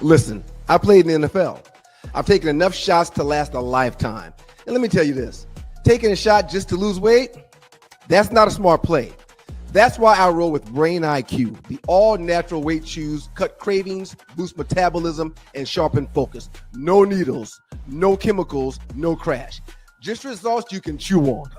Listen, I played in the NFL. I've taken enough shots to last a lifetime. And let me tell you this, taking a shot just to lose weight, that's not a smart play. That's why I roll with Brain IQ, the all-natural weight chews, cut cravings, boost metabolism, and sharpen focus. No needles, no chemicals, no crash. Just results you can chew on.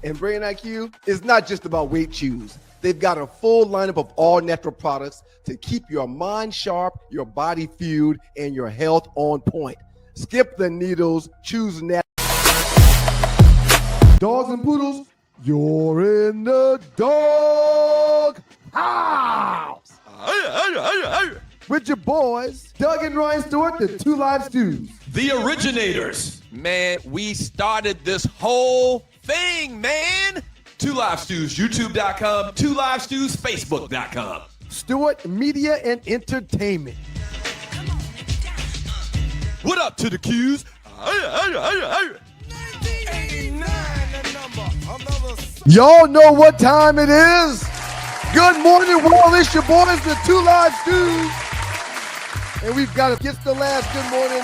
And Brain IQ is not just about weight chews. They've got a full lineup of all-natural products to keep your mind sharp, your body fueled, and your health on point. Skip the needles, choose natural. Dogs and poodles, you're in the dog house. With your boys, Doug and Ryan Stewart, the Two Live Stews. The originators. Man, we started this whole thing, man. Two Live Stews, YouTube.com. Two Live Stews, Facebook.com. Stewart Media and Entertainment. What up to the Qs? Y'all know what time it is. Good morning, world. It's your boys, the Two Live Stews. And we've got to get the last good morning.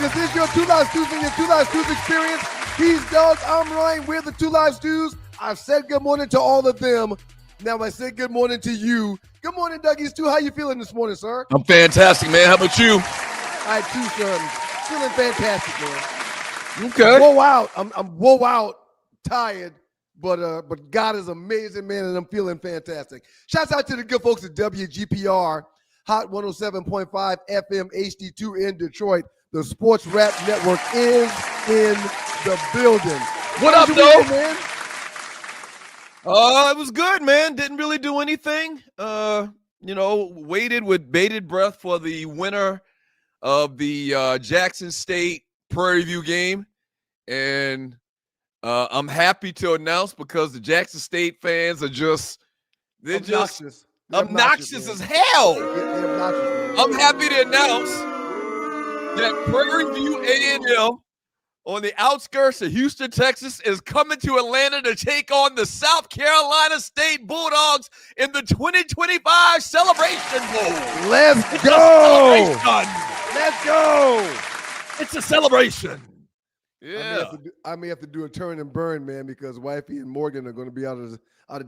This is your Two Live Stews and your Two Live Stews experience. He's Doug, I'm Ryan, we're the Two Live Stews. I've said good morning to all of them. Now I said good morning to you. Good morning, Dougie Stew. How you feeling this morning, sir? I'm fantastic, man. How about you? I too, sir. I'm feeling fantastic, man. Okay. I'm woe out, tired, but God is amazing, man, and I'm feeling fantastic. Shouts out to the good folks at WGPR, Hot 107.5 FM HD2 in Detroit. The Sports Rap Network is in the building. What up, though? Man? It was good, man. Didn't really do anything. Waited with bated breath for the winner of the Jackson State Prairie View game. And I'm happy to announce, because the Jackson State fans are they're obnoxious. Obnoxious as hell. They're obnoxious, I'm happy to announce that Prairie View A&M on the outskirts of Houston, Texas, is coming to Atlanta to take on the South Carolina State Bulldogs in the 2025 Celebration Bowl. Let's go. Let's go. It's a celebration. Yeah. I may have to do a turn and burn, man, because Wifey and Morgan are going to be out of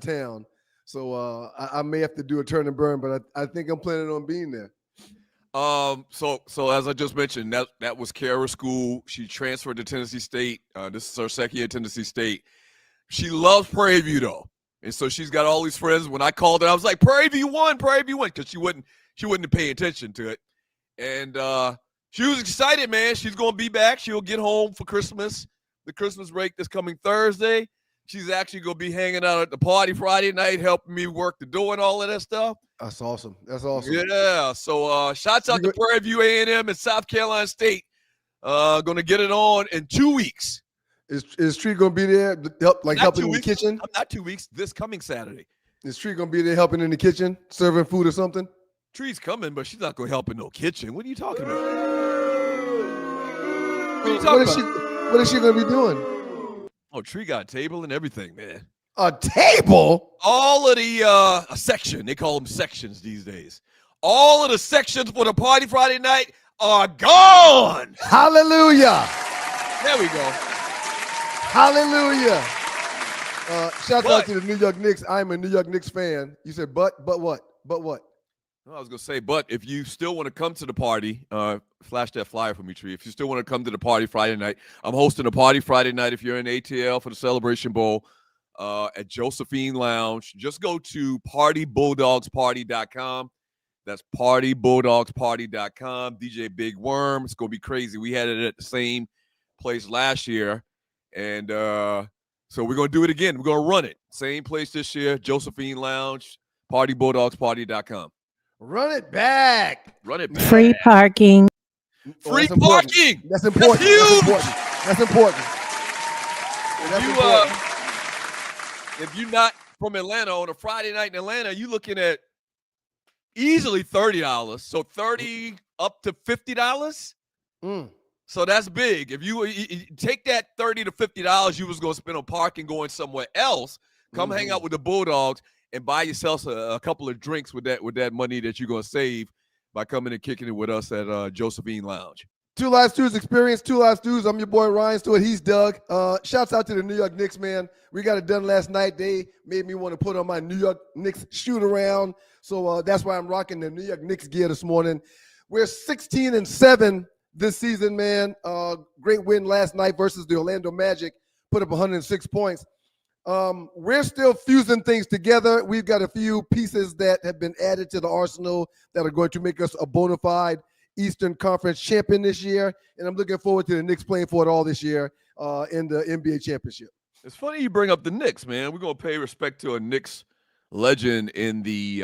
town. So I may have to do a turn and burn, but I think I'm planning on being there. So as I just mentioned, that was Kara's school. She transferred to Tennessee State. This is her second year at Tennessee State. She loves Prairie View, though, and so she's got all these friends. When I called her, I was like, Prairie View won, because she wouldn't pay attention to it, and she was excited, man. She's gonna be back. She'll get home for Christmas, the Christmas break this coming Thursday. She's actually gonna be hanging out at the party Friday night, helping me work the door and all of that stuff. That's awesome. That's awesome. Yeah. So shouts out to Prairie View A&M and South Carolina State. Gonna get it on in 2 weeks. Is Tree gonna be there helping in the kitchen? Not 2 weeks. This coming Saturday. Is Tree gonna be there helping in the kitchen, serving food or something? Tree's coming, but she's not gonna help in no kitchen. What are you talking about? What is she gonna be doing? Oh, Tree got a table and everything, man. A table? All of the a section. They call them sections these days. All of the sections for the party Friday night are gone. Hallelujah. There we go. Hallelujah. Shout out to the New York Knicks. I'm a New York Knicks fan. You said but what? But what? I was going to say, but if you still want to come to the party, flash that flyer for me, Tree. If you still want to come to the party Friday night, I'm hosting a party Friday night if you're in ATL for the Celebration Bowl at Josephine Lounge. Just go to partybulldogsparty.com. That's partybulldogsparty.com. DJ Big Worm. It's going to be crazy. We had it at the same place last year. And so we're going to do it again. We're going to run it. Same place this year, Josephine Lounge, partybulldogsparty.com. Run it back. Free parking. Free parking. That's important. That's huge. That's important. If you're not from Atlanta on a Friday night in Atlanta, you're looking at easily $30. So $30 up to $50. So that's big. If you take that $30 to $50 you was going to spend on parking going somewhere else, come hang out with the Bulldogs and buy yourself a couple of drinks with that money that you're going to save by coming and kicking it with us at Josephine Lounge. Two Live Stews experience, Two Live Stews. I'm your boy Ryan Stewart. He's Doug. Shouts out to the New York Knicks, man. We got it done last night. They made me want to put on my New York Knicks shoot around. So that's why I'm rocking the New York Knicks gear this morning. We're 16-7 this season, man. Great win last night versus the Orlando Magic. Put up 106 points. We're still fusing things together. We've got a few pieces that have been added to the arsenal that are going to make us a bona fide Eastern Conference champion this year, and I'm looking forward to the Knicks playing for it all this year in the NBA championship. It's funny you bring up the Knicks, man. We're gonna pay respect to a Knicks legend in the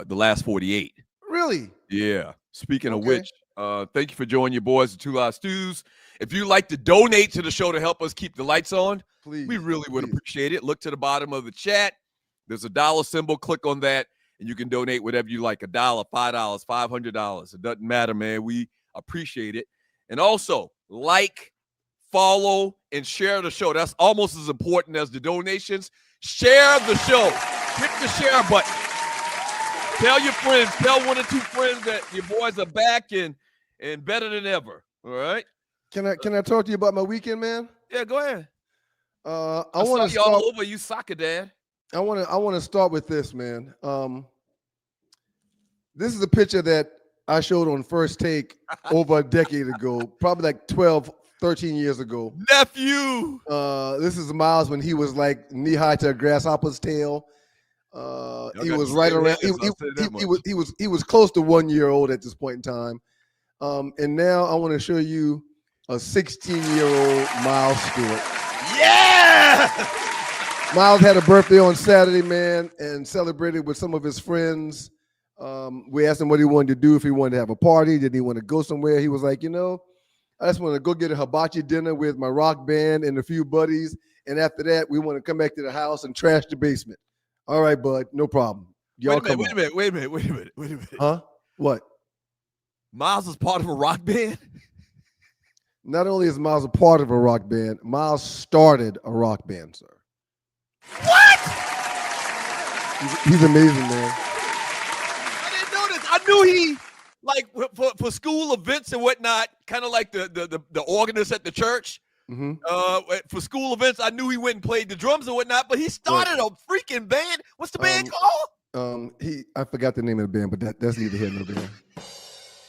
last 48. Really? Yeah. Speaking of which, thank you for joining your boys at Two Live Stews. If you'd like to donate to the show to help us keep the lights on, please, we really would appreciate it. Look to the bottom of the chat. There's a dollar symbol. Click on that. And you can donate whatever you like, $1, $5, $500. It doesn't matter, man. We appreciate it. And also, like, follow, and share the show. That's almost as important as the donations. Share the show. Hit the share button. Tell your friends. Tell 1 or 2 friends that your boys are back and better than ever. All right? Can I talk to you about my weekend, man? Yeah, go ahead. I want to start all over you, soccer dad. I want to start with this, man. This is a picture that I showed on First Take over a decade ago, probably like 12, 13 years ago. Nephew. This is Miles when he was like knee high to a grasshopper's tail. He was right around. He was close to 1 year old at this point in time. And now I want to show you a 16-year-old Miles Stewart. Yeah. Miles had a birthday on Saturday, man, and celebrated with some of his friends. We asked him what he wanted to do, if he wanted to have a party. Did he want to go somewhere? He was like, I just want to go get a hibachi dinner with my rock band and a few buddies. And after that, we want to come back to the house and trash the basement. All right, bud, no problem. Wait a minute. Huh? What? Miles is part of a rock band? Not only is Miles a part of a rock band, Miles started a rock band, sir. What? He's amazing, man. I didn't know this. I knew he, like, for school events and whatnot, kind of like the organist at the church. Mm-hmm. For school events, I knew he went and played the drums and whatnot, but he started a freaking band. What's the band called? I forgot the name of the band, but that's neither here nor there.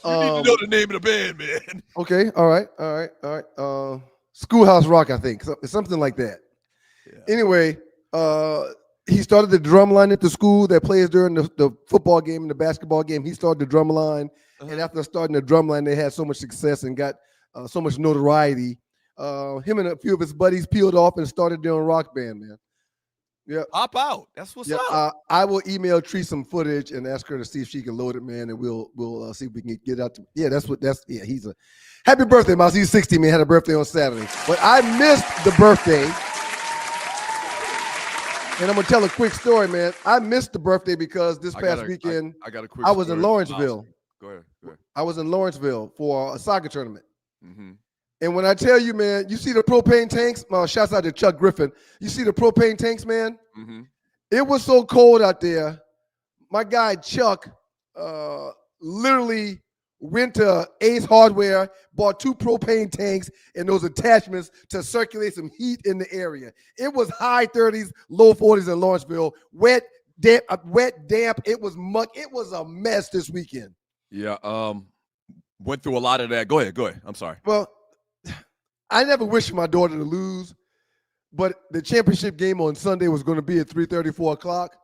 You need to know the name of the band, man. Okay, all right. Schoolhouse Rock, I think. Something like that. Yeah. Anyway, he started the drum line at the school that plays during the football game and the basketball game. He started the drum line. And after starting the drum line, they had so much success and got so much notoriety. Him and a few of his buddies peeled off and started their own rock band, man. Yeah. Pop out. That's what's up. I will email Tree some footage and ask her to see if she can load it, man, and we'll see if we can get out to. Yeah, he's a happy birthday, Miles. He's 60, man. Had a birthday on Saturday. But I missed the birthday. And I'm gonna tell a quick story, man. I missed the birthday because this past weekend I was in Lawrenceville. Go ahead. I was in Lawrenceville for a soccer tournament. Mm-hmm. And when I tell you, man, you see the propane tanks. Shouts out to Chuck Griffin. You see the propane tanks, man. Mm-hmm. It was so cold out there. My guy Chuck literally went to Ace Hardware, bought 2 propane tanks and those attachments to circulate some heat in the area. It was high 30s, low 40s in Lawrenceville. Wet, damp. It was muck. It was a mess this weekend. Yeah. Went through a lot of that. Go ahead. I'm sorry. Well, I never wished my daughter to lose, but the championship game on Sunday was going to be at 3:30, 4 o'clock.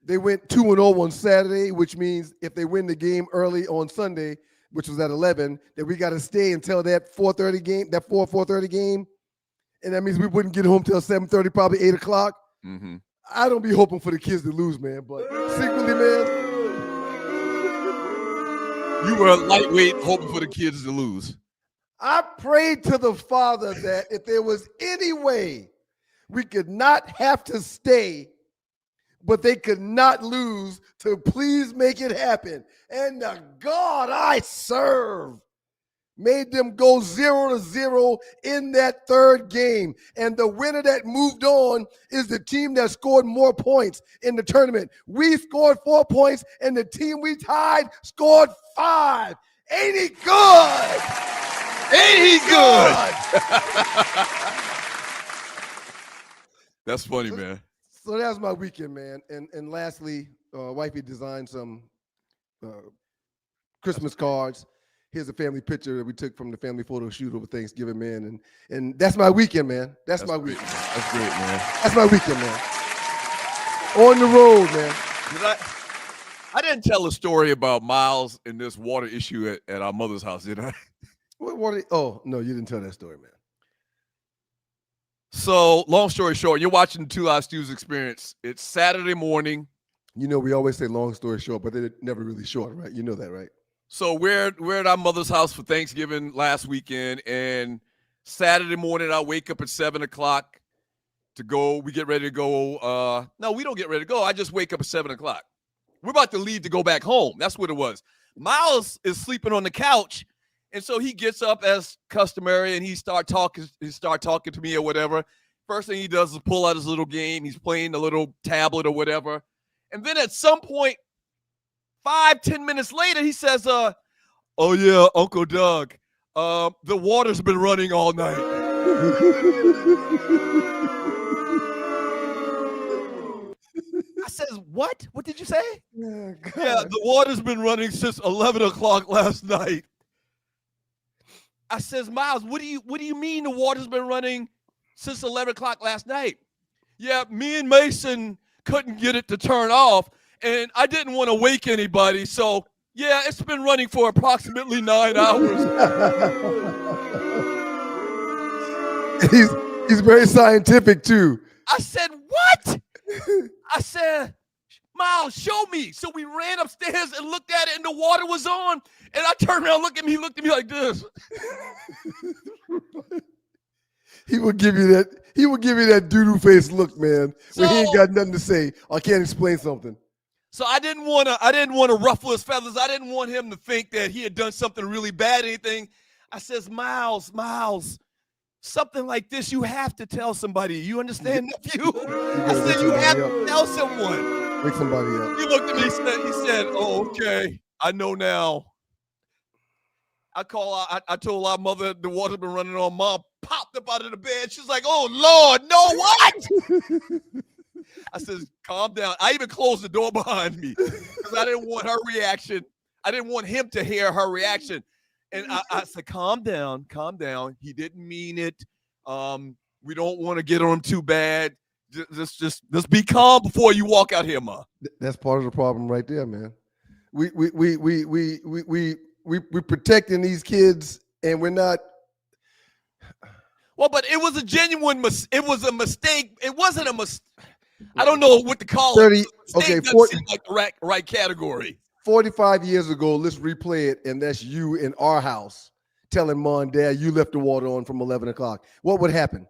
They went 2-0 on Saturday, which means if they win the game early on Sunday, which was at 11, then we got to stay until that 4:30 game, that 4:30 game, and that means we wouldn't get home till 7:30, probably 8 o'clock. Mm-hmm. I don't be hoping for the kids to lose, man, but secretly, man. You were a lightweight hoping for the kids to lose. I prayed to the Father that if there was any way we could not have to stay, but they could not lose, to please make it happen. And the God I serve made them go 0-0 in that third game. And the winner that moved on is the team that scored more points in the tournament. We scored 4 points, and the team we tied scored 5. Ain't he good? Ain't he good? That's funny, man. So that was my weekend, man. And lastly, wifey designed some Christmas cards. Here's a family picture that we took from the family photo shoot over Thanksgiving, man. And that's my weekend, man. That's my weekend. That's great, man. That's my weekend, man. On the road, man. I didn't tell a story about Miles and this water issue at our mother's house, did I? Oh, no, you didn't tell that story, man. So, long story short, you're watching Two Live Stews Experience. It's Saturday morning. You know, we always say long story short, but they're never really short, right? You know that, right? So we're at our mother's house for Thanksgiving last weekend, and Saturday morning I wake up at 7 o'clock to go. We get ready to go. No, we don't get ready to go. I just wake up at 7 o'clock. We're about to leave to go back home. That's what it was. Miles is sleeping on the couch, and so he gets up as customary, and he start talking to me or whatever. First thing he does is pull out his little game. He's playing the little tablet or whatever, and then at some point, 5-10 minutes later, he says, oh, yeah, Uncle Doug, the water's been running all night. I says, what? What did you say? Oh, yeah, the water's been running since 11 o'clock last night. I says, Miles, what do you mean the water's been running since 11 o'clock last night? Yeah, me and Mason couldn't get it to turn off. And I didn't want to wake anybody, so yeah, it's been running for approximately 9 hours. He's very scientific too. I said, what? I said, Miles, show me. So we ran upstairs and looked at it, and the water was on. And I turned around, looked at me, he looked at me like this. He will give you that doo-doo face look, man, when he ain't got nothing to say or can't explain something. So I didn't want to ruffle his feathers. I didn't want him to think that he had done something really bad or anything. I says, Miles, something like this, you have to tell somebody. You understand, nephew? I said, you have to tell someone. Wake somebody up. He looked at me, he said, oh, okay, I know now. I told our mother the water's been running on. Mom popped up out of the bed. She's like, oh, Lord, no, what? I says, calm down. I even closed the door behind me because I didn't want her reaction. I didn't want him to hear her reaction. And I said, calm down. He didn't mean it. We don't want to get on him too bad. Just be calm before you walk out here, Ma. That's part of the problem right there, man. We protecting these kids, and we're not. Well, but it was a genuine it was a mistake. It wasn't a mistake. I don't know what to call it. Okay, 40, like the right category. 45 years ago, let's replay it, and that's you in our house telling Mom and Dad you left the water on from 11 o'clock. What would happen?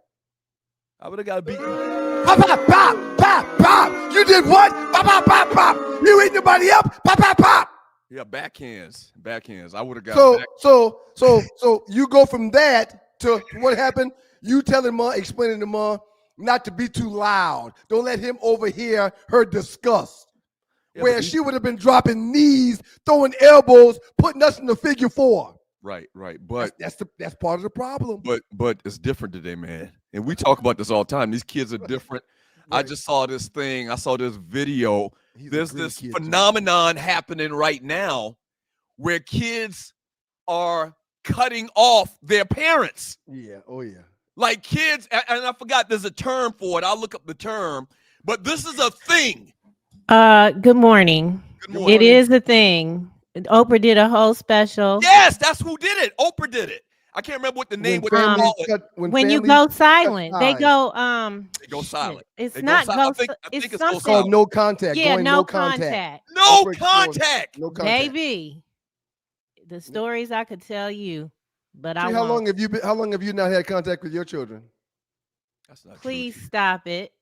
I would have got beaten. Pop, pop, pop, pop, pop. You did what? Pop, pop, pop, pop. You ate nobody up? Pop, pop, pop. Yeah, backhands. I would have got. So you go from that to what happened? You telling Mom, explaining to Mom not to be too loud. Don't let him overhear her disgust. Yeah, where she would have been dropping knees, throwing elbows, putting us in the figure four. Right. But that's part of the problem. But it's different today, man. And we talk about this all the time. These kids are different. Right. I just saw this thing. I saw this video. There's this phenomenon happening right now where kids are cutting off their parents. Yeah. Oh, yeah. Like kids, and I forgot there's a term for it. I'll look up the term. But this is a thing. Good morning. It is a thing. Oprah did a whole special. Yes, that's who did it. Oprah did it. I can't remember what the name would call it. When you go silent, they go silent. It's not go. I think it's something called no contact. Yeah, no contact. No contact. No contact. Baby, the stories I could tell you, but how long have you not had contact with your children? That's not Please true. stop it.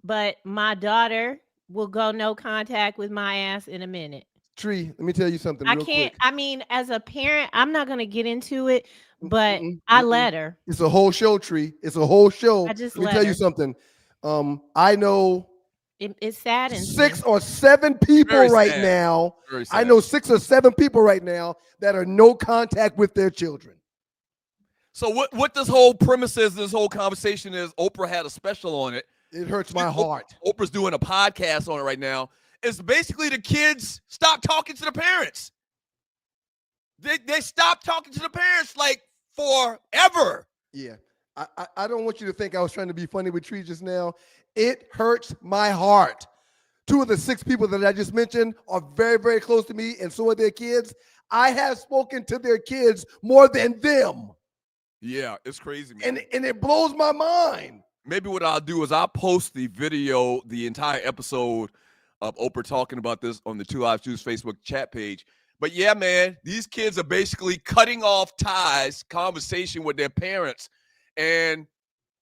But my daughter will go no contact with my ass in a minute. Tree, let me tell you something I real can't. quick. I mean, as a parent, I'm not going to get into it, but Mm-mm, I mm-mm. let her. It's a whole show, Tree. It's a whole show. I just Let me let tell you her. something. I know It saddens 6 me. or 7 people Very right sad. now. Very I sad. know 6 or 7 people right now that are no contact with their children. So what this whole premise is, this whole conversation is, Oprah had a special on it. It hurts my heart. Oprah's doing a podcast on it right now. It's basically the kids stop talking to the parents. They stopped talking to the parents like forever. Yeah. I don't want you to think I was trying to be funny with Tree just now. It hurts my heart. 2 of the 6 people that I just mentioned are very, very close to me, and so are their kids. I have spoken to their kids more than them. Yeah, it's crazy, man. And it blows my mind. Maybe what I'll do is I'll post the video, the entire episode of Oprah talking about this on the 2 Live Jews Facebook chat page. But yeah, man, these kids are basically cutting off ties, conversation with their parents. And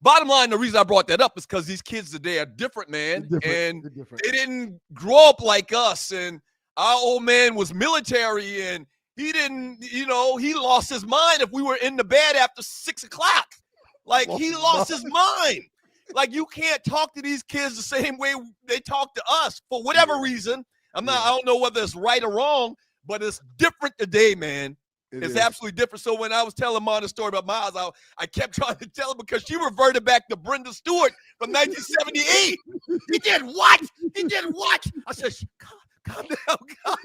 bottom line, the reason I brought that up is because these kids today are different, man. They're And different. they didn't grow up like us. And our old man was military, and he didn't, he lost his mind if we were in the bed after 6 o'clock. Like, he lost his mind. Like, you can't talk to these kids the same way they talk to us for whatever reason. I don't know whether it's right or wrong, but it's different today, man. It's absolutely different. So when I was telling Mom the story about Miles, I kept trying to tell her because she reverted back to Brenda Stewart from 1978. He did what? He did what? I said, calm down, God.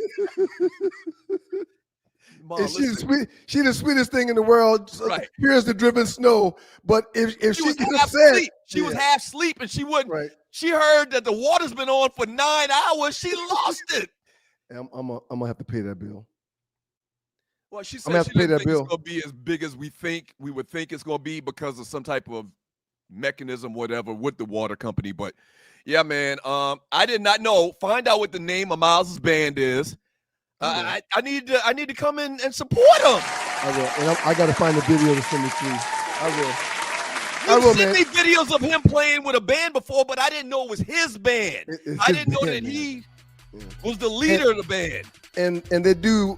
Mom, she's the sweetest thing in the world. Right. Here's the driven snow. But if she was could half have said, asleep. She was half asleep, and she wouldn't. Right. She heard that the water's been on for 9 hours. She lost it. I'm gonna have to pay that bill. Well, she I'm gonna said have to pay she doesn't that think bill. it's going to be as big as we would think it's going to be because of some type of mechanism, whatever, with the water company. But yeah, man, I did not know. Find out what the name of Miles's band is. I need to come in and support him. I will, and I got to find the video to send it to you. I will. You sent me videos of him playing with a band before, but I didn't know it was his band. I didn't know that he was the leader of the band. And they do.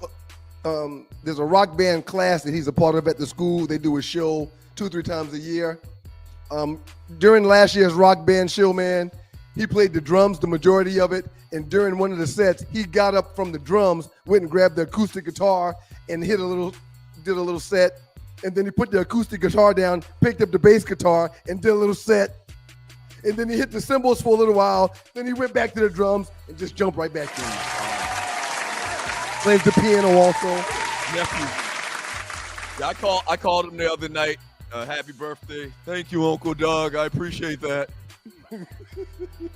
There's a rock band class that he's a part of at the school. They do a show 2-3 times a year. During last year's rock band show, man, he played the drums, the majority of it. And during one of the sets, he got up from the drums, went and grabbed the acoustic guitar and did a little set. And then he put the acoustic guitar down, picked up the bass guitar and did a little set. And then he hit the cymbals for a little while. Then he went back to the drums and just jumped right back in. Plays the piano also. Nephew. Yeah, I called him the other night. Happy birthday. Thank you, Uncle Doug. I appreciate that.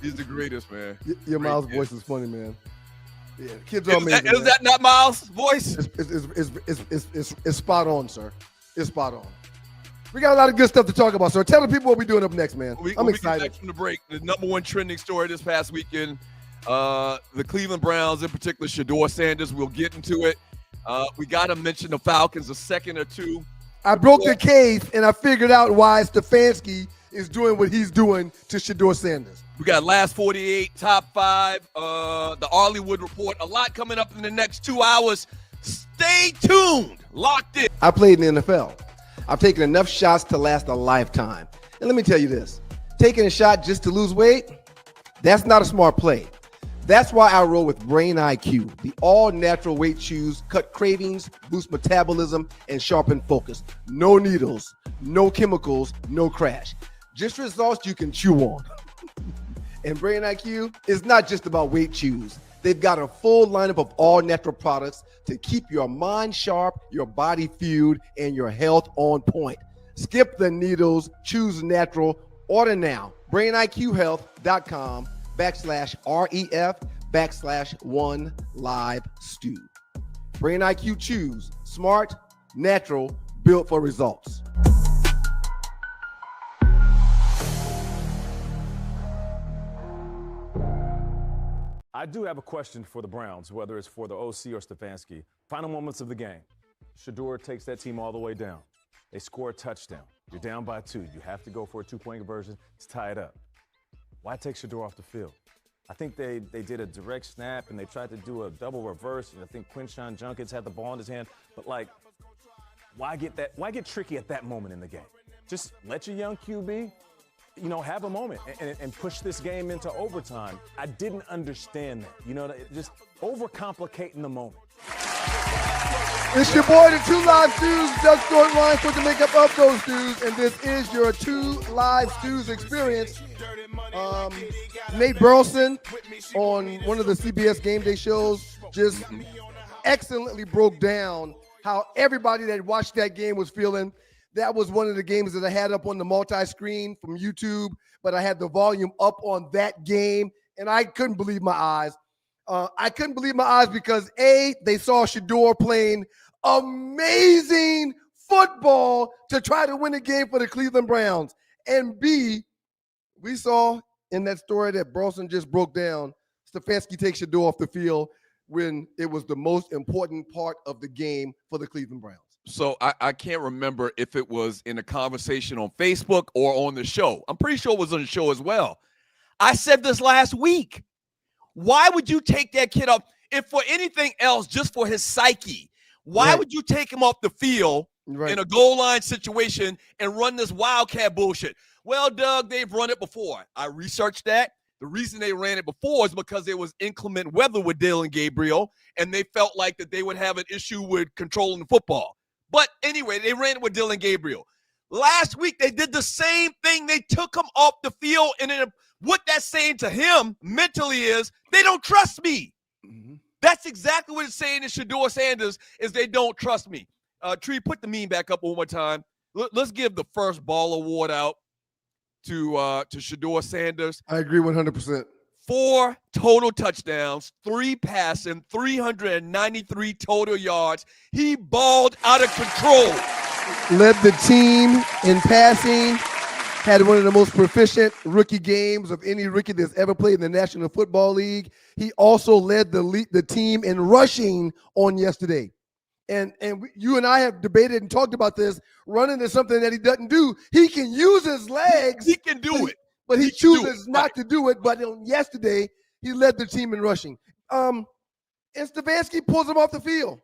He's the greatest, man. Your Miles' voice is funny, man. Yeah, kids are amazing. Is that not Miles' voice? It's spot on, sir. It's spot on. We got a lot of good stuff to talk about, sir. Tell the people what we're doing up next, man. I'm excited. Back from the break, the #1 trending story this past weekend, the Cleveland Browns, in particular, Shedeur Sanders. We'll get into it. We got to mention the Falcons a second or two. I broke the case, and I figured out why Stefanski is doing what he's doing to Shedeur Sanders. We got last 48, top 5, the Arleywood report. A lot coming up in the next 2 hours. Stay tuned. Locked in. I played in the NFL. I've taken enough shots to last a lifetime. And let me tell you this. Taking a shot just to lose weight, that's not a smart play. That's why I roll with Brain IQ, the all-natural weight chews, cut cravings, boost metabolism, and sharpen focus. No needles, no chemicals, no crash. Just results you can chew on. And Brain IQ is not just about weight chews. They've got a full lineup of all-natural products to keep your mind sharp, your body fueled, and your health on point. Skip the needles, choose natural. Order now. BrainIQHealth.com/REF/1LiveStew. Brain IQ Chews. Smart, natural, built for results. I do have a question for the Browns, whether it's for the OC or Stefanski. Final moments of the game. Shedeur takes that team all the way down. They score a touchdown. You're down by 2. You have to go for a 2-point conversion to tie it up. Why take Shedeur off the field? I think they did a direct snap and they tried to do a double reverse. And I think Quinshon Judkins had the ball in his hand. But like, why get tricky at that moment in the game? Just let your young QB, have a moment and push this game into overtime. I didn't understand that. Just overcomplicating the moment. It's your boy, the Two Live Stews, Doug Thornton Ryan for the makeup of those stews, and this is your Two Live Stews experience. Nate Burleson on one of the CBS Game Day shows just excellently broke down how everybody that watched that game was feeling. That was one of the games that I had up on the multi-screen from YouTube, but I had the volume up on that game, and I couldn't believe my eyes. I couldn't believe my eyes because, A, they saw Shedeur playing amazing football to try to win a game for the Cleveland Browns. And B, we saw in that story that Burleson just broke down, Stefanski takes Shedeur off the field when it was the most important part of the game for the Cleveland Browns. So I can't remember if it was in a conversation on Facebook or on the show. I'm pretty sure it was on the show as well. I said this last week. Why would you take that kid off? If for anything else, just for his psyche, why would you take him off the field in a goal line situation and run this wildcat bullshit? Well, Doug, they've run it before. I researched that. The reason they ran it before is because there was inclement weather with Dillon Gabriel, and they felt like that they would have an issue with controlling the football. But anyway, they ran it with Dillon Gabriel. Last week, they did the same thing. They took him off the field, and then what that's saying to him mentally is they don't trust me. Mm-hmm. That's exactly what it's saying to Shedeur Sanders is they don't trust me. Tree, put the meme back up one more time. Let's give the first ball award out to Shedeur Sanders. I agree 100%. 4 total touchdowns, 3 passing, 393 total yards. He balled out of control. Led the team in passing. Had one of the most proficient rookie games of any rookie that's ever played in the National Football League. He also led the team in rushing on yesterday. And you and I have debated and talked about this. Running is something that he doesn't do. He can use his legs. He can do it. But he chooses not to do it. But on yesterday, he led the team in rushing. And Stefanski pulls him off the field.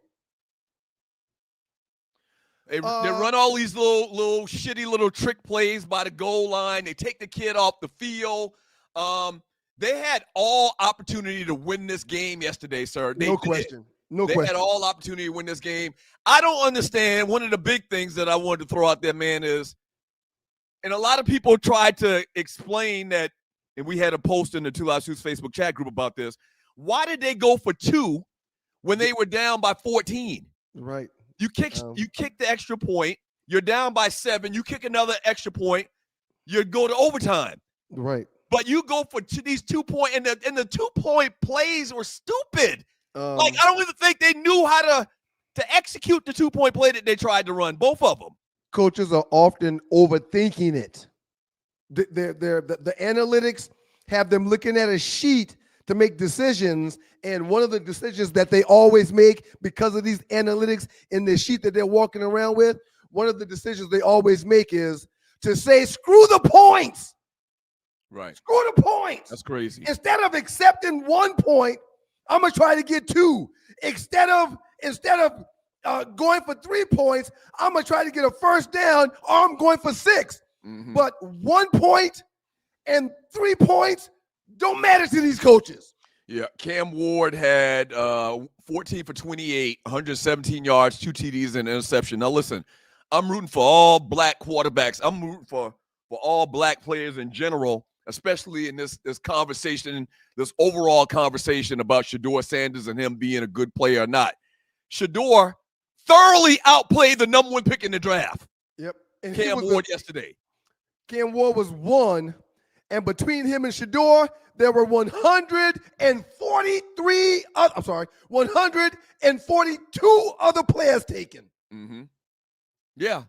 They run all these little shitty little trick plays by the goal line. They take the kid off the field. They had all opportunity to win this game yesterday, sir. No question. They had all opportunity to win this game. I don't understand. One of the big things that I wanted to throw out there, man, is, and a lot of people tried to explain that, and we had a post in the Two Live Stews Facebook chat group about this. Why did they go for 2 when they were down by 14? Right. You kick the extra point. You're down by 7. You kick another extra point. You go to overtime. Right. But you go for these 2-point, and the 2-point plays were stupid. I don't even think they knew how to execute the 2-point play that they tried to run. Both of them. Coaches are often overthinking it. The analytics have them looking at a sheet to make decisions, and one of the decisions that they always make because of these analytics in the sheet that they're walking around with, one of the decisions they always make is to say, screw the points. Right. Screw the points. That's crazy. Instead of accepting 1 point, I'm going to try to get 2. Instead of going for 3 points, I'm going to try to get a first down, or I'm going for 6. Mm-hmm. But 1 point and 3 points don't matter to these coaches. Yeah, Cam Ward had 14 for 28, 117 yards, 2 TDs, and an interception. Now, listen, I'm rooting for all black quarterbacks. I'm rooting for all black players in general, especially in this conversation, this overall conversation about Shedeur Sanders and him being a good player or not. Shedeur thoroughly outplayed the number 1 pick in the draft. Yep. And Cam Ward yesterday. Cam Ward was 1, and between him and Shedeur, there were 142 other players taken. Mm-hmm. Yeah.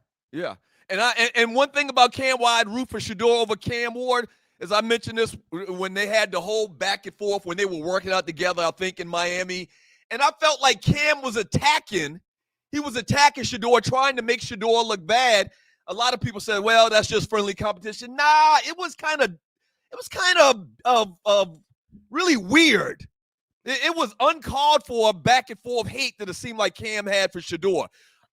And one thing about Cam Ward, root for Shedeur over Cam Ward, as I mentioned this when they had the whole back and forth when they were working out together, I think in Miami, and I felt like Cam was attacking. He was attacking Shedeur, trying to make Shedeur look bad. A lot of people said, "Well, that's just friendly competition." Nah, it was kind of really weird. It was uncalled for back and forth hate that it seemed like Cam had for Shedeur.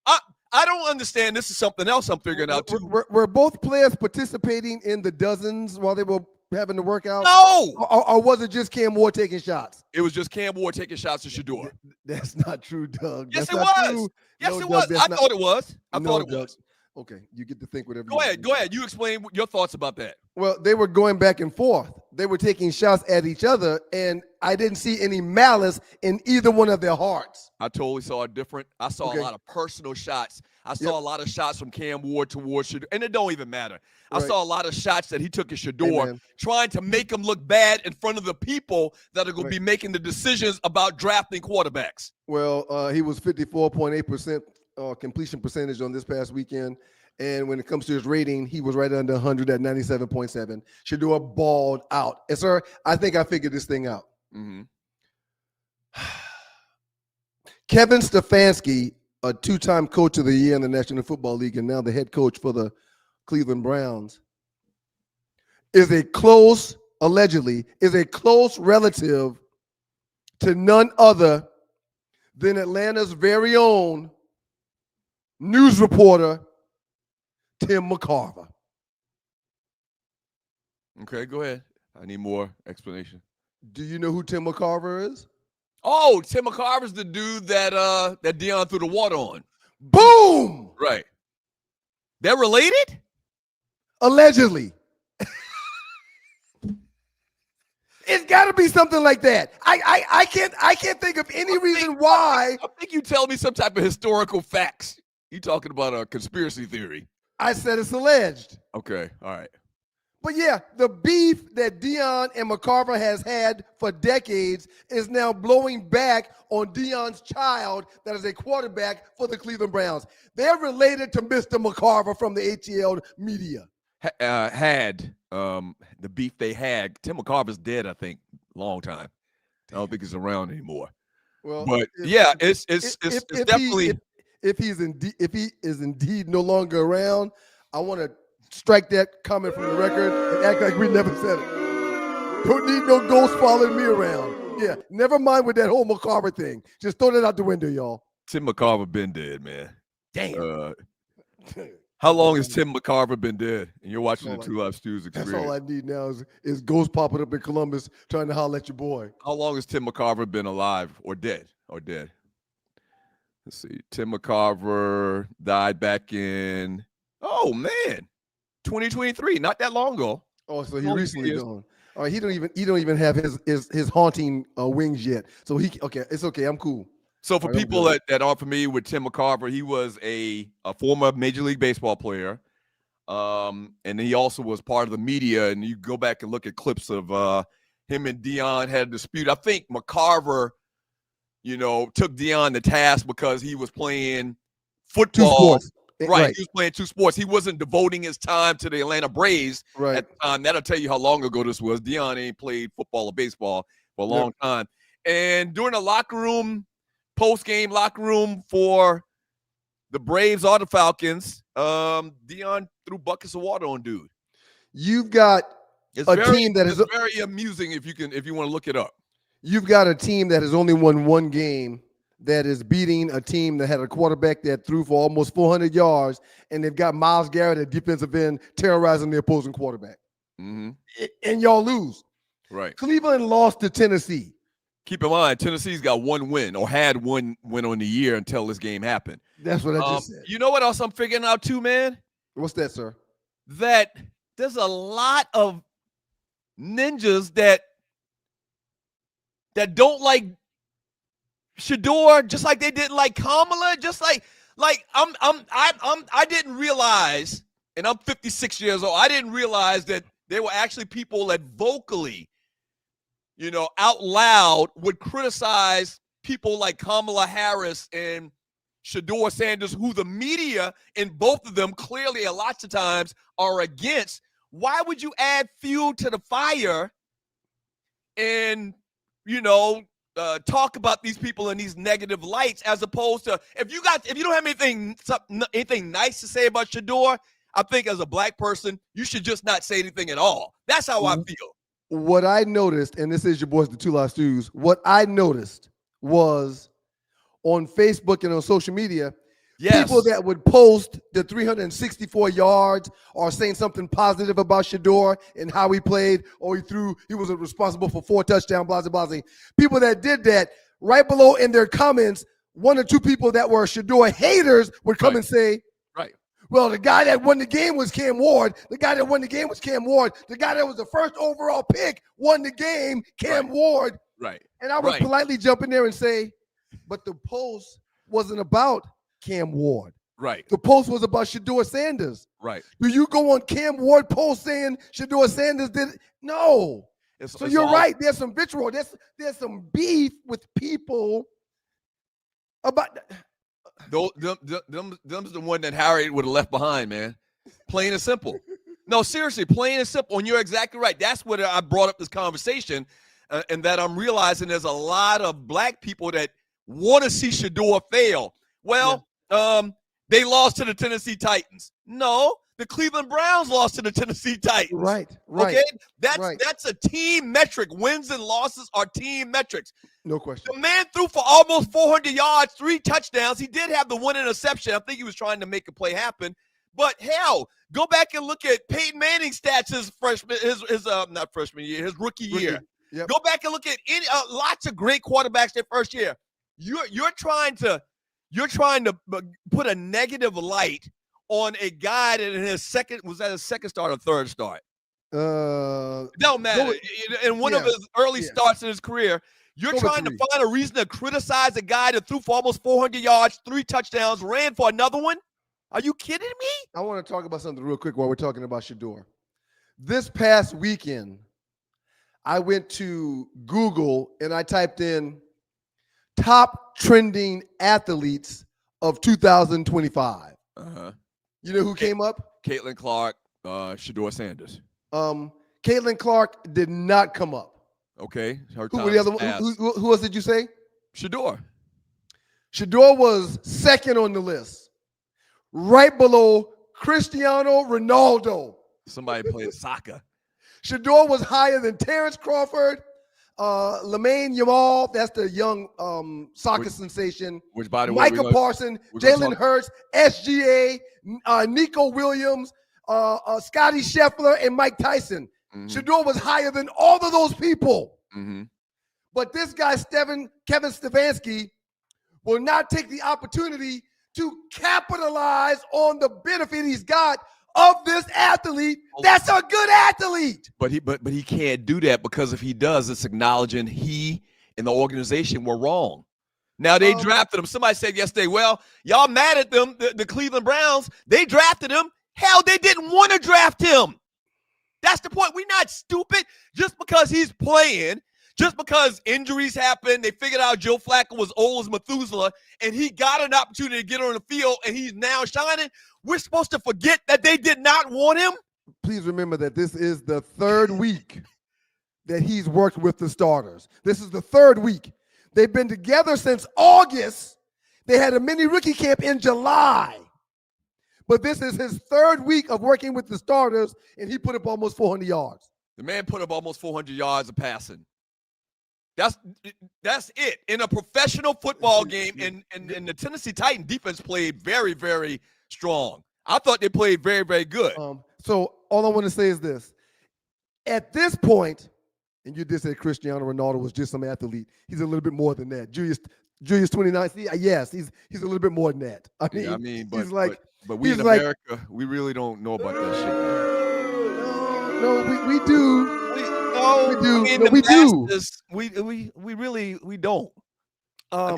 I don't understand. This is something else I'm figuring out too. Were both players participating in the dozens while they were having to work out? No. Or was it just Cam Ward taking shots? It was just Cam Ward taking shots at Shedeur. That's not true, Doug. Yes, That's it not was. true. Yes, no, it Doug, was. I not, thought it was. I no, thought it Doug. was. Okay, you get to think whatever Go ahead. Go ahead. You explain your thoughts about that. Well, they were going back and forth. They were taking shots at each other, and I didn't see any malice in either one of their hearts. I totally saw it different. I saw a lot of personal shots. I saw a lot of shots from Cam Ward towards Shedeur, and it don't even matter. Right. I saw a lot of shots that he took at Shedeur, trying to make him look bad in front of the people that are going to be making the decisions about drafting quarterbacks. Well, he was 54.8% completion percentage on this past weekend. And when it comes to his rating, he was right under 100 at 97.7. Shedeur balled out. And, sir, I think I figured this thing out. Mm-hmm. Kevin Stefanski, a two-time coach of the year in the National Football League and now the head coach for the Cleveland Browns, allegedly, is a close relative to none other than Atlanta's very own news reporter, Tim McCarver. Okay, go ahead. I need more explanation. Do you know who Tim McCarver is? Oh, Tim McCarver's the dude that Deion threw the water on. Boom! Right. They're related? Allegedly. It's got to be something like that. I can't think of any reason why. I think you tell me some type of historical facts. You talking about a conspiracy theory. I said it's alleged. Okay, all right. But yeah, the beef that Deion and McCarver has had for decades is now blowing back on Deion's child that is a quarterback for the Cleveland Browns. They're related to Mr. McCarver from the ATL media. The beef they had. Tim McCarver's dead, I think, long time. Damn. I don't think he's around anymore. Well, but it's definitely. If he is indeed no longer around, I want to strike that comment from the record and act like we never said it. Don't need no ghost following me around. Yeah, never mind with that whole McCarver thing. Just throw that out the window, y'all. Tim McCarver been dead, man. Damn. How long has Tim McCarver been dead? And you're watching the Two Live Stews experience. That's all I need now is ghosts popping up in Columbus trying to holler at your boy. How long has Tim McCarver been alive or dead? Let's see. Tim McCarver died back in, 2023, not that long ago. Oh, so he recently gone. All right, he don't even have his haunting wings yet. So it's okay. I'm cool. So for people that aren't familiar with Tim McCarver, he was a former Major League Baseball player, and he also was part of the media. And you go back and look at clips of him and Deion had a dispute. I think McCarver, took Deion to task because he was playing football. Right. He was playing two sports. He wasn't devoting his time to the Atlanta Braves at the time. That'll tell you how long ago this was. Deion ain't played football or baseball for a long time. And during the post-game locker room for the Braves or the Falcons, Deion threw buckets of water on dude. You've got team that is very amusing if you want to look it up. You've got a team that has only won one game that is beating a team that had a quarterback that threw for almost 400 yards, and they've got Myles Garrett at defensive end terrorizing the opposing quarterback. Mm-hmm. And y'all lose. Right. Cleveland lost to Tennessee. Keep in mind, Tennessee's got one win or had one win on the year until this game happened. That's what I just said. You know what else I'm figuring out too, man? What's that, sir? That there's a lot of ninjas that don't like Shedeur, just like they didn't like Kamala, just like I didn't realize, and I'm 56 years old, I didn't realize that there were actually people that vocally, out loud would criticize people like Kamala Harris and Shedeur Sanders, who the media and both of them clearly a lot of times are against. Why would you add fuel to the fire and, talk about these people in these negative lights, as opposed to if you don't have anything nice to say about Shedeur, I think as a black person, you should just not say anything at all. That's how I feel. what I noticed, and this is your boys, the Two Lost Stews, what I noticed was on Facebook and on social media, people that would post the 364 yards or saying something positive about Shedeur and how he played, or he was responsible for 4 touchdowns, blah, blah, blah. People that did that, right below in their comments, 1 or 2 people that were Shedeur haters would come and say, well, the guy that won the game was Cam Ward. The guy that won the game was Cam Ward. The guy that was the first overall pick won the game, Cam Ward. Right. And I would politely jump in there and say, but the post wasn't about Cam Ward. Right. The post was about Shedeur Sanders. Right. Do you go on Cam Ward post saying Shedeur Sanders did it? No. So you're right. There's some vitriol. There's some beef with people about them's the one that Harry would have left behind, man. Plain and simple. No, seriously, plain and simple. And you're exactly right. That's what I brought up this conversation, and that I'm realizing there's a lot of black people that want to see Shedeur fail. Well, they lost to the Tennessee Titans. No, the Cleveland Browns lost to the Tennessee Titans. Right. Okay, that's a team metric. Wins and losses are team metrics. No question. The man threw for almost 400 yards, 3 touchdowns. He did have the 1 interception. I think he was trying to make a play happen. But hell, go back and look at Peyton Manning's stats his rookie year. Yep. Go back and look at lots of great quarterbacks their first year. You're trying to put a negative light on a guy that in his second start or third start. Don't matter. In one of his early starts in his career, you're trying to find a reason to criticize a guy that threw for almost 400 yards, 3 touchdowns, ran for another one. Are you kidding me? I want to talk about something real quick while we're talking about Shedeur. This past weekend, I went to Google and I typed in top trending athletes of 2025. You know who came up? Caitlin Clark, Shedeur Sanders. Caitlin Clark did not come up. Okay. Who were the other? Who else did you say? Shedeur. Shedeur was second on the list, right below Cristiano Ronaldo. Somebody playing soccer. Shedeur was higher than Terrence Crawford, Lamine Yamal, that's the young soccer sensation. Which, by the way, Micah Parsons, Jalen Hurts, SGA, Nico Williams, Scotty Scheffler, and Mike Tyson. Shedeur was higher than all of those people. But this guy, Kevin Stefanski, will not take the opportunity to capitalize on the benefit he's got of this athlete. That's a good athlete. But he can't do that, because if he does, it's acknowledging he and the organization were wrong. Now they drafted him. Somebody said yesterday, well, y'all mad at them, the Cleveland Browns. They drafted him. Hell, they didn't want to draft him. That's the point. We're not stupid. Just because he's playing, just because injuries happen, they figured out Joe Flacco was old as Methuselah, and he got an opportunity to get on the field, and he's now shining. We're supposed to forget that they did not want him? Please remember that this is the 3rd week that he's worked with the starters. This is the 3rd week. They've been together since August. They had a mini rookie camp in July. But this is his 3rd week of working with the starters, and he put up almost 400 yards. The man put up almost 400 yards of passing. That's it. In a professional football game, and the Tennessee Titan defense played very, very strong. I thought they played very, very good. So all I want to say is this. At this point, and you did say Cristiano Ronaldo was just some athlete. He's a little bit more than that. Julius 29. Yes, he's a little bit more than that. But we in America, we really don't know about that shit. No, we do. We really don't.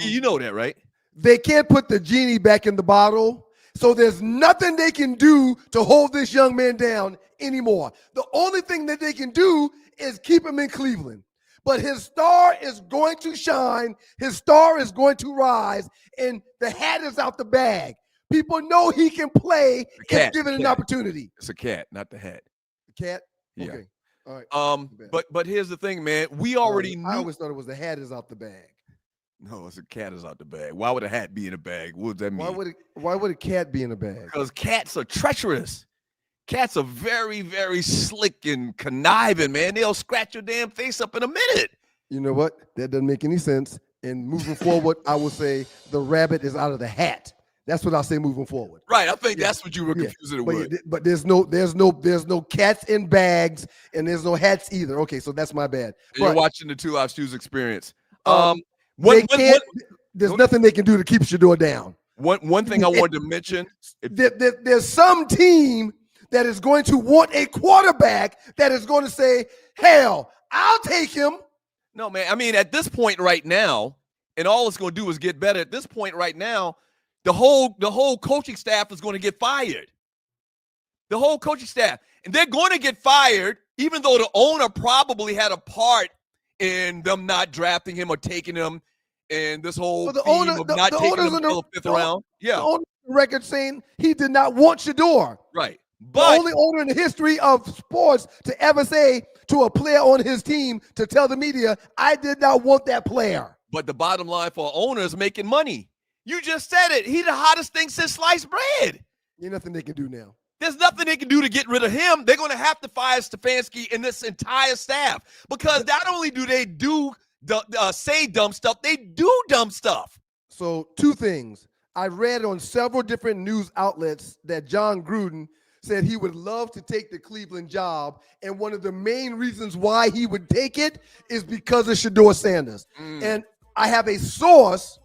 You know that, right? They can't put the genie back in the bottle, so there's nothing they can do to hold this young man down anymore. The only thing that they can do is keep him in Cleveland. But his star is going to shine. His star is going to rise, and the hat is out the bag. People know he can play if given an opportunity. It's a cat, not the hat. The cat? Yeah. Okay. All right. But here's the thing, man. We already knew. I always thought it was the hat is out the bag. No, it's a cat is out the bag. Why would a hat be in a bag? What does that mean? Why would a cat be in a bag? Because cats are treacherous. Cats are very, very slick and conniving, man. They'll scratch your damn face up in a minute. You know what? That doesn't make any sense. And moving forward, I will say the rabbit is out of the hat. That's what I'll say moving forward. Right. I think that's what you were confusing it with. But there's no cats in bags and there's no hats either. Okay, so that's my bad. You're watching the Two Live Stews experience. There's nothing they can do to keep Shedeur down. One thing I wanted to mention. There's some team that is going to want a quarterback that is going to say, hell, I'll take him. No, man. I mean, at this point right now, and all it's going to do is get better. At this point right now, the whole coaching staff is going to get fired. The whole coaching staff. And they're going to get fired, even though the owner probably had a part in them not drafting him or taking him in this whole The theme of not taking him until the fifth round. Yeah. The owner record saying he did not want Shedeur. Right. But the only owner in the history of sports to ever say to a player on his team to tell the media, I did not want that player. But the bottom line for owners making money. You just said it. He's the hottest thing since sliced bread. Ain't nothing they can do now. There's nothing they can do to get rid of him. They're going to have to fire Stefanski and this entire staff because not only do they say dumb stuff, they do dumb stuff. So 2 things. I read on several different news outlets that John Gruden said he would love to take the Cleveland job, and one of the main reasons why he would take it is because of Shedeur Sanders. And I have a source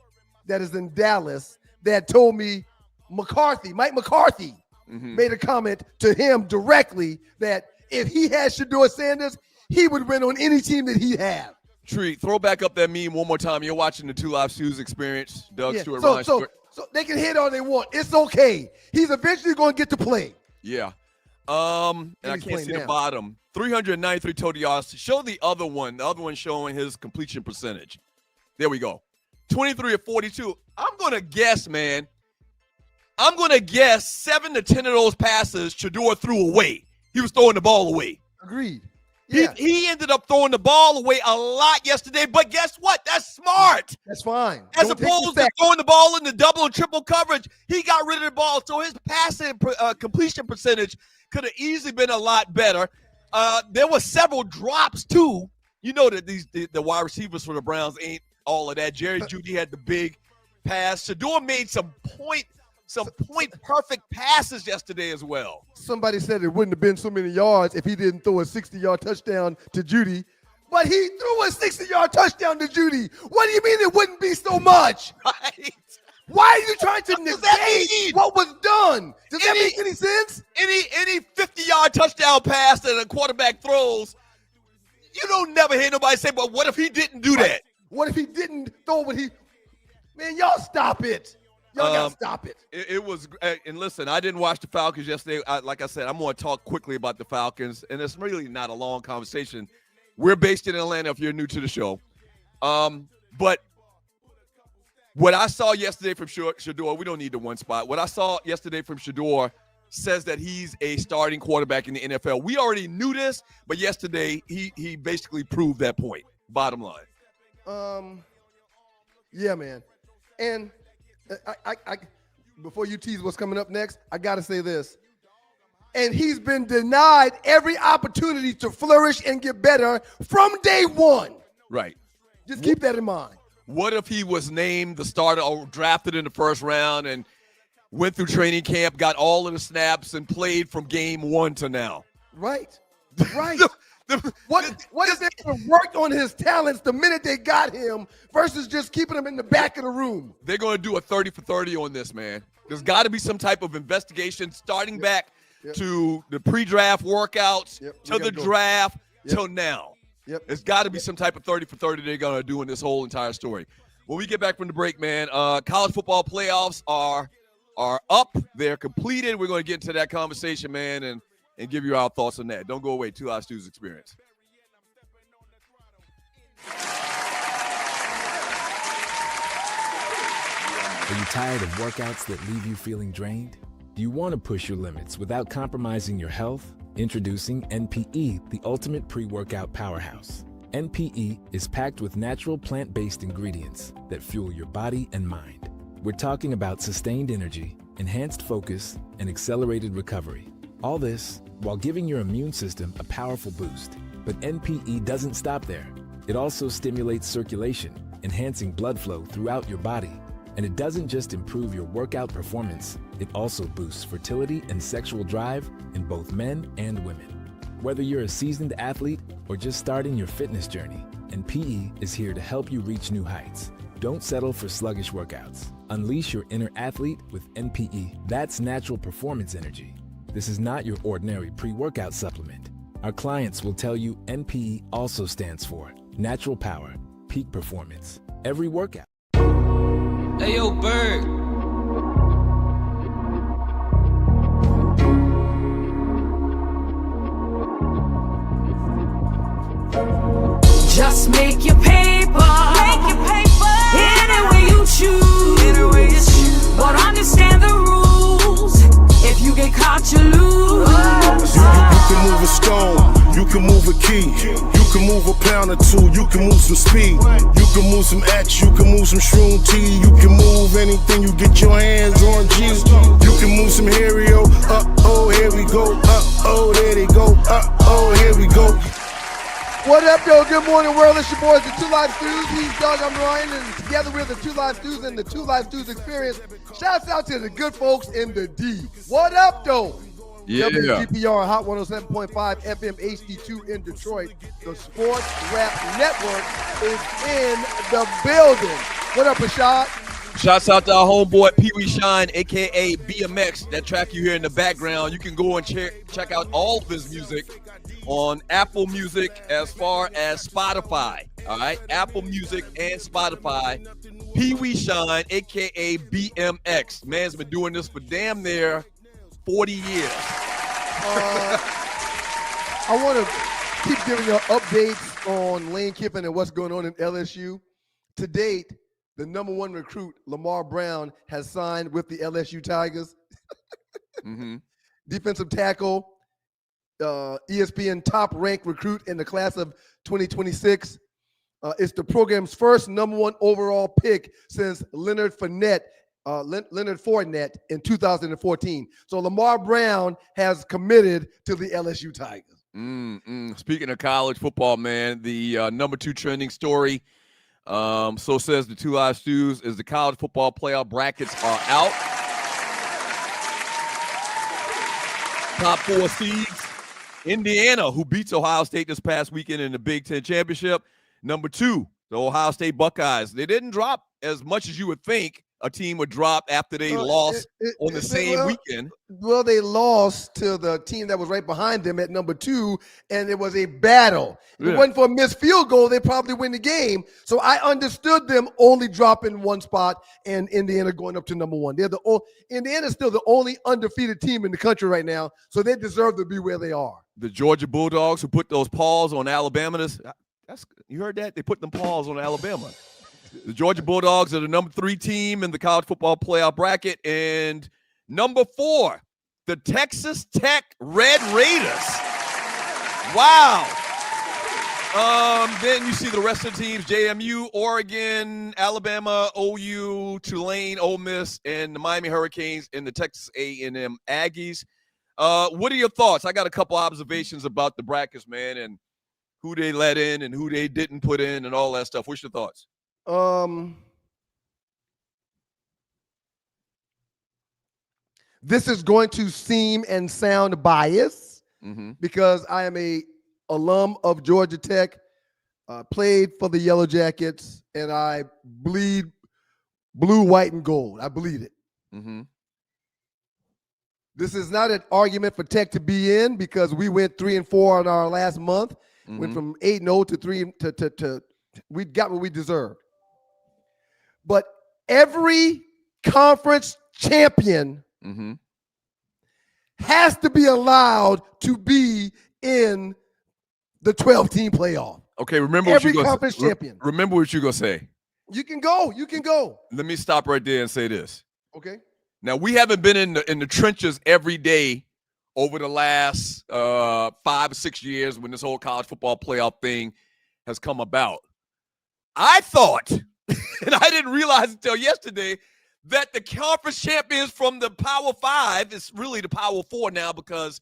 that is in Dallas that told me Mike McCarthy, made a comment to him directly that if he had Shedeur Sanders, he would win on any team that he have. Tree, throw back up that meme one more time. You're watching the Two Live Stews experience. Doug Stewart, Ryan Stewart. So they can hit all they want. It's okay. He's eventually going to get to play. Yeah. And I can't see the bottom. 393 total yards. Show the other one. The other one showing his completion percentage. There we go. 23 of 42. I'm going to guess, man. 7 to 10 of those passes Shedeur threw away. He was throwing the ball away. Agreed. Yeah. He ended up throwing the ball away a lot yesterday, but guess what? That's smart. That's fine. As opposed to throwing the ball in the double and triple coverage, he got rid of the ball, so his passing completion percentage could have easily been a lot better. There were several drops, too. You know that the wide receivers for the Browns ain't all of that. Jerry Jeudy had the big pass. Shedeur made some point perfect passes yesterday as well. Somebody said it wouldn't have been so many yards if he didn't throw a 60-yard touchdown to Jeudy. But he threw a 60-yard touchdown to Jeudy. What do you mean it wouldn't be so much? Right. Why are you trying to negate what was done? Does that make any sense? Any 50-yard touchdown pass that a quarterback throws, you don't never hear nobody say, but what if he didn't do that? What if he didn't throw what he – man, y'all stop it. Y'all got to stop it. It was – and listen, I didn't watch the Falcons yesterday. Like I said, I'm going to talk quickly about the Falcons, and it's really not a long conversation. We're based in Atlanta if you're new to the show. But what I saw yesterday from Shedeur, we don't need the one spot. What I saw yesterday from Shedeur says that he's a starting quarterback in the NFL. We already knew this, but yesterday he basically proved that point, bottom line. Yeah, man. And I before you tease what's coming up next, I got to say this. And he's been denied every opportunity to flourish and get better from day one. Right. Just keep that in mind. What if he was named the starter or drafted in the first round and went through training camp, got all of the snaps, and played from game 1 to now? Right. Right. What if they worked on his talents the minute they got him versus just keeping him in the back of the room? They're going to do a 30 for 30 on this, man. There's got to be some type of investigation starting back to the pre-draft workouts, to the draft, till now. There's got to be some type of 30 for 30 they're going to do in this whole entire story. When we get back from the break, man, college football playoffs are up. They're completed. We're going to get into that conversation, man, and give you our thoughts on that. Don't go away. Two Live Stews experience. Are you tired of workouts that leave you feeling drained? Do you want to push your limits without compromising your health? Introducing NPE, the ultimate pre-workout powerhouse. NPE is packed with natural plant-based ingredients that fuel your body and mind. We're talking about sustained energy, enhanced focus, and accelerated recovery. All this while giving your immune system a powerful boost. But NPE doesn't stop there. It also stimulates circulation, enhancing blood flow throughout your body. And it doesn't just improve your workout performance, it also boosts fertility and sexual drive in both men and women. Whether you're a seasoned athlete or just starting your fitness journey, NPE is here to help you reach new heights. Don't settle for sluggish workouts. Unleash your inner athlete with NPE. That's natural performance energy. This is not your ordinary pre-workout supplement. Our clients will tell you NPE also stands for natural power, peak performance, every workout. Hey, yo, Bird. Just make your paper. Any way you choose. But understand the rules. If you get caught, you lose. You can move a stone, you can move a key, you can move a pound or two, you can move some speed, you can move some X, you can move some shroom T, you can move anything you get your hands on, G. You can move some Hario, uh-oh, here we go, uh-oh, there they go, uh-oh, here we go. What up, though? Good morning, world. It's your boys, the Two Live Stews. He's Doug, I'm Ryan, and together we're the Two Live Stews and the Two Live Stews Experience. Shouts out to the good folks in the D. What up, though? Yeah. WGPR Hot 107.5 FM HD2 in Detroit. The Sports Rap Network is in the building. What up, Rashad? Shouts out to our homeboy Pee Wee Shine, a.k.a. BMX. That track you hear in the background, you can go and check out all of his music on Apple Music as far as Spotify. All right? Apple Music and Spotify. Pee Wee Shine, a.k.a. BMX. Man's been doing this for damn near 40 years. I want to keep giving you updates on Lane Kiffin and what's going on in LSU. To date, the number one recruit, Lamar Brown, has signed with the LSU Tigers. Defensive tackle, ESPN top-ranked recruit in the class of 2026. It's the program's first number one overall pick since Leonard Fournette in 2014. So Lamar Brown has committed to the LSU Tigers. Speaking of college football, man, the number 2 trending story, so says the Two Live Stews, is the college football playoff brackets are out. Top 4 seeds, Indiana, who beats Ohio State this past weekend in the Big Ten Championship. Number 2, the Ohio State Buckeyes. They didn't drop as much as you would think a team would drop after they lost on the same weekend. Well, they lost to the team that was right behind them at number 2, and it was a battle. If it wasn't for a missed field goal, they probably win the game. So I understood them only dropping one spot and Indiana going up to number 1. Indiana's still the only undefeated team in the country right now, so they deserve to be where they are. The Georgia Bulldogs, who put those paws on Alabama, you heard that? They put them paws on Alabama. The Georgia Bulldogs are the number 3 team in the college football playoff bracket. And number 4, the Texas Tech Red Raiders. Wow. Then you see the rest of the teams, JMU, Oregon, Alabama, OU, Tulane, Ole Miss, and the Miami Hurricanes and the Texas A&M Aggies. What are your thoughts? I got a couple observations about the brackets, man, and who they let in and who they didn't put in and all that stuff. What's your thoughts? This is going to seem and sound biased because I am a alum of Georgia Tech, played for the Yellow Jackets, and I bleed blue, white, and gold. I bleed it. This is not an argument for Tech to be in because we went 3-4 in our last month. Went from 8-0 to 3 to we got what we deserved. But every conference champion has to be allowed to be in the 12-team playoff. Okay, remember every what you're conference champion. Remember what you're going to say. You can go. You can go. Let me stop right there and say this. Okay. Now, we haven't been in the trenches every day over the last 5 or 6 years when this whole college football playoff thing has come about. I thought, and I didn't realize until yesterday, that the conference champions from the Power 5 is really the Power 4 now because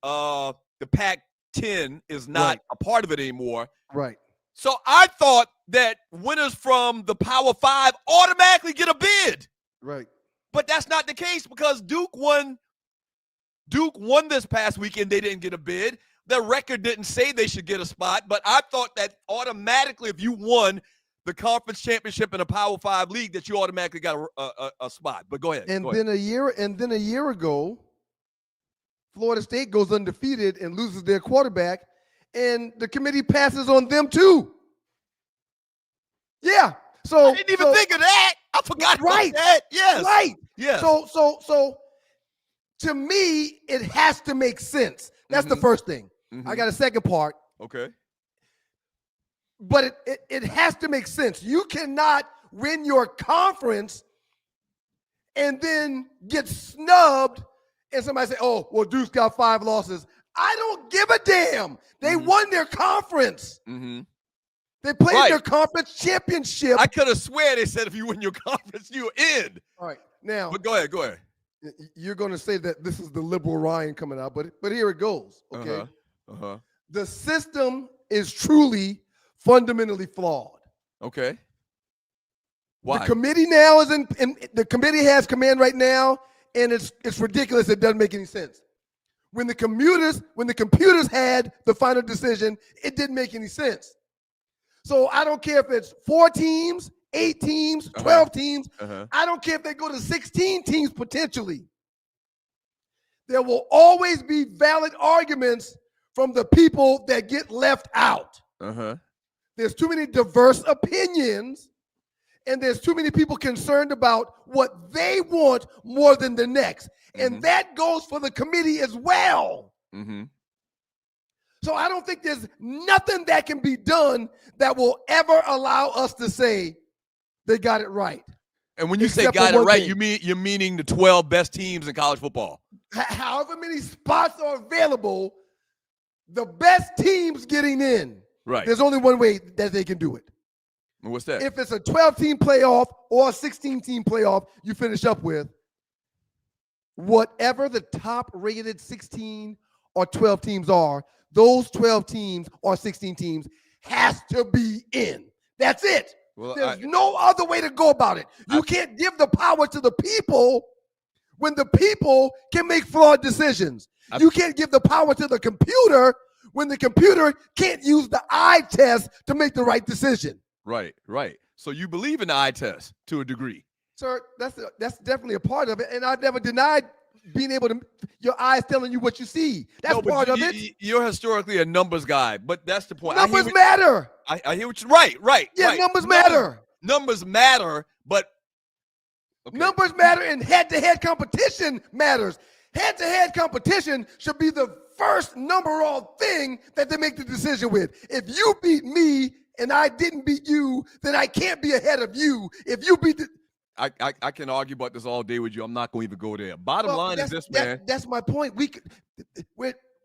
the Pac-10 is not a part of it anymore. Right. So I thought that winners from the Power 5 automatically get a bid. Right. But that's not the case because Duke won this past weekend. They didn't get a bid. The record didn't say they should get a spot, but I thought that automatically if you won the conference championship in a Power 5 league that you automatically got a spot. But go ahead. Then a year ago, Florida State goes undefeated and loses their quarterback, and the committee passes on them too. Yeah. So I didn't even think of that. I forgot about that. Yes. Right. Yeah. So to me, it has to make sense. That's the first thing. I got a second part. Okay. But it has to make sense. You cannot win your conference and then get snubbed and somebody say, oh, well, Duke's got 5 losses. I don't give a damn. They won their conference. They played their conference championship. I could have swear they said if you win your conference, you're in. All right. Now, but go ahead. You're going to say that this is the liberal Ryan coming out, but here it goes, okay? The system is truly fundamentally flawed. Okay. Why? The committee now is the committee has command right now, and it's ridiculous. It doesn't make any sense. When the computers had the final decision, it didn't make any sense. So I don't care if it's 4 teams, 8 teams, 12 teams. I don't care if they go to 16 teams potentially. There will always be valid arguments from the people that get left out. There's too many diverse opinions, and there's too many people concerned about what they want more than the next. And that goes for the committee as well. So I don't think there's nothing that can be done that will ever allow us to say they got it right. And when you say got it right, you're meaning the 12 best teams in college football. However many spots are available, the best teams getting in. Right. There's only one way that they can do it. And what's that? If it's a 12-team playoff or a 16-team playoff, you finish up with whatever the top-rated 16 or 12 teams are, those 12 teams or 16 teams has to be in. That's it. Well, There's no other way to go about it. You can't give the power to the people when the people can make flawed decisions. You can't give the power to the computer when the computer can't use the eye test to make the right decision. Right. So you believe in the eye test to a degree. Sir, that's definitely a part of it. And I've never denied being able to, your eyes telling you what you see. That's part of it. You're historically a numbers guy, but that's the point. Numbers matter. I hear what you're right. Yeah, numbers matter. Numbers matter, but numbers matter, and head-to-head competition matters. Head-to-head competition should be the first number all thing that they make the decision with. If you beat me and I didn't beat you, then I can't be ahead of you. If you beat the I can argue about this all day with you. I'm not going to even go there. Bottom line is this, man. That's my point.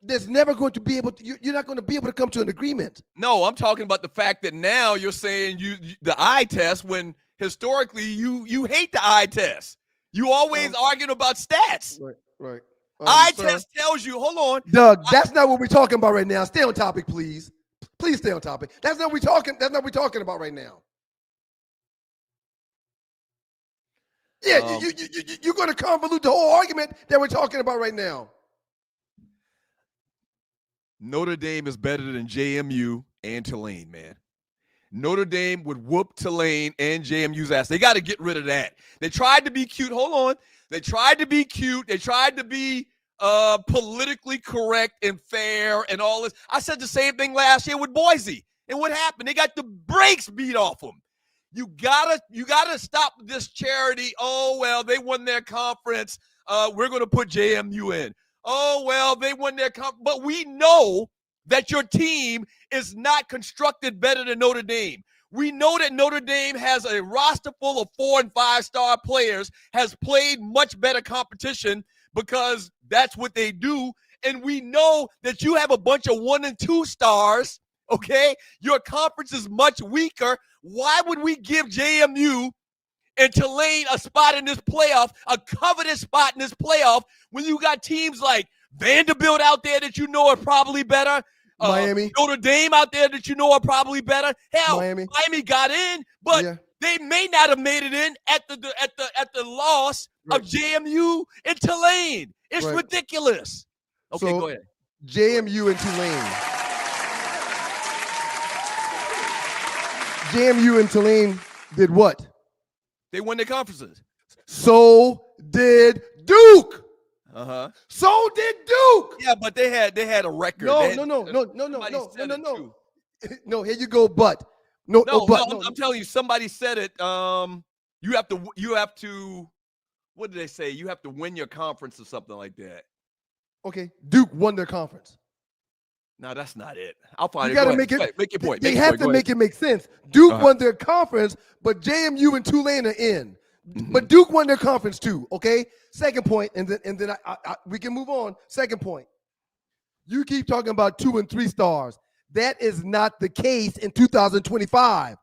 There's never going to be able to. You're not going to be able to come to an agreement. No, I'm talking about the fact that now you're saying the eye test when historically you hate the eye test. You always arguing about stats. Right. Eye test tells you. Hold on, Doug. That's not what we're talking about right now. Stay on topic, please. Please stay on topic. That's not what we're talking about right now. Yeah, you're going to convolute the whole argument that we're talking about right now. Notre Dame is better than JMU and Tulane, man. Notre Dame would whoop Tulane and JMU's ass. They got to get rid of that. They tried to be cute. Hold on. They tried to be cute. They tried to be politically correct and fair and all this. I said the same thing last year with Boise. And what happened? They got the brakes beat off them. You gotta stop this charity. Oh, well, they won their conference. We're going to put JMU in. Oh, well, they won their conference. But we know that your team is not constructed better than Notre Dame. We know that Notre Dame has a roster full of 4- and 5-star players, has played much better competition because that's what they do. And we know that you have a bunch of 1- and 2 stars, okay? Your conference is much weaker. Why would we give JMU and Tulane a spot in this playoff, a coveted spot in this playoff, when you got teams like Vanderbilt out there that you know are probably better. Miami. Notre Dame out there that you know are probably better. Hell, Miami got in, but they may not have made it in at the loss of JMU and Tulane. It's ridiculous. Okay, so, go ahead. JMU and Tulane. JMU and Tulane did what? They won their conferences. So did Duke. Uh-huh. So did Duke. Yeah, but they had a record. No. No, here you go, but. No, I'm telling you, somebody said it. You have to, what did they say? You have to win your conference or something like that. Okay, Duke won their conference. No, that's not it. I'll find you it. You got to make it. Make your point. They have to make it make sense. Duke won their conference, but JMU and Tulane are in. Mm-hmm. But Duke won their conference too. Okay. Second point, and then we can move on. Second point. You keep talking about 2 and 3 stars. That is not the case in 2025.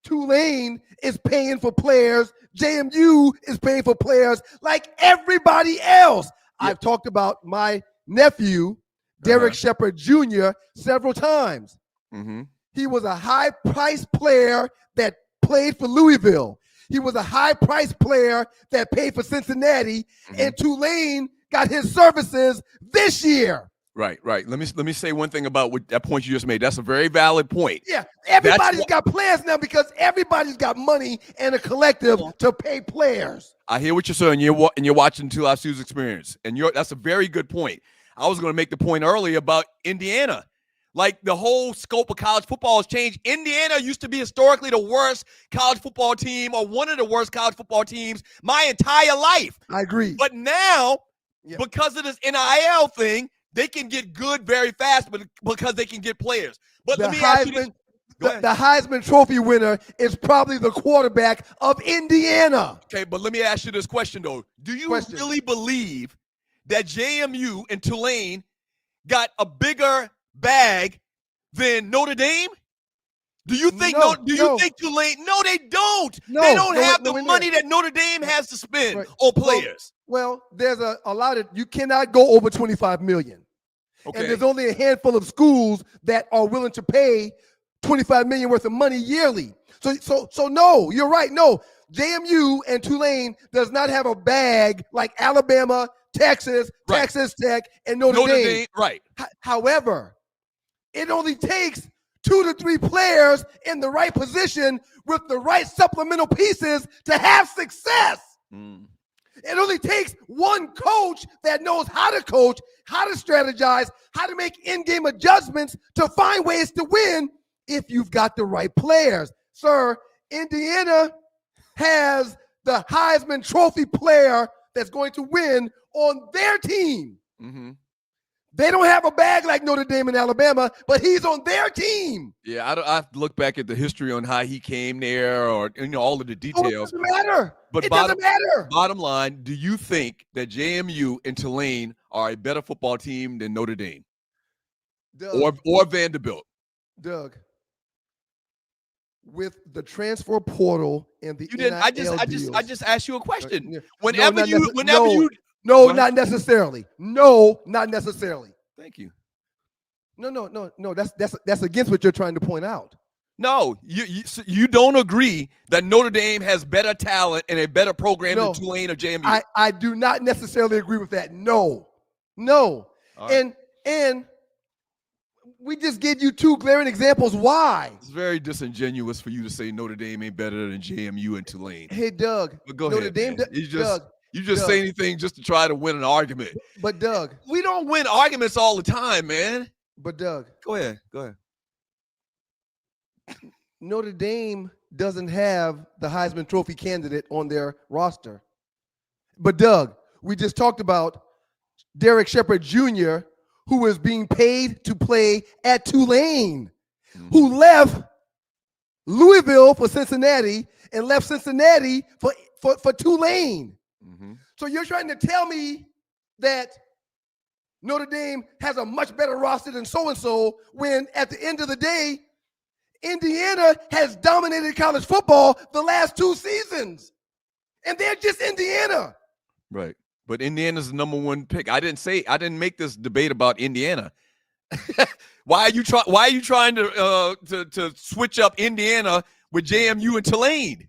Tulane is paying for players. JMU is paying for players like everybody else. Yep. I've talked about my nephew, Derek Shedeur Jr., several times. Mm-hmm. He was a high-priced player that played for Louisville. He was a high-priced player that paid for Cincinnati, and Tulane got his services this year. Right. Let me say one thing about that point you just made. That's a very valid point. Yeah, everybody's got players now because everybody's got money and a collective to pay players. I hear what you're saying. You're watching Two Live Students Experience, and that's a very good point. I was going to make the point earlier about Indiana. Like, the whole scope of college football has changed. Indiana used to be historically the worst college football team, or one of the worst college football teams, my entire life. I agree. But now, because of this NIL thing, they can get good very fast, but because they can get players. But let me ask you this. The Heisman Trophy winner is probably the quarterback of Indiana. Okay, but let me ask you this question, though. Do you really believe that JMU and Tulane got a bigger bag than Notre Dame? Do you think think Tulane? No, they don't. They don't have the money that Notre Dame has to spend on players. Well, there's a lot of, you cannot go over $25 million. Okay. And there's only a handful of schools that are willing to pay $25 million worth of money yearly. So no, you're right. No, JMU and Tulane does not have a bag like Alabama, Texas, Texas Tech, and Notre Dame. Right. However, it only takes 2 to 3 players in the right position with the right supplemental pieces to have success. It only takes one coach that knows how to coach, how to strategize, how to make in-game adjustments to find ways to win if you've got the right players. Sir, Indiana has the Heisman Trophy player that's going to win on their team. Mm-hmm. They don't have a bag like Notre Dame and Alabama, but he's on their team. Yeah, I have to look back at the history on how he came there, or all of the details. It doesn't matter. But it doesn't matter. Bottom line, do you think that JMU and Tulane are a better football team than Notre Dame, or Vanderbilt? Doug, with the transfer portal and the I just asked you a question. Not necessarily. No, not necessarily. Thank you. No. That's against what you're trying to point out. No, you don't agree that Notre Dame has better talent and a better program than Tulane or JMU. I do not necessarily agree with that. No. Right. And we just gave you 2 glaring examples why. It's very disingenuous for you to say Notre Dame ain't better than JMU and Tulane. Hey, Doug. But go ahead. You just say anything just to try to win an argument. But Doug, we don't win arguments all the time, man. But Doug, go ahead. Notre Dame doesn't have the Heisman Trophy candidate on their roster. But Doug, we just talked about Derek Shedeur Jr., who is being paid to play at Tulane, who left Louisville for Cincinnati and left Cincinnati for Tulane. So you're trying to tell me that Notre Dame has a much better roster than so-and-so when at the end of the day, Indiana has dominated college football the last 2 seasons. And they're just Indiana. Right. but Indiana's the number one pick. I didn't make this debate about Indiana. Why are you trying to switch up Indiana with JMU and Tulane?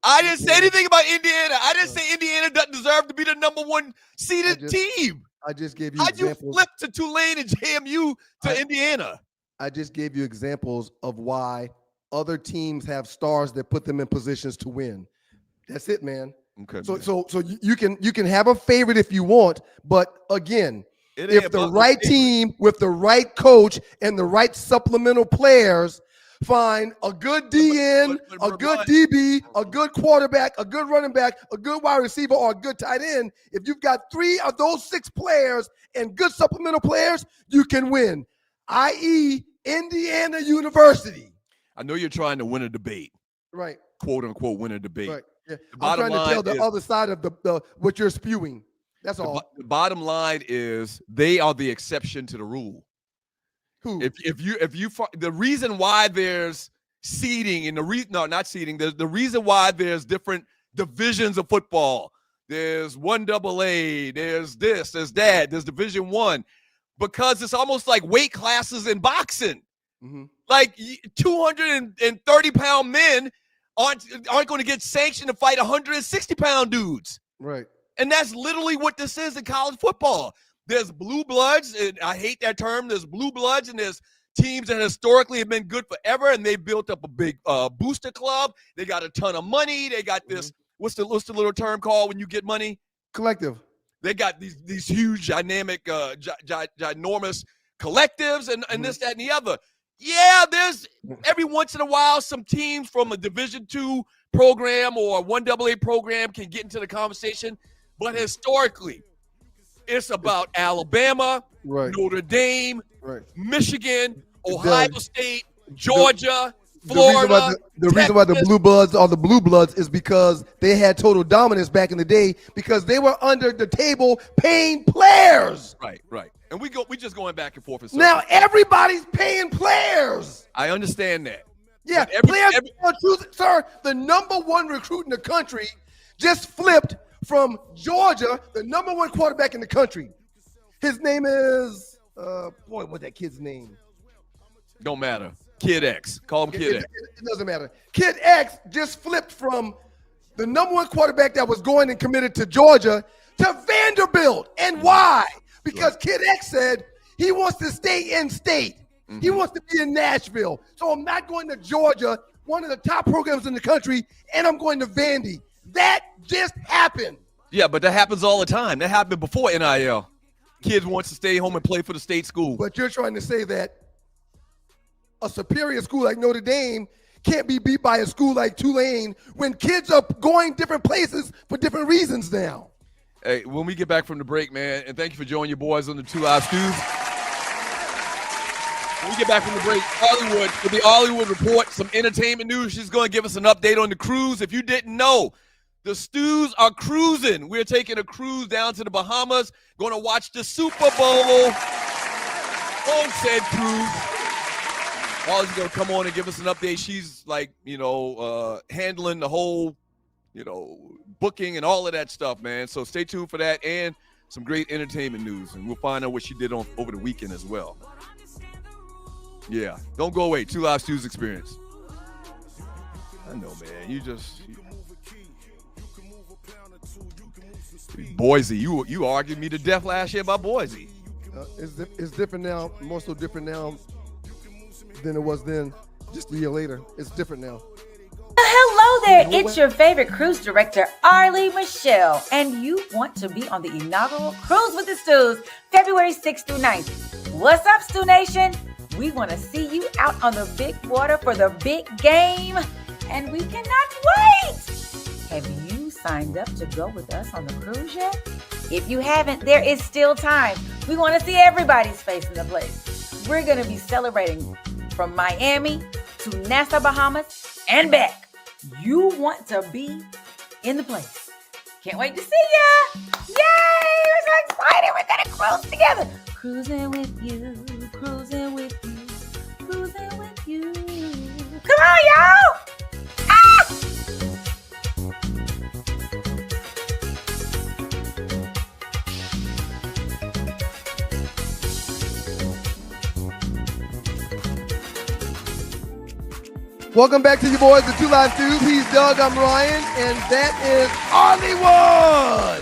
I didn't say anything about Indiana. I didn't say Indiana doesn't deserve to be the number one seeded team. I just gave you How'd examples. you flip to Tulane and JMU to Indiana? I just gave you examples of why other teams have stars that put them in positions to win. That's it, man. Okay. So you can have a favorite if you want, but again, if the right team with the right coach and the right supplemental players find a good DN, a good DB, a good quarterback, a good running back, a good wide receiver, or a good tight end, if you've got 3 of those 6 players and good supplemental players, you can win, i.e. Indiana University. I know you're trying to win a debate. Right. Quote, unquote, win a debate. Right. Yeah. I'm trying to tell the other side of the what you're spewing. That's all. The bottom line is they are the exception to the rule. Who? The reason why there's seeding and not seeding. The reason why there's different divisions of football. There's 1AA. There's this. There's that. There's Division I, because it's almost like weight classes in boxing. Mm-hmm. Like 230-pound men aren't going to get sanctioned to fight 160-pound dudes. Right. And that's literally what this is in college football. There's blue bloods, and I hate that term. There's blue bloods, and there's teams that historically have been good forever, and they built up a big booster club. They got a ton of money. They got this. What's the little term called when you get money? Collective. They got these huge, dynamic, ginormous collectives, and this, that, and the other. Yeah, there's every once in a while some teams from a Division II program or a 1AA program can get into the conversation, but historically, it's about Alabama, right, Notre Dame, right, Michigan, Ohio State, Georgia, Florida. The reason why the Blue Bloods are the Blue Bloods is because they had total dominance back in the day because they were under the table paying players. Right. And we just going back and forth. Now everybody's paying players. I understand that. Yeah, players. Sir, the number 1 recruit in the country just flipped from Georgia, the number 1 quarterback in the country. His name is what's that kid's name? Don't matter. Kid X. Call him Kid X. It doesn't matter. Kid X just flipped from the number 1 quarterback that was going and committed to Georgia to Vanderbilt. And why? Because Kid X said he wants to stay in state. Mm-hmm. He wants to be in Nashville. So I'm not going to Georgia, one of the top programs in the country, and I'm going to Vandy. That just happened. Yeah, but that happens all the time. That happened before NIL. Kids wants to stay home and play for the state school. But you're trying to say that a superior school like Notre Dame can't be beat by a school like Tulane when kids are going different places for different reasons now. Hey, when we get back from the break, man, and thank you for joining your boys on the 2 Live Stews. When we get back from the break, Hollywood, with the Hollywood Report, some entertainment news. She's going to give us an update on the cruise. If you didn't know, the Stews are cruising. We're taking a cruise down to the Bahamas, going to watch the Super Bowl on said cruise. Holly's going to come on and give us an update. She's like, handling the whole, booking and all of that stuff, man. So stay tuned for that and some great entertainment news. And we'll find out what she did over the weekend as well. Yeah, don't go away. 2 Live Stews experience. I know, man. Boise. You argued me to death last year about Boise. It's different now, more so different now than it was then. Just a year later, it's different now. Hello there, it's your favorite cruise director, Arlie Michelle, and you want to be on the inaugural Cruise with the Stews, February 6th through 9th. What's up, Stew Nation? We want to see you out on the big water for the big game, and we cannot wait! Have you signed up to go with us on the cruise yet? If you haven't, there is still time. We want to see everybody's face in the place. We're going to be celebrating from Miami to Nassau, Bahamas, and back. You want to be in the place. Can't wait to see ya. Yay! We're so excited. We're going to cruise together. Cruising with you, cruising with you, cruising with you. Come on, y'all. Ah! Welcome back to you boys, the Two Live Stews. He's Doug, I'm Ryan, and that is Hollywood.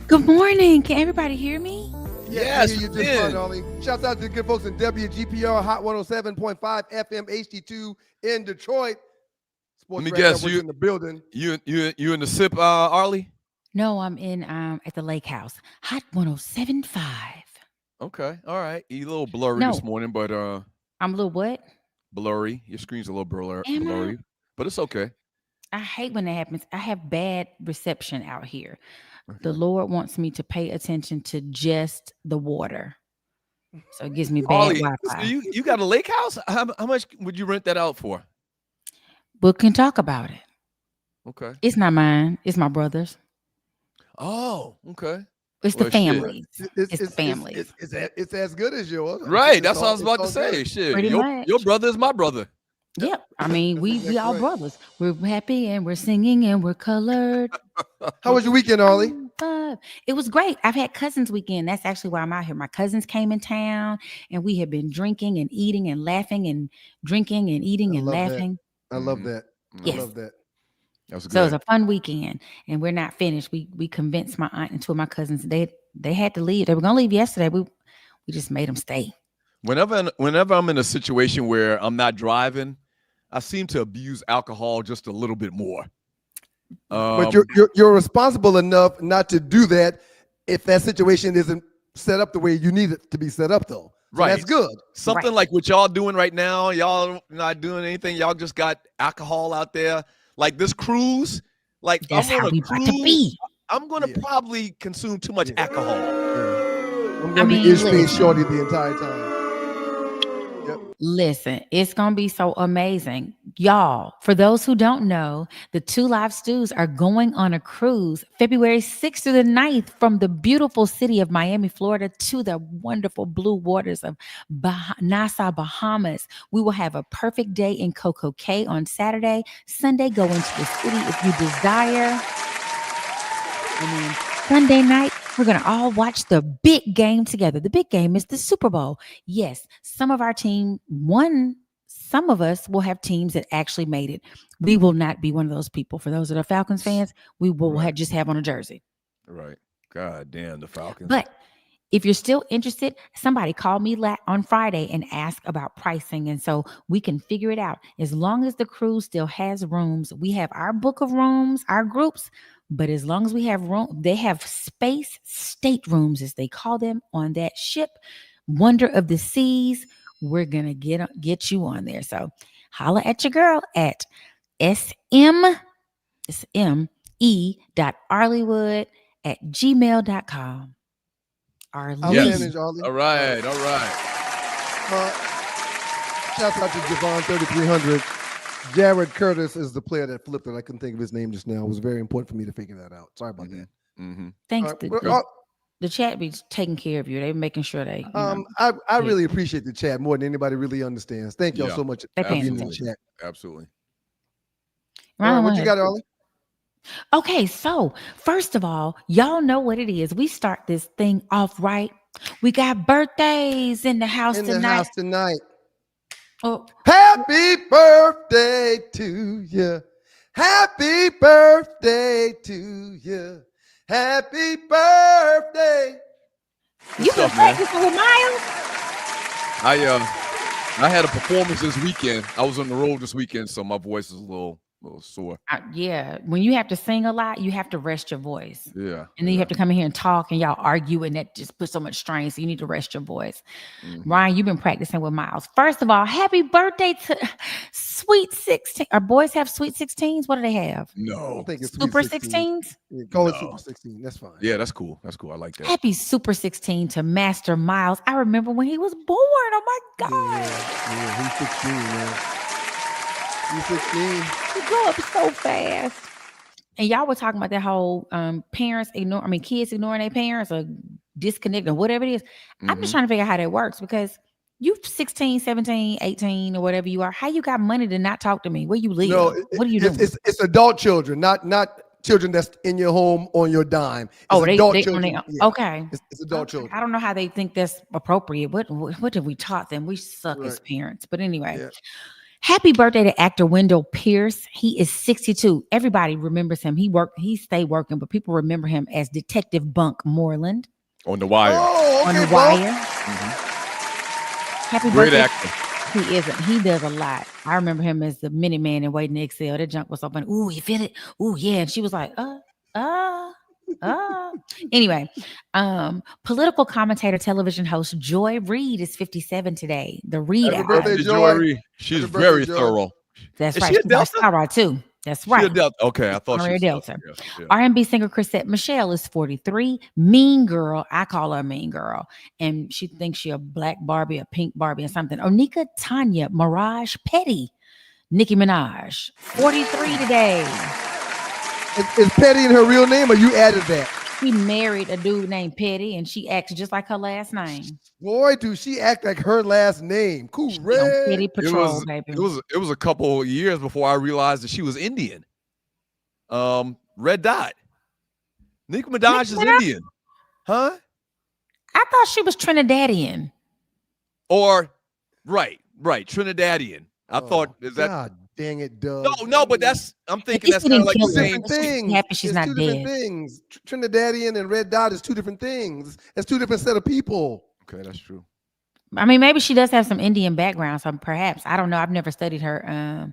Good morning. Can everybody hear me? Yes, you just fun, Ollie. Shouts out to the good folks in WGPR Hot 107.5 FM HD2 in Detroit. Let me guess, you in the building. You in the SIP, Arlie? No, I'm in at the Lake House. Hot 107.5. Okay, all right. You a little blurry No. this morning, but I'm a little what? blurry. Your screen's a little blurry, Am but it's okay. I hate when that happens. I have bad reception out here. Okay. The Lord wants me to pay attention to just the water. So it gives me bad Arlie, Wi-Fi. so you got a lake house? How much would you rent that out for? But can talk about it. Okay. It's not mine. It's my brother's. Oh, okay. It's Well, the family. It's the family. family. It's as good as yours. Right. That's what I was about to say. Shit. Pretty much. Your brother is my brother. Yep. I mean, we That's all right. brothers. We're happy and we're singing and we're colored. How was your weekend, Ollie? It was great. I've had cousins weekend. That's actually why I'm out here. My cousins came in town and we have been drinking and eating and laughing and drinking and eating I and love that. laughing. I love that. Yes. I love that. That was good. So it was a fun weekend and we're not finished. We convinced my aunt and two of my cousins they had to leave. They were gonna leave yesterday. We just made them stay. Whenever I'm in a situation where I'm not driving, I seem to abuse alcohol just a little bit more. But you're responsible enough not to do that if that situation isn't set up the way you need it to be set up, though. So right. That's good. Something like what y'all doing right now. Y'all not doing anything. Y'all just got alcohol out there. Like this cruise. Like That's I'm how on we a about cruise. to be. I'm gonna probably consume too much alcohol. I'm gonna be ish shorty the entire time. Listen, it's going to be so amazing. Y'all, for those who don't know, the Two Live Stews are going on a cruise February 6th through the 9th from the beautiful city of Miami, Florida to the wonderful blue waters of Nassau, Bahamas. We will have a perfect day in Coco Cay on Saturday. Sunday, go into the city if you desire. And then Sunday night, we're going to all watch the big game together. The big game is the Super Bowl. Yes, some of our team won. Some of us will have teams that actually made it. We will not be one of those people. For those that are Falcons fans, we will just have on a jersey. Right. God damn, the Falcons. But if you're still interested, somebody called me on Friday and asked about pricing. And so we can figure it out. As long as the cruise still has rooms, we have our book of rooms, our groups. But as long as we have room, they have space staterooms, as they call them, on that ship, Wonder of the Seas. We're going to get you on there. So holla at your girl at sme.arleywood@gmail.com. Yes. All right. Shout out to Javon 3300. Jared Curtis is the player that flipped it. I couldn't think of his name just now. It was very important for me to figure that out. Sorry about that. Mm-hmm. Thanks. The chat be taking care of you. They're making sure they. I really appreciate the chat more than anybody really understands. Thank y'all so much for being in the chat. Absolutely. What you got, Ollie? Okay, so first of all, y'all know what it is. We start this thing off right. We got birthdays in the house tonight. Oh. Happy birthday to you. Happy birthday to you. Happy birthday. You been practicing with Miles? I had a performance this weekend. I was on the road this weekend, so my voice is a little sore. Yeah. When you have to sing a lot, you have to rest your voice. Yeah. And then you have to come in here and talk and y'all argue, and that just puts so much strain. So you need to rest your voice. Mm-hmm. Ryan, you've been practicing with Miles. First of all, happy birthday to Sweet 16. Our boys have Sweet 16s? What do they have? No. I think it's Super 16s? Yeah, call it Super 16. That's fine. Yeah, that's cool. That's cool. I like that. Happy Super 16 to Master Miles. I remember when he was born. Oh my God. Yeah, he's 16, man. He's 16. He grew up so fast. And y'all were talking about that whole kids ignoring their parents or disconnecting or whatever it is. Mm-hmm. I'm just trying to figure out how that works, because you 16, 17, 18 or whatever you are. How you got money to not talk to me? Where you live? No, what are you doing? It's adult children, not children that's in your home on your dime. It's adult children. Okay. It's adult children. I don't know how they think that's appropriate. What have we taught them? We suck as parents. But anyway. Yeah. Happy birthday to actor Wendell Pierce. He is 62. Everybody remembers him. He stayed working, but people remember him as Detective Bunk Moreland On The Wire. Oh, okay, on The Bo. Wire. Happy Great birthday. actor. He isn't. He does a lot. I remember him as the mini man in Waiting to Exhale. That junk was so funny. Ooh, you feel it? Ooh, yeah. And she was like, Anyway, political commentator, television host Joy Reid is 57 today. The Reid Happy Hour. birthday, Joy. She's Happy birthday, very Joy. thorough. That's Is right. she a She's our Delta? star too. That's She right. a Delta. Okay, I thought she Honorary was Delta. Yeah. R&B singer Chrisette Michelle is 43. Mean Girl, I call her a Mean Girl, and she thinks she a black Barbie, a pink Barbie, or something. Onika Tanya Mirage Petty, Nicki Minaj, 43 today. Is Petty in her real name, or you added that? She married a dude named Petty, and she acts just like her last name. Boy, do she act like her last name. Cool, She on Petty Red. Patrol, baby. It was a couple of years before I realized that she was Indian. Red Dot. Nicki Minaj is Indian. Huh? I thought she was Trinidadian. Or right, Trinidadian. I thought is that God dang it, Doug. no, but I'm thinking that's kind of like the two same different things. Happy she's It's not two dead. different things. Trinidadian and Red Dot is two different things. It's two different set of people. Okay, that's true. I mean, maybe she does have some Indian background, so perhaps. I don't know. I've never studied her.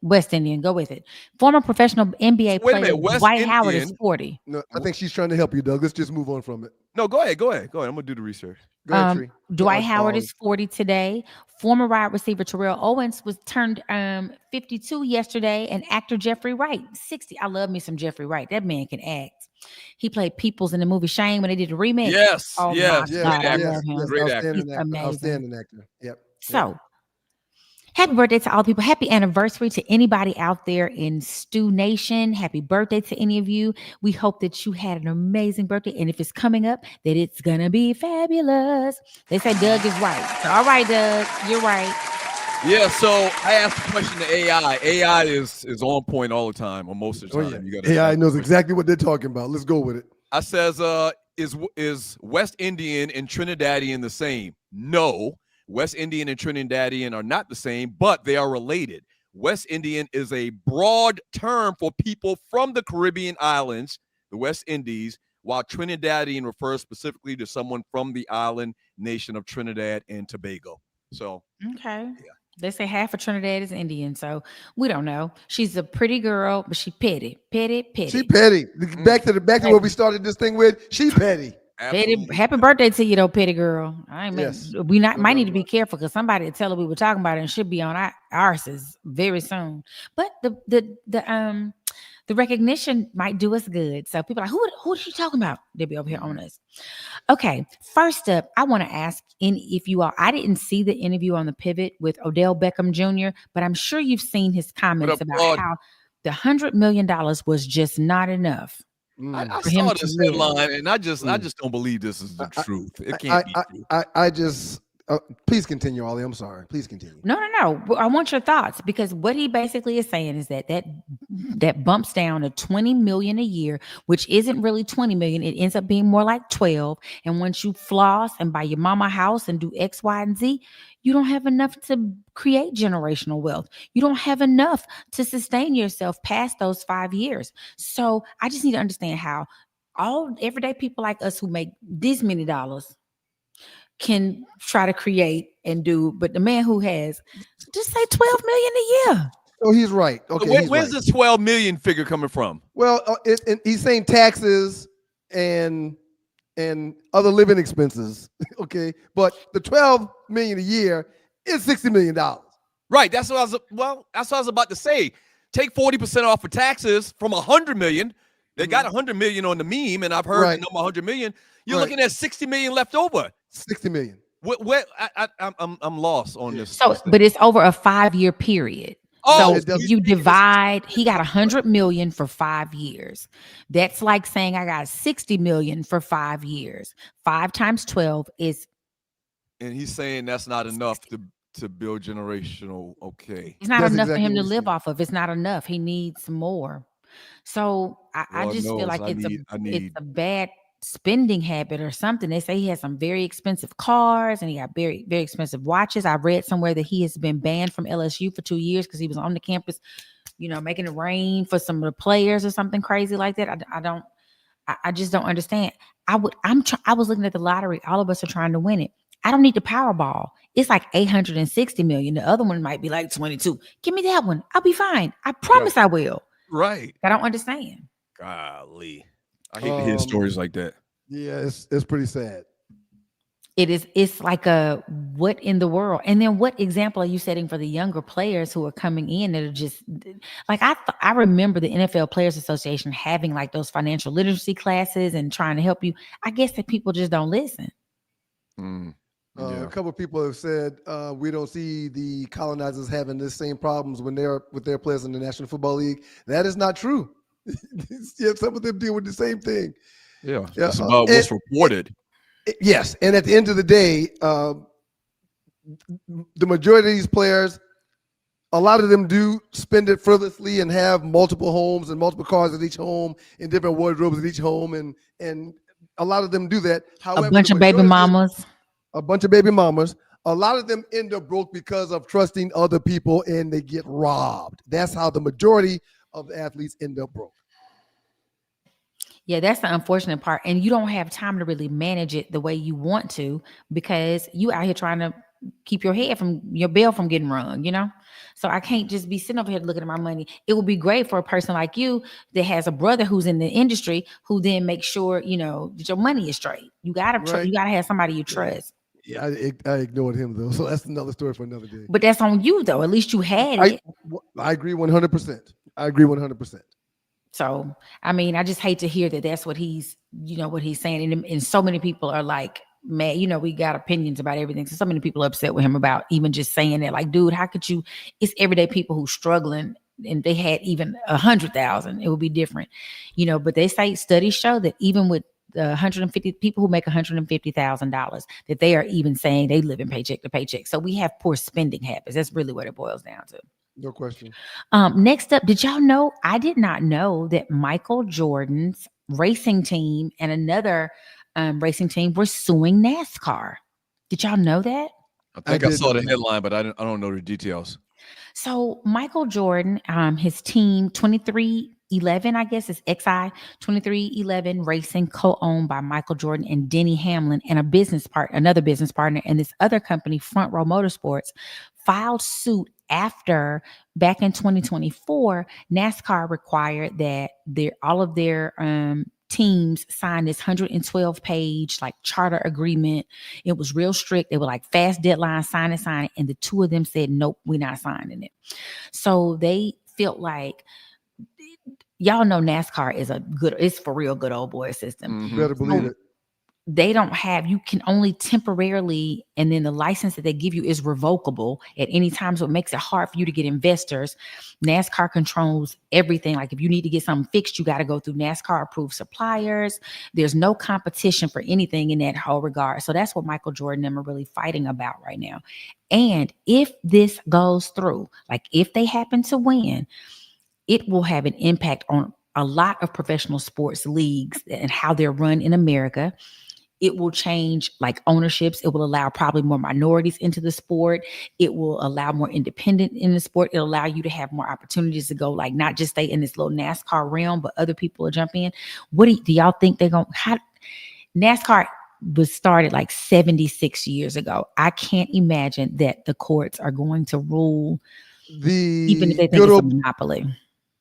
West Indian. Go with it. Former professional NBA Wait a player minute, West Dwight Howard is Indian? 40. No, I think she's trying to help you, Doug. Let's just move on from it. No, go ahead. I'm gonna do the research. Go ahead, Tree. Dwight Howard is 40 today. Former wide receiver Terrell Owens was turned 52 yesterday, and actor Jeffrey Wright 60. I love me some Jeffrey Wright. That man can act. He played Peoples in the movie Shame when they did a remake. Yes, Oh yes, my Yes, God, I yes, love him. yes, Great actor. outstanding He's actor. amazing. Outstanding actor. Yep. So, happy birthday to all people. Happy anniversary to anybody out there in Stu Nation. Happy birthday to any of you. We hope that you had an amazing birthday. And if it's coming up, that it's going to be fabulous. They say Doug is right. So, all right, Doug, you're right. Yeah, so I asked the question to AI. AI is on point all the time, or most of the Oh, time. yeah. You gotta AI knows exactly what they're talking about. Let's go with it. I says, is West Indian and Trinidadian the same? No, West Indian and Trinidadian are not the same, but they are related. West Indian is a broad term for people from the Caribbean islands, the West Indies, while Trinidadian refers specifically to someone from the island nation of Trinidad and Tobago. So, Okay. yeah. They say half of Trinidad is Indian, so we don't know. She's a pretty girl, but she petty. She petty. Back to what we started this thing with. She petty. Petty. Happy birthday to you, though, petty girl. Yes. We might need to be careful because somebody will tell her we were talking about it and should be on our arses very soon. But the recognition might do us good. So people are like, who is she talking about? They'll be over here on us. Okay, first up, I want to ask if you all, I didn't see the interview on the Pivot with Odell Beckham Jr., but I'm sure you've seen his comments about how the $100 million was just not enough. I saw this headline, and I just don't believe this is the truth. It can't be true. Please continue, Ollie. I'm sorry. Please continue. No. I want your thoughts because what he basically is saying is that bumps down to $20 million a year, which isn't really $20 million. It ends up being more like 12. And once you floss and buy your mama house and do X, Y, and Z, you don't have enough to create generational wealth. You don't have enough to sustain yourself past those 5 years. So I just need to understand how all everyday people like us who make this many dollars can try to create and do, but the man who has, just say 12 million a year. Oh, he's right. Okay, where's this 12 million figure coming from? Well, he's saying taxes and other living expenses. Okay, but the 12 million a year is $60 million. Right. That's what I was about to say. Take 40% off for taxes from 100 million. They got 100 million on the meme, and I've heard the number 100 million. You're looking at 60 million left over. 60 million. I'm lost on this. So, but it's over a 5-year period. Oh, so if you divide, he got 100 million for 5 years. That's like saying I got 60 million for 5 years. 5 times 12 is. And he's saying that's not enough to build generational. Okay, it's not enough for him to live off of. It's not enough. He needs more. So I just feel like it's a bad spending habit or something. They say he has some very expensive cars and he got very, very expensive watches. I read somewhere that he has been banned from LSU for 2 years because he was on the campus, making it rain for some of the players or something crazy like that. I just don't understand. I was looking at the lottery. All of us are trying to win it. I don't need the Powerball. It's like 860 million. The other one might be like 22. Give me that one. I'll be fine. I promise I will. Right. I don't understand. Golly. I hate to hear stories like that. Yeah, it's pretty sad. It's like what in the world? And then what example are you setting for the younger players who are coming in that are just like, I remember the NFL Players Association having like those financial literacy classes and trying to help you. I guess that people just don't listen. A couple of people have said we don't see the colonizers having the same problems when they're with their players in the National Football League. That is not true. Yeah, some of them deal with the same thing. Yeah, it's about what's reported. Yes, and at the end of the day, the majority of these players, a lot of them do spend it frivolously and have multiple homes and multiple cars at each home and different wardrobes at each home, and a lot of them do that. However, a bunch of baby mamas. A bunch of baby mamas. A lot of them end up broke because of trusting other people and they get robbed. That's how the majority of the athletes end up broke. Yeah, that's the unfortunate part. And you don't have time to really manage it the way you want to because you out here trying to keep your bell from getting rung, So I can't just be sitting over here looking at my money. It would be great for a person like you that has a brother who's in the industry who then makes sure, that your money is straight. You gotta you gotta have somebody you trust. Yeah, I ignored him though. So that's another story for another day. But that's on you though. At least you had it. I agree 100%. I agree 100%. So, I mean, I just hate to hear that that's what he's saying. And so many people are like, man, we got opinions about everything. So many people are upset with him about even just saying that. Like, dude, how could you? It's everyday people who's struggling and they had even 100,000. It would be different, but they say studies show that even with the 150 people who make $150,000, that they are even saying they live in paycheck to paycheck. So we have poor spending habits. That's really what it boils down to. No question. Next up, did y'all know? I did not know that Michael Jordan's racing team and another racing team were suing NASCAR. Did y'all know that? I think I saw the headline, but I don't know the details. So Michael Jordan, his team 2311, I guess is XI 2311 Racing, co-owned by Michael Jordan and Denny Hamlin, and another business partner, and this other company, Front Row Motorsports, filed suit after back in 2024, NASCAR required that all of their teams signed this 112-page like charter agreement. It was real strict. They were like fast deadline, sign it. And the two of them said, nope, we're not signing it. So they felt like, y'all know NASCAR is it's for real good old boy system. Mm-hmm. Better believe it. They don't have, you can only temporarily, and then the license that they give you is revocable at any time. So it makes it hard for you to get investors. NASCAR controls everything. Like if you need to get something fixed, you got to go through NASCAR approved suppliers. There's no competition for anything in that whole regard. So that's what Michael Jordan and them are really fighting about right now. And if this goes through, like if they happen to win, it will have an impact on a lot of professional sports leagues and how they're run in America. It will change like ownerships. It will allow probably more minorities into the sport. It will allow more independent in the sport. It'll allow you to have more opportunities to go, like not just stay in this little NASCAR realm, but other people will jump in. What do y'all think they're going to, NASCAR was started like 76 years ago. I can't imagine that the courts are going to rule even if they think it's a monopoly.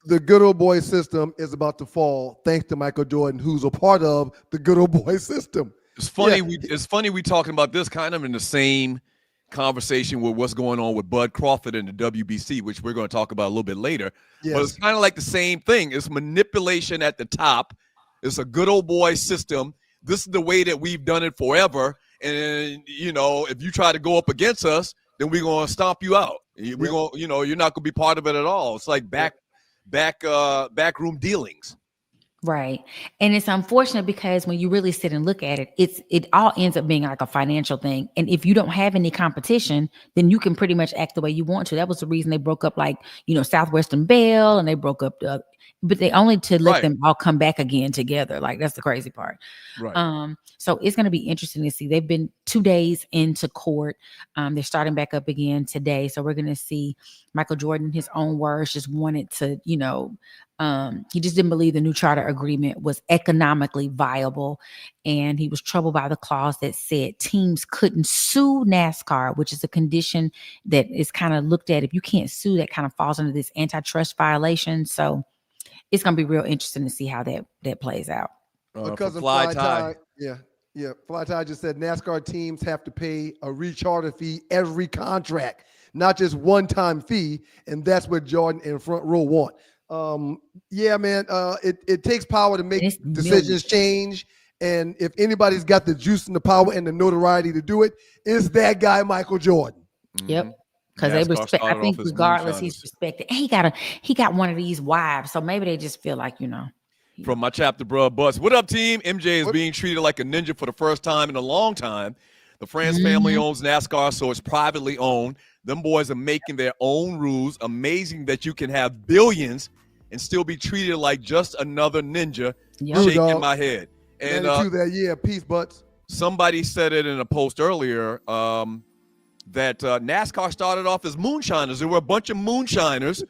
The good old boy system is about to fall thanks to Michael Jordan, who's a part of the good old boy system. It's funny. It's funny we talking about this kind of in the same conversation with what's going on with Bud Crawford and the WBC, which we're going to talk about a little bit later. Yes. But it's kind of like the same thing. It's manipulation at the top. It's a good old boy system. This is the way that we've done it forever. And if you try to go up against us, then we're going to stomp you out. We're going, you're not going to be part of it at all. It's like backroom dealings. Right. And it's unfortunate because when you really sit and look at it, it all ends up being like a financial thing. And if you don't have any competition, then you can pretty much act the way you want to. That was the reason they broke up like, Southwestern Bell, and they broke up but they only to let them all come back again together. Like, that's the crazy part. Right. So it's going to be interesting to see. They've been 2 days into court. They're starting back up again today. So we're going to see Michael Jordan, his own words, just wanted to, he just didn't believe the new charter agreement was economically viable. And he was troubled by the clause that said teams couldn't sue NASCAR, which is a condition that is kind of looked at. If you can't sue, that kind of falls under this antitrust violation. So it's going to be real interesting to see how that plays out. Because of Fly Tie. Yeah. Fly Tie just said NASCAR teams have to pay a recharter fee every contract, not just one-time fee. And that's what Jordan and Front Row want. Yeah, man, it takes power to make decisions change. And if anybody's got the juice and the power and the notoriety to do it, it's that guy, Michael Jordan. Yep. Because they respect, I think regardless, he's respected. And he got one of these wives. So maybe they just feel like, From my chapter, bro, Bus. What up, team? MJ is being treated like a ninja for the first time in a long time. The France family owns NASCAR, so it's privately owned. Them boys are making their own rules. Amazing that you can have billions and still be treated like just another ninja. Shaking my head. And peace, butts. Somebody said it in a post earlier that NASCAR started off as moonshiners. There were a bunch of moonshiners.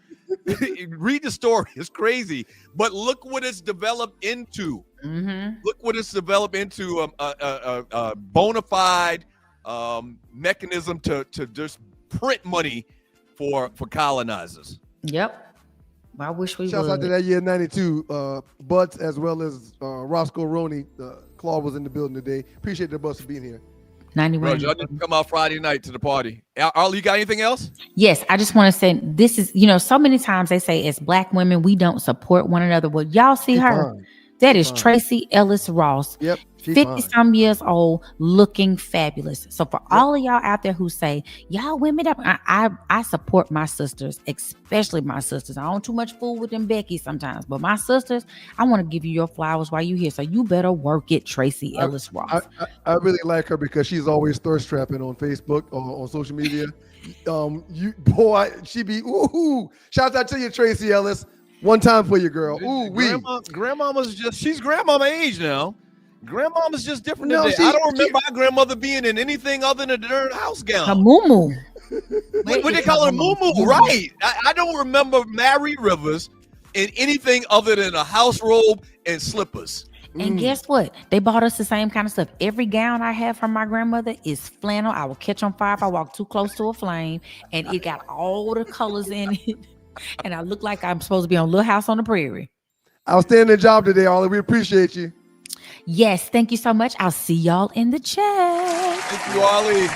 Read the story. It's crazy. But look what it's developed into. Look what it's developed into, a bona fide mechanism to just print money for colonizers. Yep. I wish we Shouts would. out to that year 92 Butts, as well as Roscoe Roney. Claus was in the building today. Appreciate the Butts for being here. 91. Bro, y'all need to come out Friday night to the party. Arlie, you got anything else? Yes, I just want to say this is, so many times they say as Black women, we don't support one another. Well, y'all see her. Fine. That is Tracy Ellis Ross. Yep. 50-some years old, looking fabulous. So for all of y'all out there who say, y'all women, I support my sisters, especially my sisters. I don't too much fool with them Becky sometimes, but my sisters, I want to give you your flowers while you're here. So you better work it, Tracy Ellis Ross. I really like her because she's always thirst trapping on Facebook or on social media. She be Shout out to you, Tracy Ellis. One time for you, girl. Grandmama's she's grandmama age now. Grandmama's just different than No, that. I don't remember my grandmother being in anything other than a darn house gown. Her moo-moo. What they call her, moo-moo, right? I don't remember Mary Rivers in anything other than a house robe and slippers. And guess what? They bought us the same kind of stuff. Every gown I have from my grandmother is flannel. I will catch on fire if I walk too close to a flame. And it got all the colors in it. And I look like I'm supposed to be on Little House on the Prairie. Outstanding job today, Ollie. We appreciate you. Yes, thank you so much. I'll see y'all in the chat. Thank you, Ollie.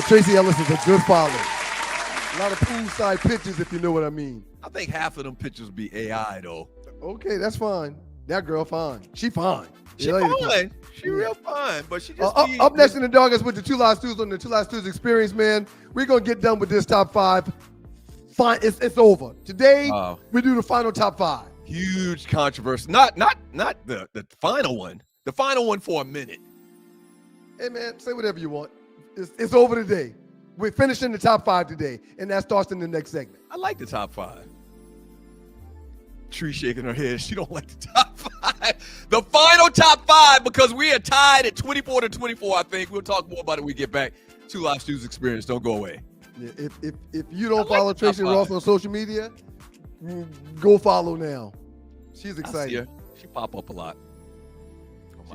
Tracy Ellis is a good follow. A lot of poolside pictures, if you know what I mean. I think half of them pictures be AI, though. Okay, that's fine. That girl fine. She fine. She fine. She real fine, but she just up next in the dog is with the Two Live Stews on the Two Live Stews Experience, man. We're going to get done with this top five. Fine, it's over. Today, we do the final top five. Huge controversy. Not the final one. The final one for a minute. Hey, man, say whatever you want. It's over today. We're finishing the top five today, and that starts in the next segment. I like the top five. Tree shaking her head. She don't like the top five. The final top five, because we are tied at 24-24, I think. We'll talk more about it when we get back. Two Live Stews Experience. Don't go away. Yeah, if you don't follow Tracy Ross on social media, go follow now. She's excited. She pop up a lot.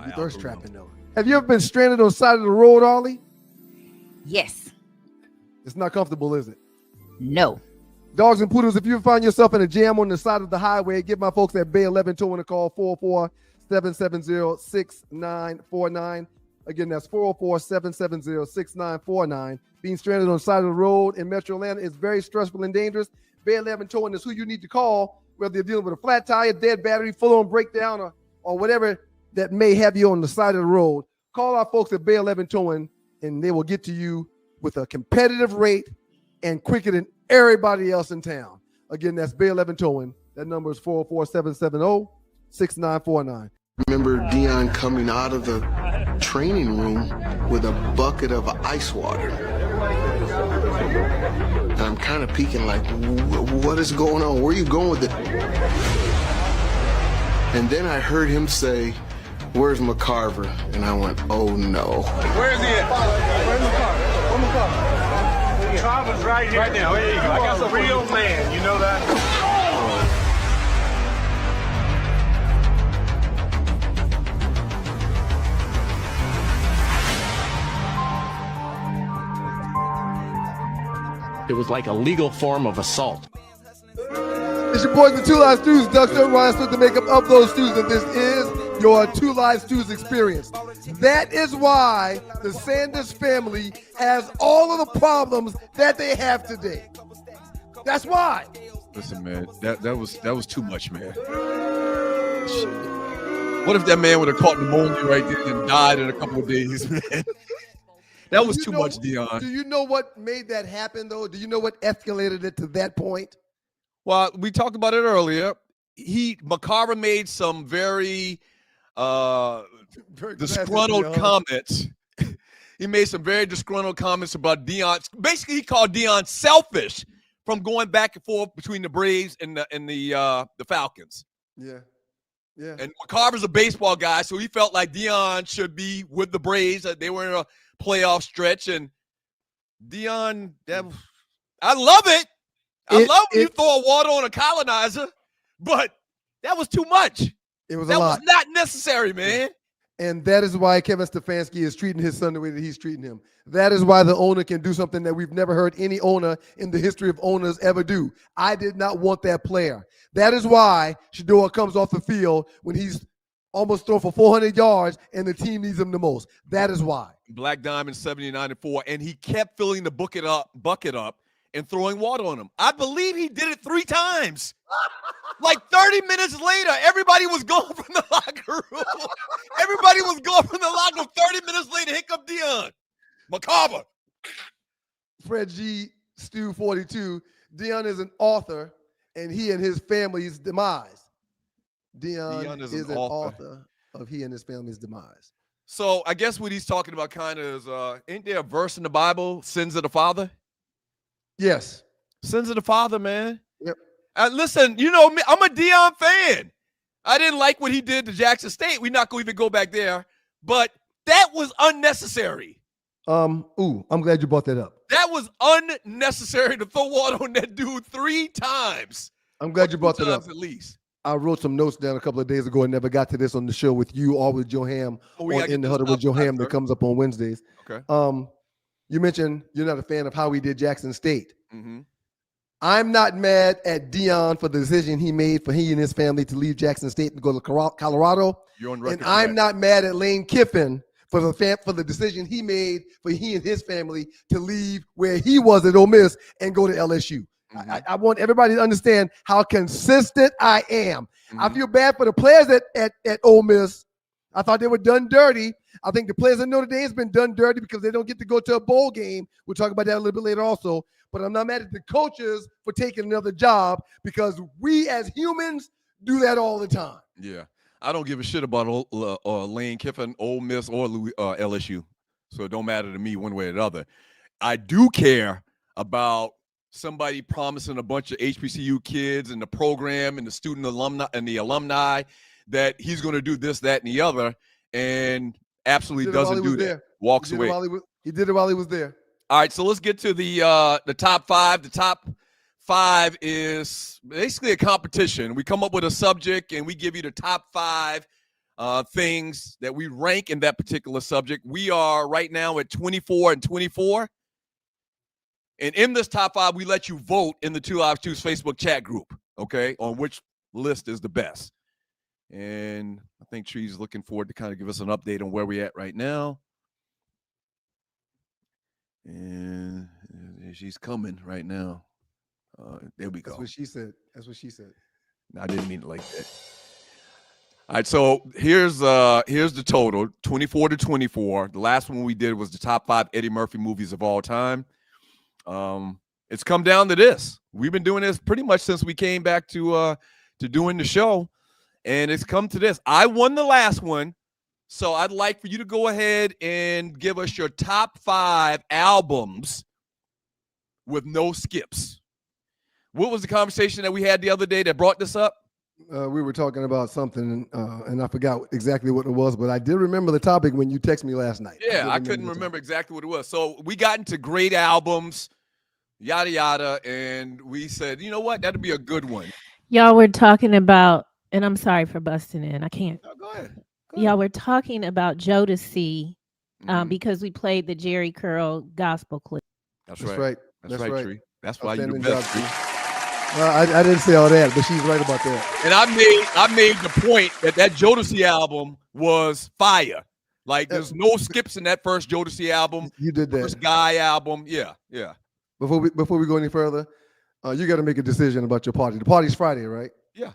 She's thirst trapping though. Have you ever been stranded on the side of the road, Ollie? Yes. It's not comfortable, is it? No. Dogs and poodles, if you find yourself in a jam on the side of the highway, give my folks at Bay 11 Towing a call, 404-770-6949. Again, that's 404-770-6949. Being stranded on the side of the road in Metro Atlanta is very stressful and dangerous. Bay 11 Towing is who you need to call, whether you're dealing with a flat tire, dead battery, full-on breakdown, or whatever that may have you on the side of the road. Call our folks at Bay 11 Towing, and they will get to you with a competitive rate and quicker than everybody else in town. Again, that's Bay 11 Towing. That number is 404-770-6949. Remember Dion coming out of the training room with a bucket of ice water. And I'm kind of peeking like, what is going on? Where are you going with it? And then I heard him say, "Where's McCarver?" And I went, "Oh no." Where's he at? Where's McCarver? Where's McCarver? McCarver's right here. Right now. There you go. I got some real man. You know that? It was like a legal form of assault. It's your boys, the Two Live Stews. Doug Stone, Ryan Smith, the makeup of those stews, and this is your Two Live Stews experience. That is why the Sanders family has all of the problems that they have today. That's why. Listen, man, that was too much, man. Shit. What if that man would have caught pneumonia right there and died in a couple of days, man? That was too much, Deion. Do you know what made that happen, though? Do you know what escalated it to that point? Well, we talked about it earlier. McCarver made some very disgruntled comments. He made some very disgruntled comments about Deion. Basically, he called Deion selfish from going back and forth between the Braves and the Falcons. Yeah. Yeah. And McCarver's a baseball guy, so he felt like Deion should be with the Braves. They were in a playoff stretch, and Deion, I love it. I love when you throw water on a colonizer, but that was too much. It was that a lot. was not necessary, man. And that is why Kevin Stefanski is treating his son the way that he's treating him. That is why the owner can do something that we've never heard any owner in the history of owners ever do. I did not want that player. That is why Shedeur comes off the field when he's almost thrown for 400 yards and the team needs him the most. That is why. Black Diamond 79-4, and he kept filling the bucket up and throwing water on him. I believe he did it 3 times. Like 30 minutes later, everybody was gone from the locker room. Everybody was gone from the locker room. 30 minutes later, here comes Deion. McCarver. Fred G. Stu 42. Deion is an author, and he and his family's demise. Deion is an author of he and his family's demise. So I guess what he's talking about kind of is, ain't there a verse in the Bible, sins of the father? Yes. Sins of the father, man. Yep. Listen, you know me, I'm a Deion fan. I didn't like what he did to Jackson State. We're not going to even go back there. But that was unnecessary. I'm glad you brought that up. That was unnecessary to throw water on that dude 3 times. I'm glad you brought that up. At least. I wrote some notes down a couple of days ago and never got to this on the show with you or with Joe Ham on In the Huddle with Joe Ham that comes up on Wednesdays. Okay. You mentioned you're not a fan of how he did Jackson State. Mm-hmm. I'm not mad at Deion for the decision he made for he and his family to leave Jackson State and go to Colorado. You're on record. And I'm not mad at Lane Kiffin for the decision he made for he and his family to leave where he was at Ole Miss and go to LSU. Mm-hmm. I want everybody to understand how consistent I am. Mm-hmm. I feel bad for the players at Ole Miss. I thought they were done dirty. I think the players at Notre Dame has been done dirty because they don't get to go to a bowl game. We'll talk about that a little bit later also. But I'm not mad at the coaches for taking another job because we as humans do that all the time. Yeah. I don't give a shit about Lane Kiffin, Ole Miss, or LSU. So it don't matter to me one way or the other. I do care about somebody promising a bunch of HBCU kids and the program and the student alumni that he's going to do this, that, and the other, and absolutely doesn't do that. Walks away. He did it while he was there. All right, so let's get to the top 5. The top 5 is basically a competition. We come up with a subject, and we give you the top 5 things that we rank in that particular subject. We are right now at 24 and 24. And in this top 5, we let you vote in the Two Live Stews Facebook chat group, okay, on which list is the best. And I think Tree's looking forward to kind of give us an update on where we're at right now. And she's coming right now. There we go. That's what she said. That's what she said. I didn't mean it like that. All right, so here's the total, 24 to 24. The last one we did was the top 5 Eddie Murphy movies of all time. It's come down to this. We've been doing this pretty much since we came back to doing the show, and it's come to this. I won the last one, so I'd like for you to go ahead and give us your top 5 albums with no skips. What was the conversation that we had the other day that brought this up? We were talking about something, and I forgot exactly what it was, but I did remember the topic when you texted me last night. Yeah, I couldn't remember exactly what it was. So we got into great albums, yada, yada, and we said, you know what? That'd be a good one. Y'all were talking about, and I'm sorry for busting in. I can't. No, go ahead. Y'all were talking about Jodeci because we played the Jerry Curl gospel clip. That's right. That's right, Tree. That's why you're the best, Tree. Well, I didn't say all that, but she's right about that. And I made the point that Jodeci album was fire. Like, there's no skips in that first Jodeci album. You did that. First Guy album. Yeah. Before we go any further, you got to make a decision about your party. The party's Friday, right? Yeah.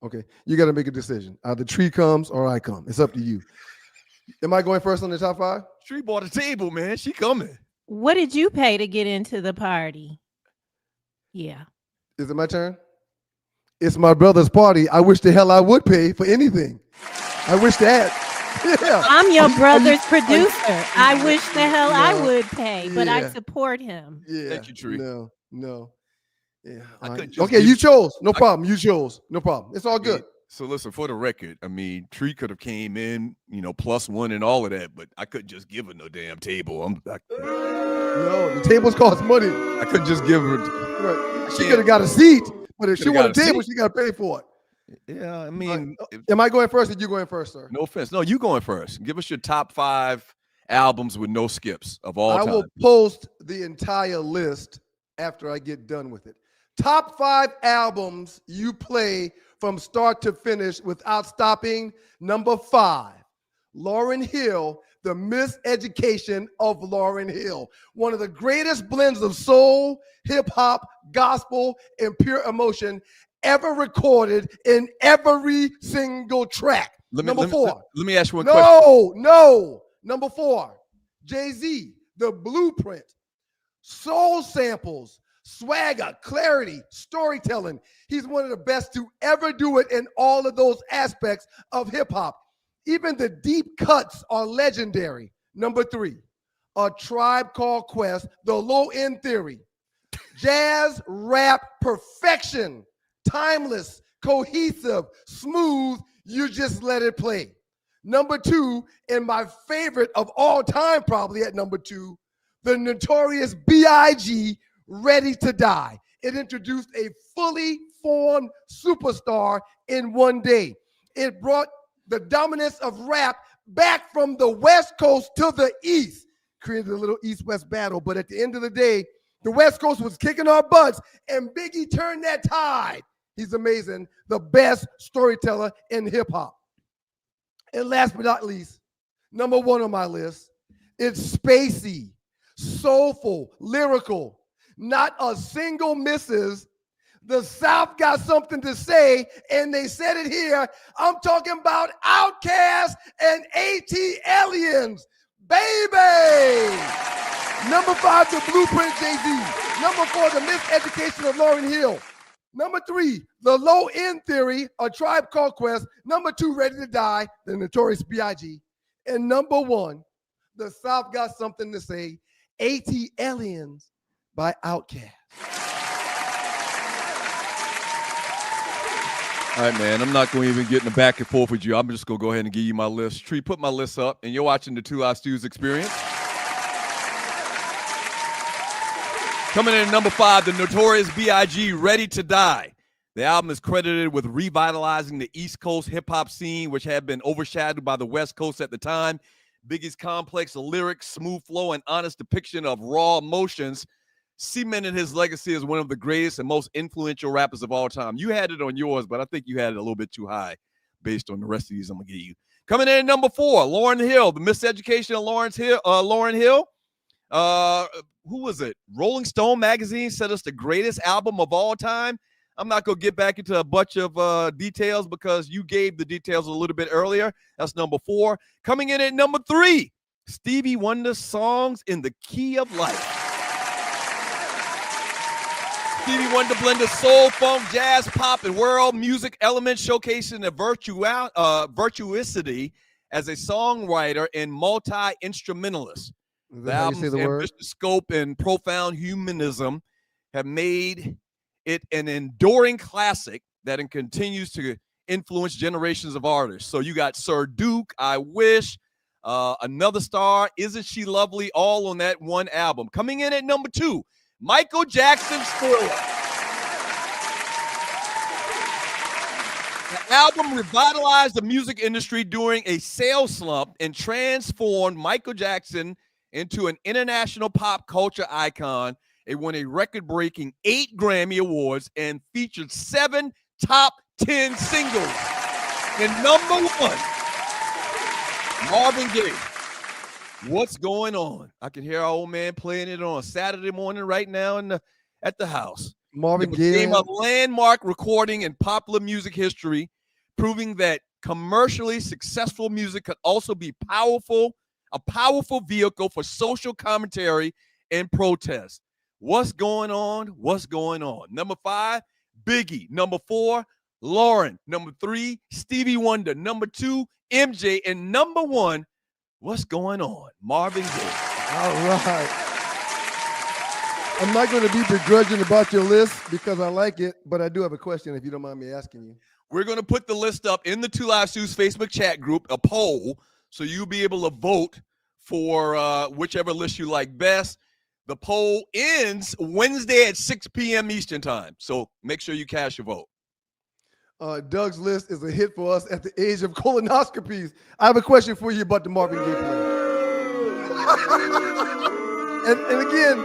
Okay. You got to make a decision. Either Tree comes or I come. It's up to you. Am I going first on the top 5? Tree bought a table, man. She coming. What did you pay to get into the party? Yeah. Is it my turn? It's my brother's party. I wish the hell I would pay for anything. I wish that. Yeah. I'm your brother's producer. I wish the hell I would pay, but I support him. Yeah. Thank you, Tree. No. Yeah. Okay, you chose. No problem. You chose. No problem. It's all good. So listen, for the record, I mean, Tree could have came in, +1 and all of that, but I couldn't just give her no damn table. No, the tables cost money. I couldn't just give her. Right. She could have got a seat, but if she wanted a table, she got to pay for it. Yeah, I mean, am I going first or you going first, sir? No offense. No, you going first. Give us your top 5 albums with no skips of all time. I will post the entire list after I get done with it. Top 5 albums you play from start to finish without stopping. Number 5, Lauryn Hill, The Miseducation of Lauryn Hill. One of the greatest blends of soul, hip-hop, gospel, and pure emotion ever recorded in every single track. Number 4. Let me ask you one question. No. Number 4, Jay-Z, The Blueprint. Soul samples, swagger, clarity, storytelling. He's one of the best to ever do it in all of those aspects of hip-hop. Even the deep cuts are legendary. Number 3, A Tribe Called Quest, The Low End Theory. Jazz rap perfection. Timeless, cohesive, smooth, you just let it play. Number 2, and my favorite of all time probably at number 2, the Notorious B.I.G., Ready to Die. It introduced a fully formed superstar in one day. It brought the dominance of rap back from the West Coast to the East. Created a little East-West battle, but at the end of the day, the West Coast was kicking our butts, and Biggie turned that tide. He's amazing, the best storyteller in hip-hop. And last but not least, number 1 on my list, it's spacey, soulful, lyrical. Not a single misses. The South got something to say, and they said it here. I'm talking about Outkast and AT-Aliens, baby. Number 5, The Blueprint, Jay-Z. Number 4, The Miseducation of Lauryn Hill. Number 3, The Low End Theory, A Tribe Called Quest. Number 2, Ready to Die, The Notorious B.I.G. And number 1, The South Got Something to Say, AT-Aliens by Outkast. All right, man, I'm not going to even get in the back and forth with you. I'm just going to go ahead and give you my list. Tree, put my list up, and you're watching the 2 Eye Stews Experience. Coming in at number 5, the Notorious B.I.G., Ready to Die. The album is credited with revitalizing the East Coast hip-hop scene, which had been overshadowed by the West Coast at the time. Biggie's complex lyrics, smooth flow, and honest depiction of raw emotions cemented his legacy as one of the greatest and most influential rappers of all time. You had it on yours, but I think you had it a little bit too high based on the rest of these I'm going to give you. Coming in at number 4, Lauryn Hill, The Miseducation of Lauryn Hill. Who was it? Rolling Stone magazine said it's the greatest album of all time. I'm not going to get back into a bunch of details because you gave the details a little bit earlier. That's number 4. Coming in at number 3, Stevie Wonder's Songs in the Key of Life. Stevie Wonder blended soul, funk, jazz, pop, and world music elements, showcasing the virtuosity as a songwriter and multi-instrumentalist. The album's ambitious scope and profound humanism have made it an enduring classic that continues to influenced generations of artists. So you got Sir Duke, I Wish, Another Star, Isn't She Lovely, all on that one album. Coming in at number 2, Michael Jackson's Thriller. The album revitalized the music industry during a sales slump and transformed Michael Jackson into an international pop culture icon. It won a record-breaking 8 Grammy Awards and featured 7 top 10 singles. And number 1, Marvin Gaye, What's Going On? I can hear our old man playing it on a Saturday morning right now at the house. Marvin It Gaye became a landmark recording in popular music history, proving that commercially successful music could also be a powerful vehicle for social commentary and protest. What's going on? What's going on? Number 5, Biggie. Number 4, Lauren. Number 3, Stevie Wonder. Number 2, MJ. And number 1, What's Going On? Marvin Gaye. All right. I'm not going to be begrudging about your list because I like it, but I do have a question if you don't mind me asking you. We're going to put the list up in the 2 Live Stews Facebook chat group, a poll, so you'll be able to vote for whichever list you like best. The poll ends Wednesday at 6 p.m. Eastern time, so make sure you cast your vote. Doug's list is a hit for us at the age of colonoscopies. I have a question for you about the Marvin Gaye play. and again,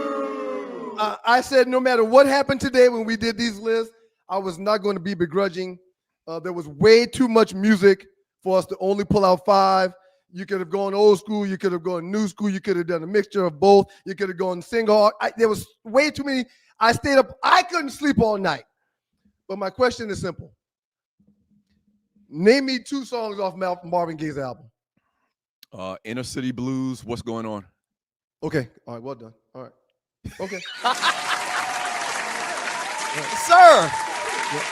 I said no matter what happened today when we did these lists, I was not going to be begrudging. There was way too much music for us to only pull out 5. You could have gone old school. You could have gone new school. You could have done a mixture of both. You could have gone single. There was way too many. I stayed up. I couldn't sleep all night. But my question is simple. Name me 2 songs off Marvin Gaye's album. Inner City Blues, What's Going On? Okay. All right. Well done. All right. Okay. Sir. Yeah.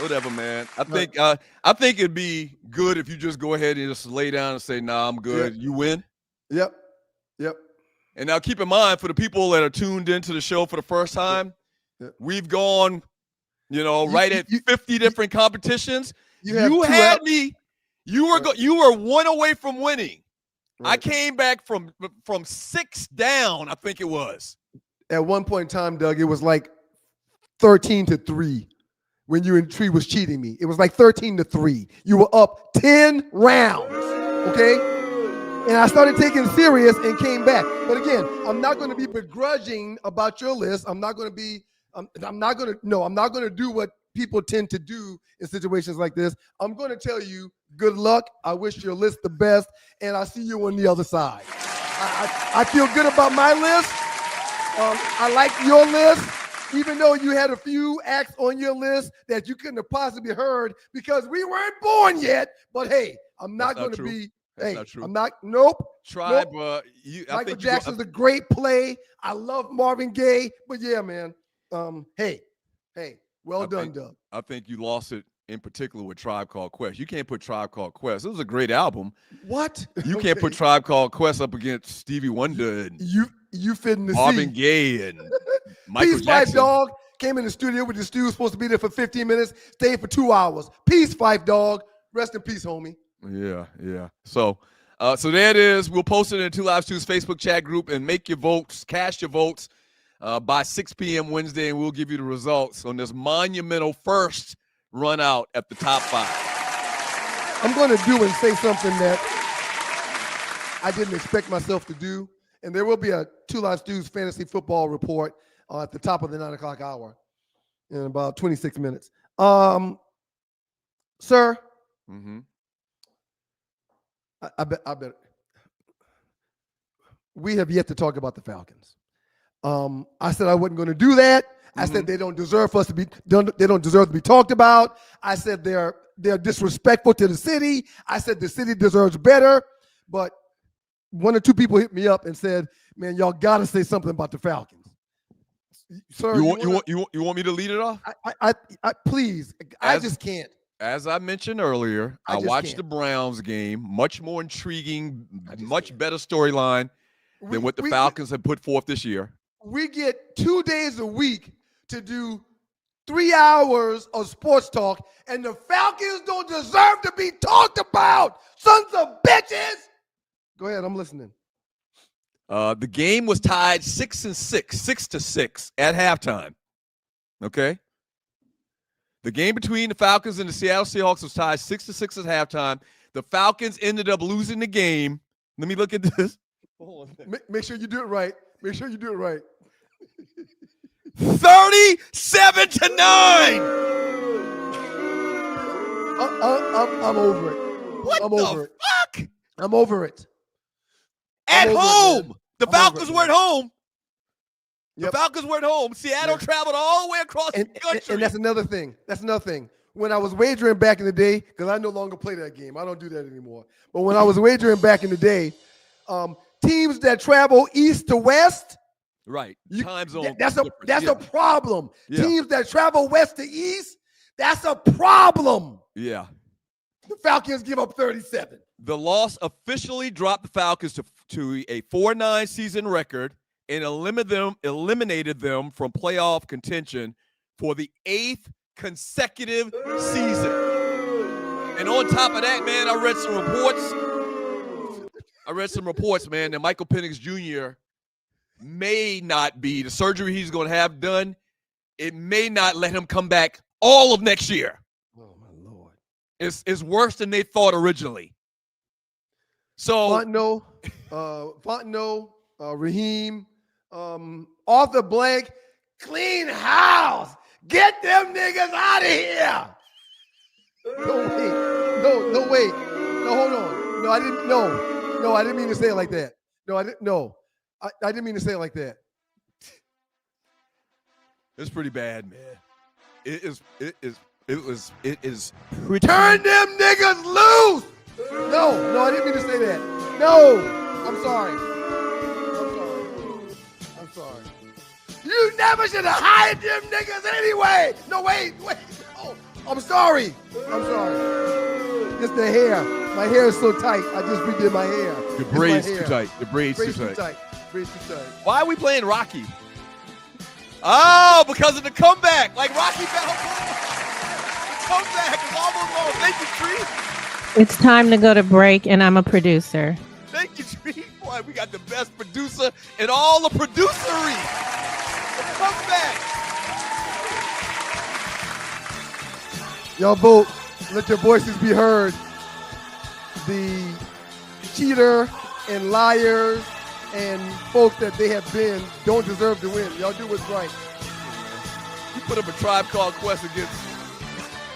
Whatever, man. I think it'd be good if you just go ahead and just lay down and say, "Nah, I'm good." You win. Yep. And now keep in mind, for the people that are tuned into the show for the first time, we've gone, right at 50 different competitions. You had me. You were 1 away from winning. Right. I came back from 6 down, I think it was. At one point in time, Doug, it was like 13-3. When you and Tree was cheating me. It was like 13-3. You were up 10 rounds, okay? And I started taking it serious and came back. But again, I'm not going to be begrudging about your list. I'm not going to do what people tend to do in situations like this. I'm going to tell you, good luck. I wish your list the best, and I'll see you on the other side. I feel good about my list. I like your list. Even though you had a few acts on your list that you couldn't have possibly heard because we weren't born yet. But hey, I'm not going to be. Hey, not true. I'm not. Nope. Tribe. Nope. Michael Jackson's a great play. I love Marvin Gaye. But yeah, man. Hey. Well done, Doug. I think you lost it in particular with Tribe Called Quest. You can't put Tribe Called Quest. It was a great album. What? You can't put Tribe Called Quest up against Stevie Wonder and you fitting the Marvin Gaye and Michael Peace Jackson. Fife Dog came in the studio with the stew, supposed to be there for 15 minutes, stayed for 2 hours. Peace Fife Dog. Rest in peace, homie. Yeah. So there it is. We'll post it in 2 Live Stews Facebook chat group and make your votes, cast your votes by 6 p.m. Wednesday, and we'll give you the results on this monumental first run out at the top 5. I'm going to do and say something that I didn't expect myself to do. And there will be a 2 Live Stews fantasy football report at the top of the 9 o'clock hour in about 26 minutes. Sir, I bet we have yet to talk about the Falcons. I said I wasn't going to do that. I said they don't deserve they don't deserve to be talked about. I said they're disrespectful to the city. I said the city deserves better. But 1 or 2 people hit me up and said, "Man, y'all got to say something about the Falcons." Sir, you want me to lead it off? I please. I just can't. As I mentioned earlier, I watched the Browns game. Much more intriguing, much better storyline than what the Falcons have put forth this year. We get 2 days a week to do 3 hours of sports talk, and the Falcons don't deserve to be talked about. Sons of bitches. Go ahead, I'm listening. The game was tied 6-6 at halftime. Okay? The game between the Falcons and the Seattle Seahawks was tied 6-6 at halftime. The Falcons ended up losing the game. Let me look at this. Make sure you do it right. Make sure you do it right. 37-9. I'm over it. What I'm the over it. fuck? I'm over it. At I'm over home. it, The Falcons were at home. Yep. The Falcons were at home. Seattle traveled all the way across the country. And that's another thing. When I was wagering back in the day, because I no longer play that game. I don't do that anymore. But when I was wagering back in the day, teams that travel east to west, right, time zone. That's a problem. Yeah. Teams that travel west to east, that's a problem. Yeah. The Falcons give up 37. The loss officially dropped the Falcons to a 4-9 season record and eliminated them from playoff contention for the 8th consecutive season. And on top of that, man, I read some reports, man, that Michael Penix Jr. may not be, the surgery he's going to have done, it may not let him come back all of next year. Oh, my Lord. It's worse than they thought originally. So Fontenot, Raheem, Arthur Blank, clean house. Get them niggas out of here. No, wait. No, hold on. I didn't mean to say it like that. I didn't mean to say it like that. It's pretty bad, man. It is pretty. Turn them niggas loose. No, I didn't mean to say that. No, I'm sorry. You never should have hired them niggas anyway. No, wait. No, I'm sorry. Just the hair. My hair is so tight. I just redid my hair. The braids too tight. The braids too tight. Why are we playing Rocky? Oh, because of the comeback. Like Rocky Balboa. The comeback is almost on. Thank you, Tree. It's time to go to break, and I'm a producer. Thank you, Tree. Boy, we got the best producer in all the producery. The comeback. Y'all vote. Let your voices be heard. The cheater and liars and folks that they have been don't deserve to win. Y'all do what's right. You put up a Tribe Called Quest against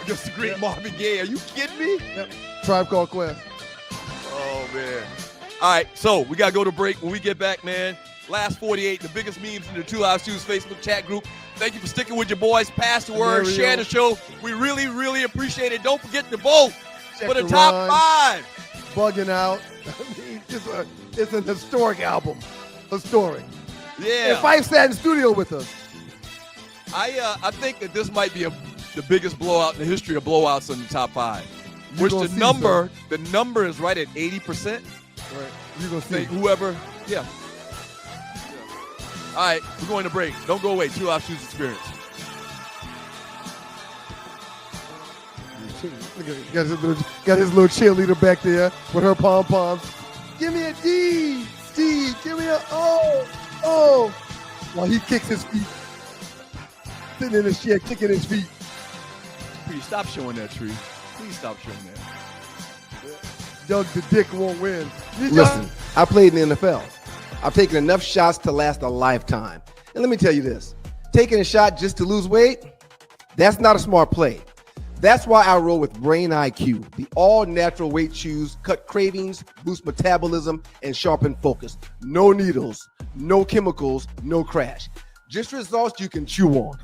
the great Marvin Gaye. Are you kidding me? Yep. Tribe Called Quest. Oh, man. All right, so we got to go to break. When we get back, man, last 48, the biggest memes in the Two Live Shoes Facebook chat group. Thank you for sticking with your boys. Pass the word, share the show. We really, really appreciate it. Don't forget to vote for the top 5. Bugging out. I mean, it's an historic album. Historic. Yeah. And Fife sat in the studio with us. I think that this might be the biggest blowout in the history of blowouts in the top 5. Which the number is right at 80%. Right. You're going to see. Whoever, yeah. All right, we're going to break. Don't go away. 2 Live Shoes Experience. Got his little cheerleader back there with her pom-poms. Give me a D. Give me a O. While he kicks his feet. Sitting in his chair, kicking his feet. Please stop showing that, Tree. Please stop showing that. Doug the Dick won't win. Listen, I played in the NFL. I've taken enough shots to last a lifetime. And let me tell you this. Taking a shot just to lose weight, that's not a smart play. That's why I roll with Brain IQ. The all-natural weight chews cut cravings, boost metabolism, and sharpen focus. No needles, no chemicals, no crash. Just results you can chew on.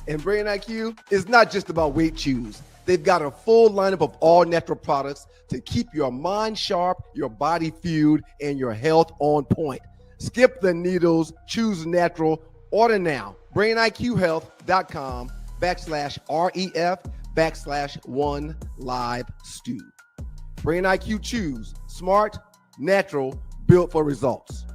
And Brain IQ is not just about weight chews. They've got a full lineup of all-natural products to keep your mind sharp, your body fueled, and your health on point. Skip the needles, choose natural. Order now. BrainIQHealth.com/REF/1LiveStew. Brain IQ Chews. Smart, natural, built for results.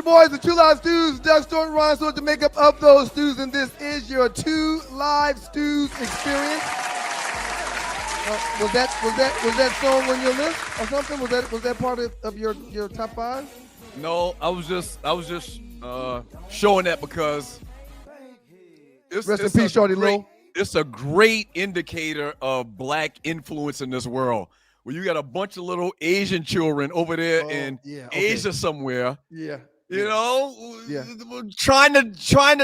boys, the 2 Live Stews, Doug Storm, Ryan Stewart, the makeup of those stews, and this is your 2 Live Stews experience. Was that song on your list or something? Was that part of your top 5? No, I was just showing that because Rest in peace, Shorty Low. It's a great indicator of black influence in this world. Where you got a bunch of little Asian children over there in Asia somewhere. Yeah. You know, trying to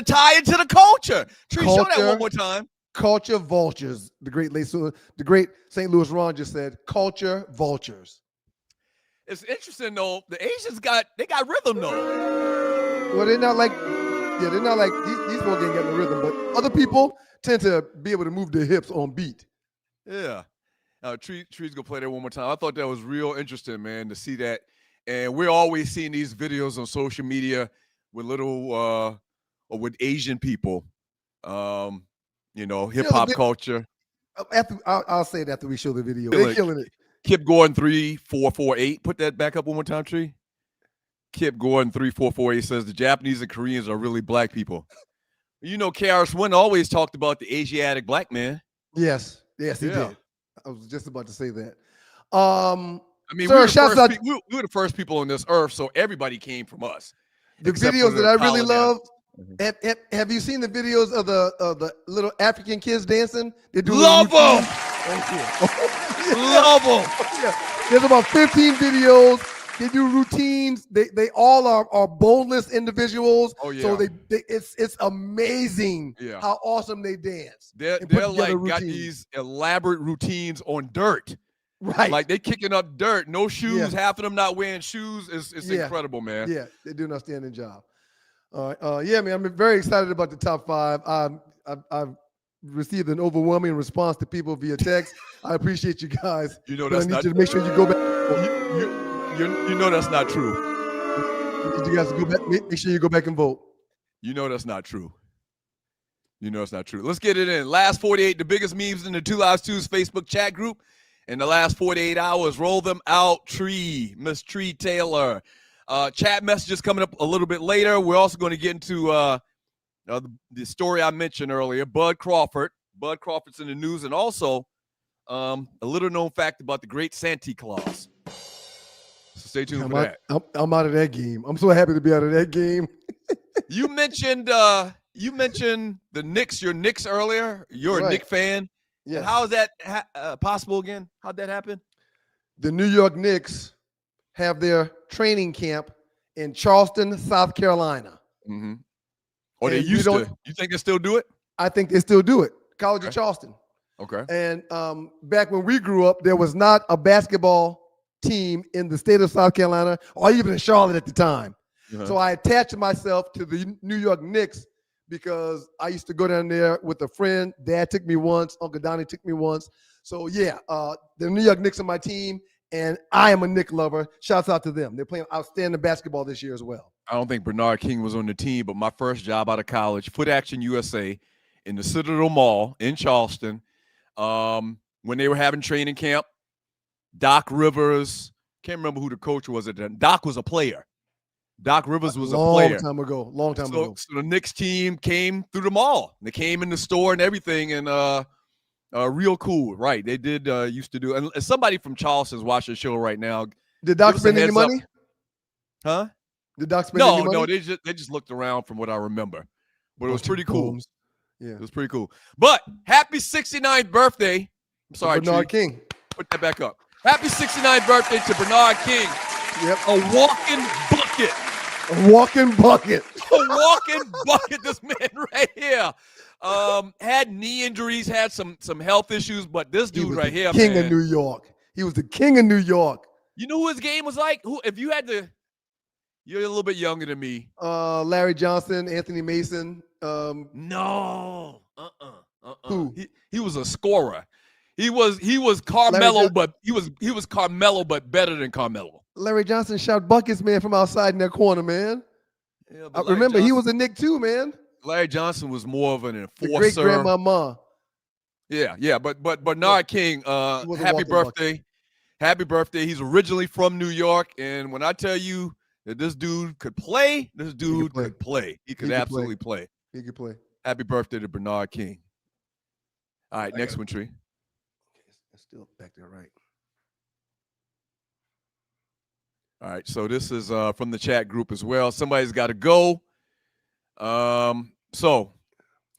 tie into the culture. Tree, show that one more time. Culture vultures. The great St. Louis Ron just said, culture vultures. It's interesting though. The Asians got rhythm though. Well, they're not like these folks ain't got no rhythm, but other people tend to be able to move their hips on beat. Yeah. Tree's gonna play that one more time. I thought that was real interesting, man, to see that. And we're always seeing these videos on social media with little or with Asian people. Hip hop culture. I'll say it after we show the video. They're killing it. Kip Gordon 3448. Put that back up one more time, Tree. Kip Gordon 3448 says the Japanese and Koreans are really black people. You know, KRS One always talked about the Asiatic black man. Yes, he did. I was just about to say that. We sir, were the first people on this earth, so everybody came from us. The videos that I really love. Have you seen the videos of the little African kids dancing? They do love them. Love them. Yeah. There's about 15 videos. They do routines. They all are boneless individuals. Oh yeah. So it's amazing how awesome they dance. They're like got these elaborate routines on dirt. Right. Like they kicking up dirt, no shoes, half of them not wearing shoes. It's incredible, man. Yeah, they do an outstanding job. All right. Man, I'm very excited about the top 5. I've received an overwhelming response to people via text. I appreciate you guys. You know that's not. I need you to make sure you go back. You know that's not true. You guys go back. Make sure you go back and vote. You know that's not true. You know it's not true. Let's get it in. Last 48, the biggest memes in the 2 Live Stews Facebook chat group. In the last 48 hours, roll them out. Miss Tree Taylor. Chat messages coming up a little bit later. We're also going to get into the story I mentioned earlier, Bud Crawford. Bud Crawford's in the news, and also a little known fact about the great Santa Claus. So stay tuned for that. I'm out of that game. I'm so happy to be out of that game. You mentioned the Knicks, your Knicks earlier. You're a Knicks fan. Yeah. How is that possible again? How'd that happen? The New York Knicks have their training camp in Charleston, South Carolina. Mm-hmm. Or they used to. You think they still do it? I think they still do it. College of Charleston. Okay. And back when we grew up, there was not a basketball team in the state of South Carolina or even in Charlotte at the time. Uh-huh. So I attached myself to the New York Knicks because I used to go down there with a friend. Dad took me once. Uncle Donnie took me once. So, the New York Knicks are my team, and I am a Knicks lover. Shouts out to them. They're playing outstanding basketball this year as well. I don't think Bernard King was on the team, but my first job out of college, Foot Action USA in the Citadel Mall in Charleston, when they were having training camp, Doc Rivers, can't remember who the coach was at then. Doc was a player. Doc Rivers was a player. Long time ago. So the Knicks team came through the mall. They came in the store and everything, and real cool. Right. They did used to do. And somebody from Charleston's watching the show right now. Did Doc spend any money? Huh? Did Doc spend any money? No, they just looked around from what I remember. But it was pretty cool. Yeah. It was pretty cool. But happy 69th birthday. I'm sorry, Bernard King. Put that back up. Happy 69th birthday to Bernard King. Yep. A walking bucket. A walking bucket. A walking bucket, this man right here. Had knee injuries, had some health issues, but this dude right here, king of New York. He was the king of New York. You know who his game was like? If you had to, you're a little bit younger than me. Larry Johnson, Anthony Mason. No. Who? He was a scorer. He was Carmelo, but he was Carmelo, but better than Carmelo. Larry Johnson shot buckets, man, from outside in that corner, man. Yeah, I remember he was a Knick too, man. Larry Johnson was more of an enforcer. The great grandmama. Yeah, but Bernard King, happy birthday. Happy birthday. He's originally from New York, and when I tell you that this dude could play. This dude could play. He could absolutely play. He could play. Happy birthday to Bernard King. All right, next one, Tree. Okay, it's still back there, right? All right, so this is from the chat group as well. Somebody's got to go. So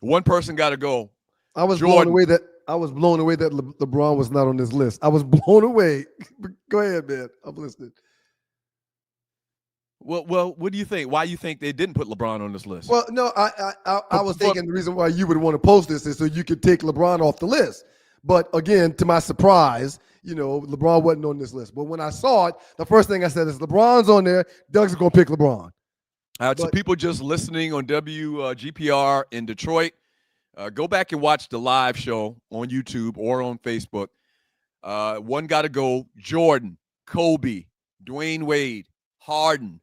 one person got to go. I was blown away that LeBron was not on this list. I was blown away. Go ahead, man. I'm listening. Well, what do you think? Why you think they didn't put LeBron on this list? Well, no, I was thinking the reason why you would want to post this is so you could take LeBron off the list. But again, to my surprise, LeBron wasn't on this list. But when I saw it, the first thing I said is LeBron's on there. Doug's going to pick LeBron. To people just listening on WGPR in Detroit, go back and watch the live show on YouTube or on Facebook. One got to go: Jordan, Kobe, Dwayne Wade, Harden,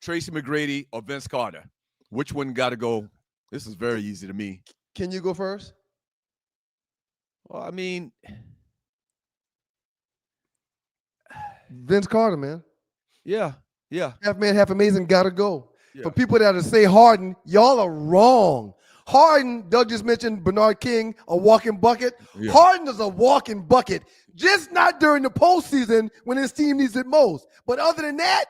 Tracy McGrady, or Vince Carter. Which one got to go? This is very easy to me. Can you go first? Well, I mean, Vince Carter, man. Yeah. Half man, half amazing, gotta go. Yeah. For people that say Harden, y'all are wrong. Harden, Doug just mentioned Bernard King, a walking bucket. Yeah. Harden is a walking bucket, just not during the postseason when his team needs it most. But other than that,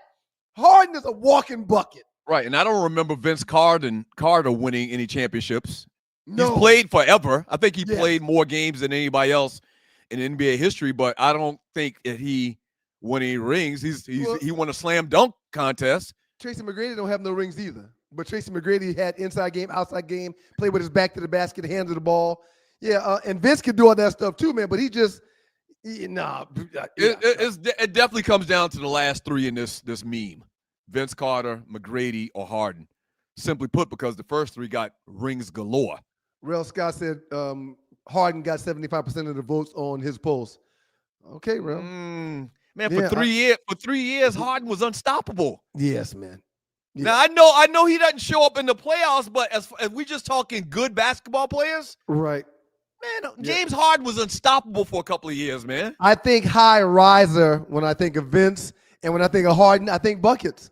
Harden is a walking bucket. Right, and I don't remember Vince Carter winning any championships. No. He's played forever. I think he played more games than anybody else in NBA history, but I don't think that he won any rings. He won a slam dunk contest. Tracy McGrady don't have no rings either. But Tracy McGrady had inside game, outside game, played with his back to the basket, hands of the ball. Yeah, and Vince could do all that stuff too, man. But he just It definitely comes down to the last three in this meme: Vince Carter, McGrady, or Harden. Simply put, because the first three got rings galore. Rel Scott said Harden got 75% of the votes on his post. Okay, Rel. Man, for 3 years, Harden was unstoppable. Yes, man. Yeah. Now I know he doesn't show up in the playoffs, but as we just talking good basketball players, right? Man, James Harden was unstoppable for a couple of years, man. I think high riser when I think of Vince, and when I think of Harden, I think buckets.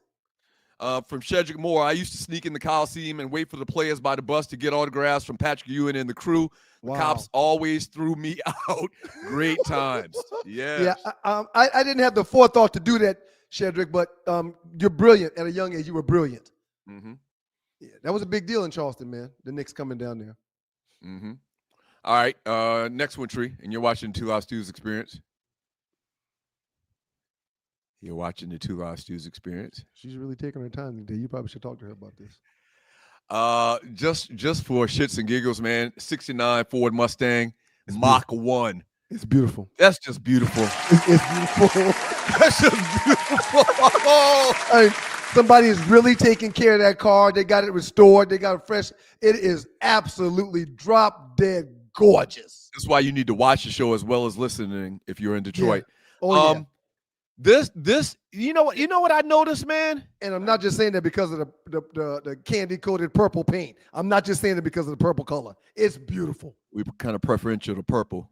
From Shedrick Moore, I used to sneak in the Coliseum and wait for the players by the bus to get autographs from Patrick Ewing and the crew. The cops always threw me out. Great times. Yeah. I didn't have the forethought to do that, Shedrick, but you're brilliant. At a young age, you were brilliant. Mm-hmm. Yeah, that was a big deal in Charleston, man. The Knicks coming down there. Mm-hmm. All right, next one, Tree, and you're watching Two Live Stews Experience. You're watching the Two Live Stews Experience. She's really taking her time today. You probably should talk to her about this. Just for shits and giggles, man. 69 Ford Mustang, Mach 1. It's beautiful. That's just beautiful. It's beautiful. That's just beautiful. I mean, somebody is really taking care of that car. They got it restored. They got it fresh. It is absolutely drop dead gorgeous. That's why you need to watch the show as well as listening if you're in Detroit. Yeah. Oh, yeah. This you know what I noticed, man? And I'm not just saying that because of the candy coated purple paint. I'm not just saying it because of the purple color. It's beautiful. We kind of preferential to purple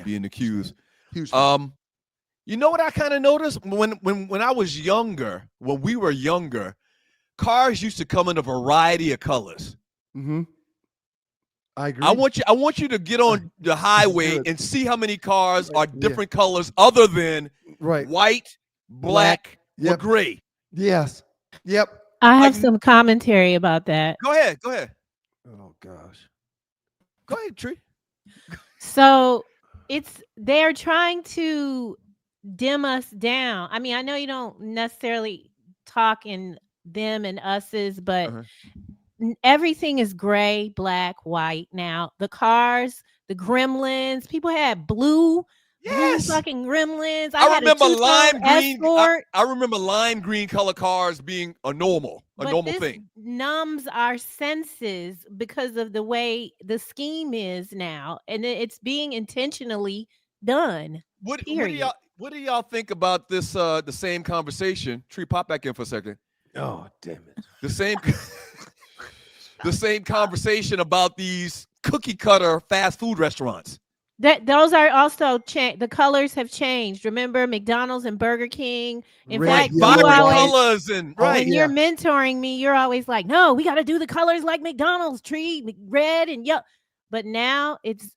being accused. Huge. You know what I kind of noticed when I was younger, when we were younger, cars used to come in a variety of colors. Mm-hmm. I agree. I want you to get on the highway and see how many cars are different colors other than white, black, or gray. Yes. Yep. I have some commentary about that. Go ahead. Oh gosh. Go ahead, Tree. So they're trying to dim us down. I mean, I know you don't necessarily talk in them and us's, but everything is gray, black, white now. The cars, the gremlins, people had blue fucking gremlins. I remember lime green. I remember lime green color cars being a normal thing. Numbs our senses because of the way the scheme is now, and it's being intentionally done. What do y'all think about this? The same conversation. Tree, pop back in for a second. Oh, damn it. The same conversation about these cookie cutter fast food restaurants. Those are also the colors have changed. Remember McDonald's and Burger King. In Red, fact, yellow, you always, colors and right. when you're mentoring me, you're always like, no, we got to do the colors like McDonald's tree, red and yellow. But now it's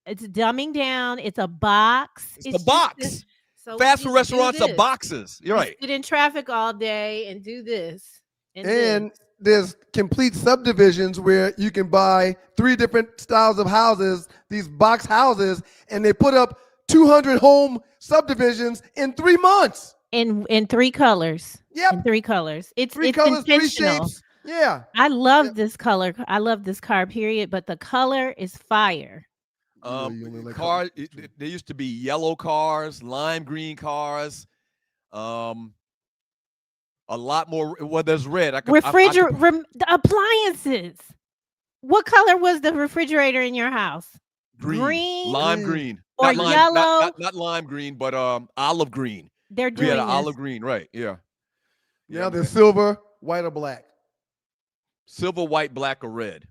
dumbing down. It's a box. It's a box. So fast food restaurants are boxes. You're right. Sit in traffic all day and do this. And there's complete subdivisions where you can buy 3 different styles of houses, these box houses, and they put up 200 home subdivisions in 3 months. In 3 colors. Yep. In 3 colors. It's 3 colors, 3 intentional. shapes. Yeah. I love this color. I love this car, period. But the color is fire. Cars. There used to be yellow cars, lime green cars. A lot more. Well, there's red. The appliances. What color was the refrigerator in your house? Green, lime green, or not yellow? Not lime green, but olive green. They're doing this. Olive green, right? Yeah. Now there's silver, white, or black. Silver, white, black, or red,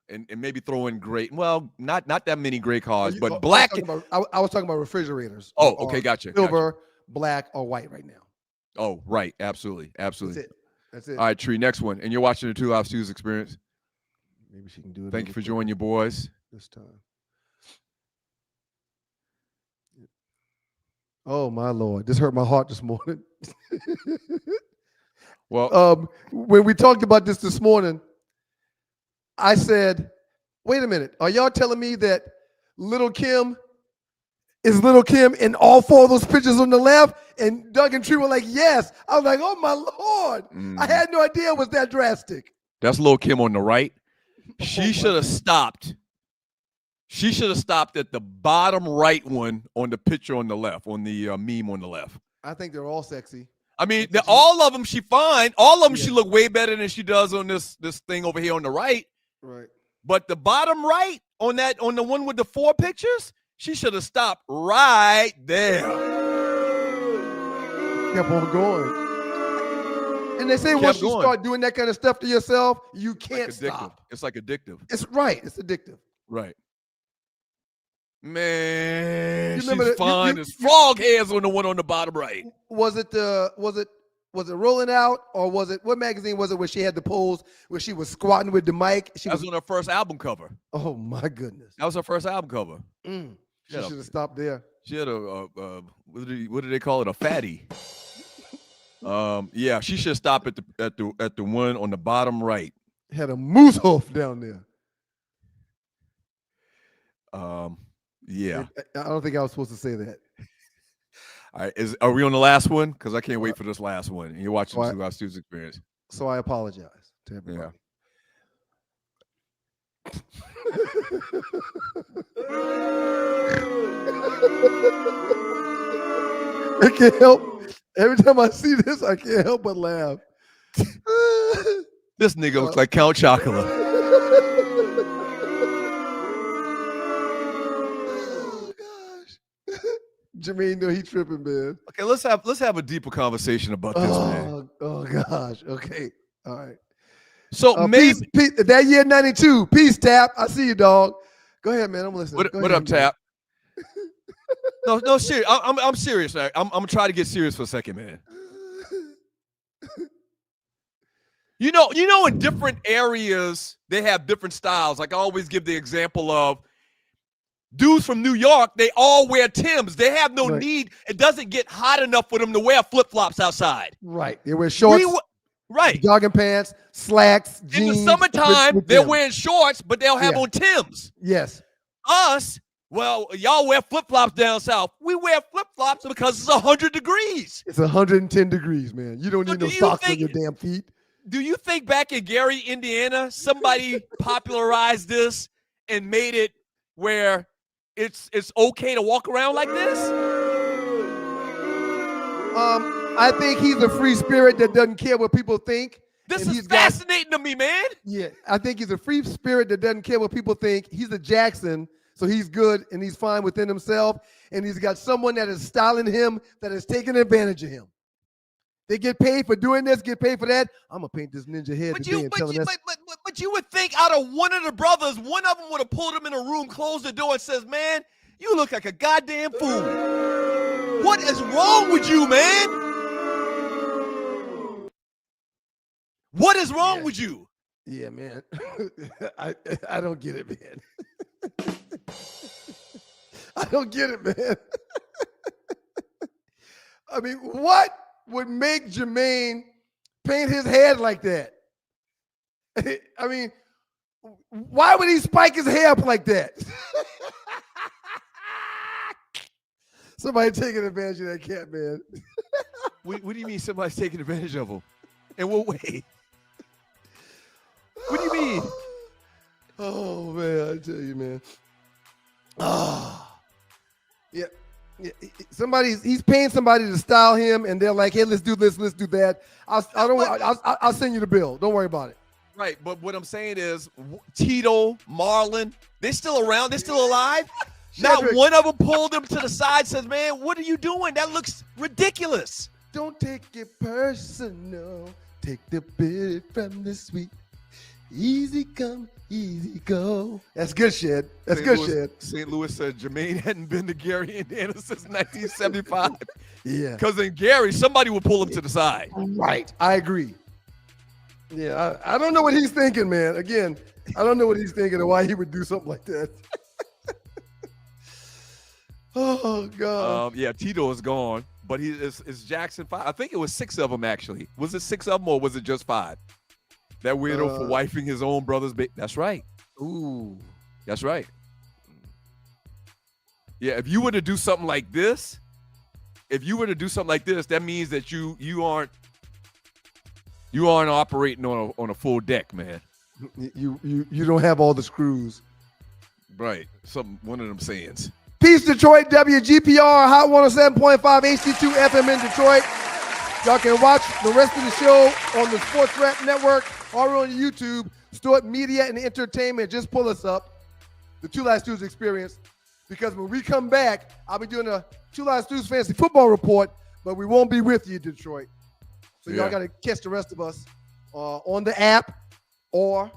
and maybe throw in gray. Well, not that many gray cars, but black. I was talking about refrigerators. Oh, okay, gotcha. Silver, black, or white right now. Oh, right. Absolutely. That's it. All right, Tree, next one. And you're watching the 2 Live Stews Experience. Maybe she can do it. Thank you for joining your boys. This time. Oh, my Lord. This hurt my heart this morning. Well, when we talked about this morning, I said, wait a minute. Are y'all telling me that Little Kim is Little Kim in all 4 of those pictures on the left? And Doug and Tree were like, yes. I was like, oh, my Lord. I had no idea it was that drastic. That's Lil' Kim on the right. She should have stopped. She should have stopped at the bottom right one on the picture on the left, on the meme on the left. I think they're all sexy. I mean, all of them she fine. All of them she look way better than she does on this thing over here on the right. Right. But the bottom right on the one with the 4 pictures, she should have stopped right there. Kept on going. And they say once you start doing that kind of stuff to yourself, you can't stop. It's like addictive. It's right. It's addictive. Right. Man, you she's fine. There's frog hairs on the one on the bottom right. Was it Rolling Out, or was it, what magazine was it where she had the pose where she was squatting with the mic? That was on her first album cover. Oh my goodness. That was her first album cover. She should have stopped there. She had a what do they call it? A fatty. Yeah, she should stop at the one on the bottom right. Had a moose hoof down there. Yeah. I don't think I was supposed to say that. All right, are we on the last one? Because I can't wait for this last one. And you're watching the 2 Live Stews Experience. So I apologize to everybody. I can't help. Every time I see this, I can't help but laugh. This nigga looks like Count Chocula. Jermaine, no, he tripping, man. Okay, let's have a deeper conversation about this, man. Oh gosh. Okay. All right. So maybe peace, that year 92. Peace, Tap. I see you, dog. Go ahead, man. I'm listening. What up, Tap? No, serious. I'm serious. Man. I'm gonna try to get serious for a second, man. You know, in different areas they have different styles. Like I always give the example of dudes from New York, they all wear Timbs. They have no need. It doesn't get hot enough for them to wear flip-flops outside. Right. They wear shorts, jogging pants, slacks, jeans. In the summertime, they're wearing shorts, but they'll have on Timbs. Yes. Us, well, y'all wear flip-flops down south. We wear flip-flops because it's 100 degrees. It's 110 degrees, man. You don't need no socks on your damn feet. Do you think back in Gary, Indiana, somebody popularized this and made it where it's okay to walk around like this? I think he's a free spirit that doesn't care what people think. This is fascinating to me, man. Yeah, I think he's a free spirit that doesn't care what people think. He's a Jackson, so he's good and he's fine within himself. And he's got someone that is styling him that is taking advantage of him. They get paid for doing this, get paid for that. I'm gonna paint this ninja head today and tell them that's. But you would think out of one of the brothers, one of them would have pulled him in a room, closed the door, and says, "Man, you look like a goddamn fool. What is wrong with you, man? What is wrong with you?" Yeah, man. I don't get it, man. I don't get it, man. I mean, what would make Jermaine paint his head like that? I mean, why would he spike his hair up like that? Somebody taking advantage of that cat, man. What do you mean somebody's taking advantage of him? In what way? What do you mean? Oh, man, I tell you, man. Oh, yeah. He's paying somebody to style him, and they're like, "Hey, let's do this, let's do that." I'll send you the bill. Don't worry about it. Right, but what I'm saying is, Tito, Marlon, they're still around. They're still alive. Not one of them pulled him to the side, says, "Man, what are you doing? That looks ridiculous." Don't take it personal. Take the bit from the sweet. Easy come, easy go. That's good shit. That's good shit. St. Louis said Jermaine hadn't been to Gary, Indiana since 1975. Yeah. Because in Gary, somebody would pull him to the side. Right. I agree. Yeah, I don't know what he's thinking, man. Again, I don't know what he's thinking and why he would do something like that. Oh, God. Yeah, Tito is gone, but it's Jackson 5. I think it was 6 of them, actually. Was it 6 of them or was it just 5? That weirdo for wifing his own brother's baby. That's right. Ooh. That's right. Yeah, if you were to do something like this, that means that you aren't operating on a full deck, man. You don't have all the screws. Right. One of them sayings. Peace, Detroit. WGPR Hot 107.5 HD2 FM in Detroit. Y'all can watch the rest of the show on the Sports Rap Network or on YouTube. Stewart Media and Entertainment. Just pull us up. The Two Live Stews Experience. Because when we come back, I'll be doing a Two Live Stews Fantasy Football Report, but we won't be with you, Detroit. So y'all got to catch the rest of us on the app or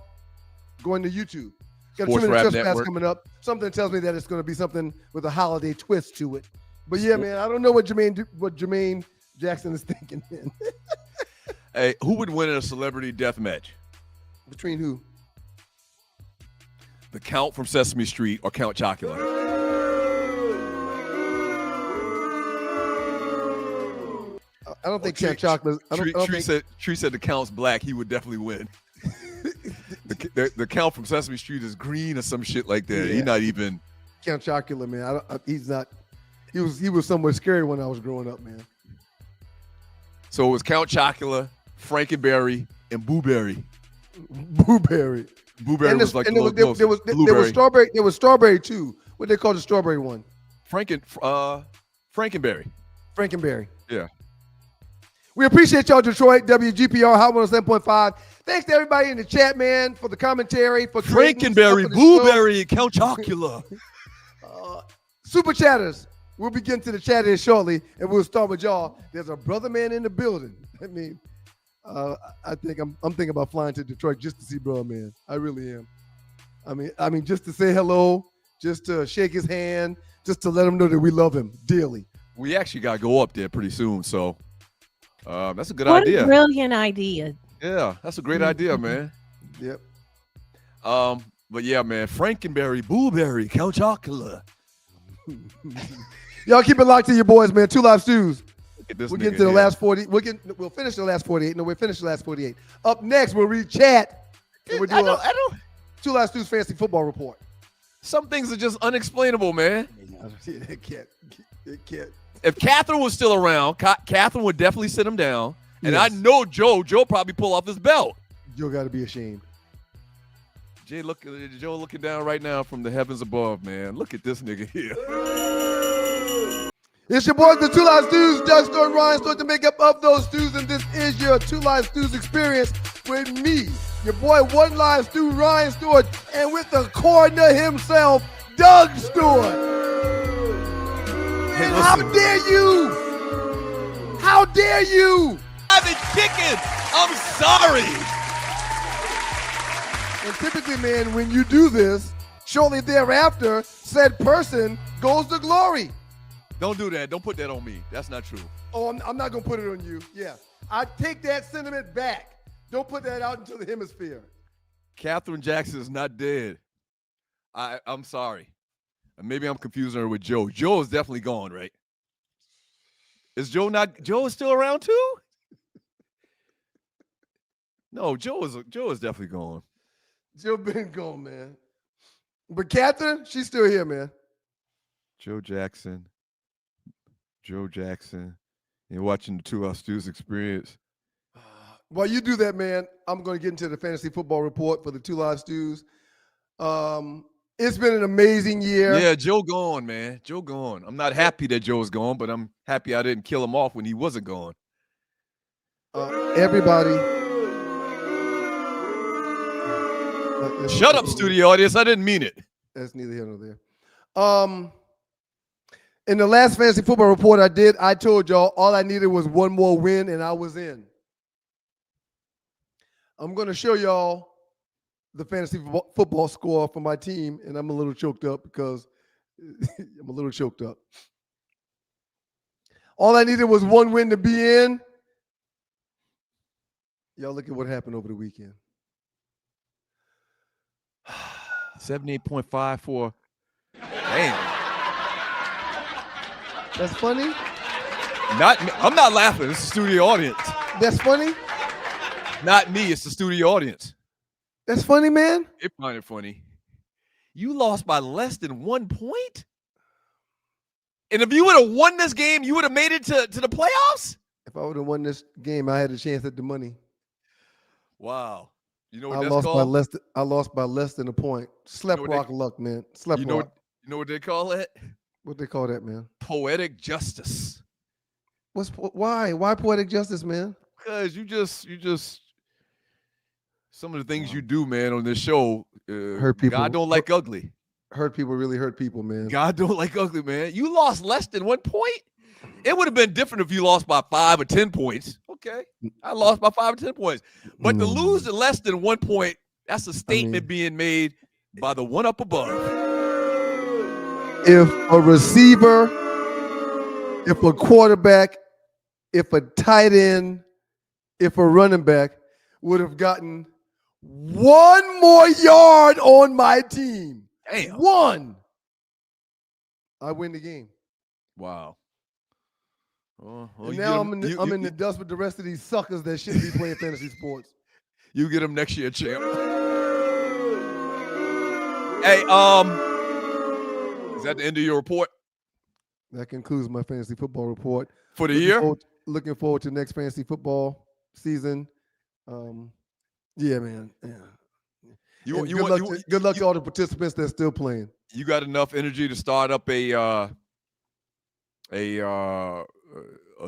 going to YouTube. Got a 2-minute trespass coming up. Something tells me that it's going to be something with a holiday twist to it. But yeah, man, I don't know what Jermaine Jackson is thinking, man. Hey, who would win in a celebrity death match? Between who? The Count from Sesame Street or Count Chocula? I don't think Count Chocula. Tree said the Count's black. He would definitely win. The Count from Sesame Street is green or some shit like that. Yeah. He's not even Count Chocula, man. He's not. He was somewhat scary when I was growing up, man. So it was Count Chocula, Frankenberry, and Booberry. Booberry was like there was strawberry. There was strawberry too. What they call the strawberry one? Frankenberry. Frankenberry. Yeah. We appreciate y'all, Detroit. WGPR Hot 107.5. Thanks to everybody in the chat, man, for the commentary. For Frankenberry, Blueberry, Count Chocula. Super chatters. We'll begin to the chat here shortly, and we'll start with y'all. There's a brother man in the building. I mean, I think I'm thinking about flying to Detroit just to see brother man. I really am. I mean, just to say hello, just to shake his hand, just to let him know that we love him dearly. We actually got to go up there pretty soon, so that's a good idea. What a brilliant idea. Yeah, that's a great idea, man. Yep. But yeah, man, Frankenberry, Blueberry, Count Chocula. Y'all keep it locked to your boys, man. Two Live Stews. We'll get to the last 40. We'll finish the last 48. No, we'll finish the last 48. Up next, we'll read chat. And we'll do Two Live Stews Fantasy Football Report. Some things are just unexplainable, man. It can't. If Catherine was still around, Catherine would definitely sit him down. And yes. I know Joe probably pull off his belt. Joe got to be ashamed. Joe looking down right now from the heavens above, man. Look at this nigga here. It's your boys, the Two Live Stews, Doug Stewart, Ryan Stewart, the makeup of those stews, and this is your Two Live Stews experience with me, your boy, One Live Stew, Ryan Stewart, and with the coroner himself, Doug Stewart. Hey, how dare you? How dare you alive and kicking. I'm sorry. And typically, man, when you do this, shortly thereafter, said person goes to glory. Don't do that. Don't put that on me. That's not true. Oh, I'm not going to put it on you. Yeah. I take that sentiment back. Don't put that out into the hemisphere. Catherine Jackson is not dead. I'm sorry. Maybe I'm confusing her with Joe. Joe is definitely gone, right? Is Joe not? Joe is still around too? No, Joe is definitely gone. Joe been gone, man. But Catherine, she's still here, man. Joe Jackson. You're watching the Two Hour Stews Experience. While you do that, man, I'm going to get into the fantasy football report for the Two Live Stews. It's been an amazing year. Yeah, Joe gone, man. Joe gone. I'm not happy that Joe's gone, but I'm happy I didn't kill him off when he wasn't gone. Everybody. Shut up, studio audience. I didn't mean it. That's neither here nor there. In the last fantasy football report I told y'all all I needed was one more win, and I was in. I'm going to show y'all the fantasy football score for my team, and I'm a little choked up because I'm a little choked up. All I needed was one win to be in. Y'all look at what happened over the weekend. 78.5 for. Damn. That's funny? I'm not laughing. It's the studio audience. That's funny? Not me. It's the studio audience. That's funny, man. They find it funny. You lost by less than 1 point? And if you would have won this game, you would have made it to the playoffs? If I would have won this game, I had a chance at the money. Wow. You know what I that's lost called? I lost by less than a point. Slept rock luck, man. Slept rock. You know what they call it? What they call that, man? Poetic justice. Why? Why poetic justice, man? Because you just some of the things you do, man, on this show. Hurt people. God don't like ugly. Hurt people really hurt people, man. God don't like ugly, man. You lost less than 1 point. It would have been different if you lost by 5 or 10 points. Okay, I lost by 5 or 10 points. But to lose to less than 1 point, that's a statement being made by the one up above. If a receiver, if a quarterback, if a tight end, if a running back would have gotten one more yard on my team, one, I win the game. Wow. And now I'm in the dust with the rest of these suckers that shouldn't be playing fantasy sports. You get them next year, champ. Hey, is that the end of your report? That concludes my fantasy football report. For the year? Looking forward to next fantasy football season. Yeah, man. Yeah. Good luck to all the participants that's still playing. You got enough energy to start up a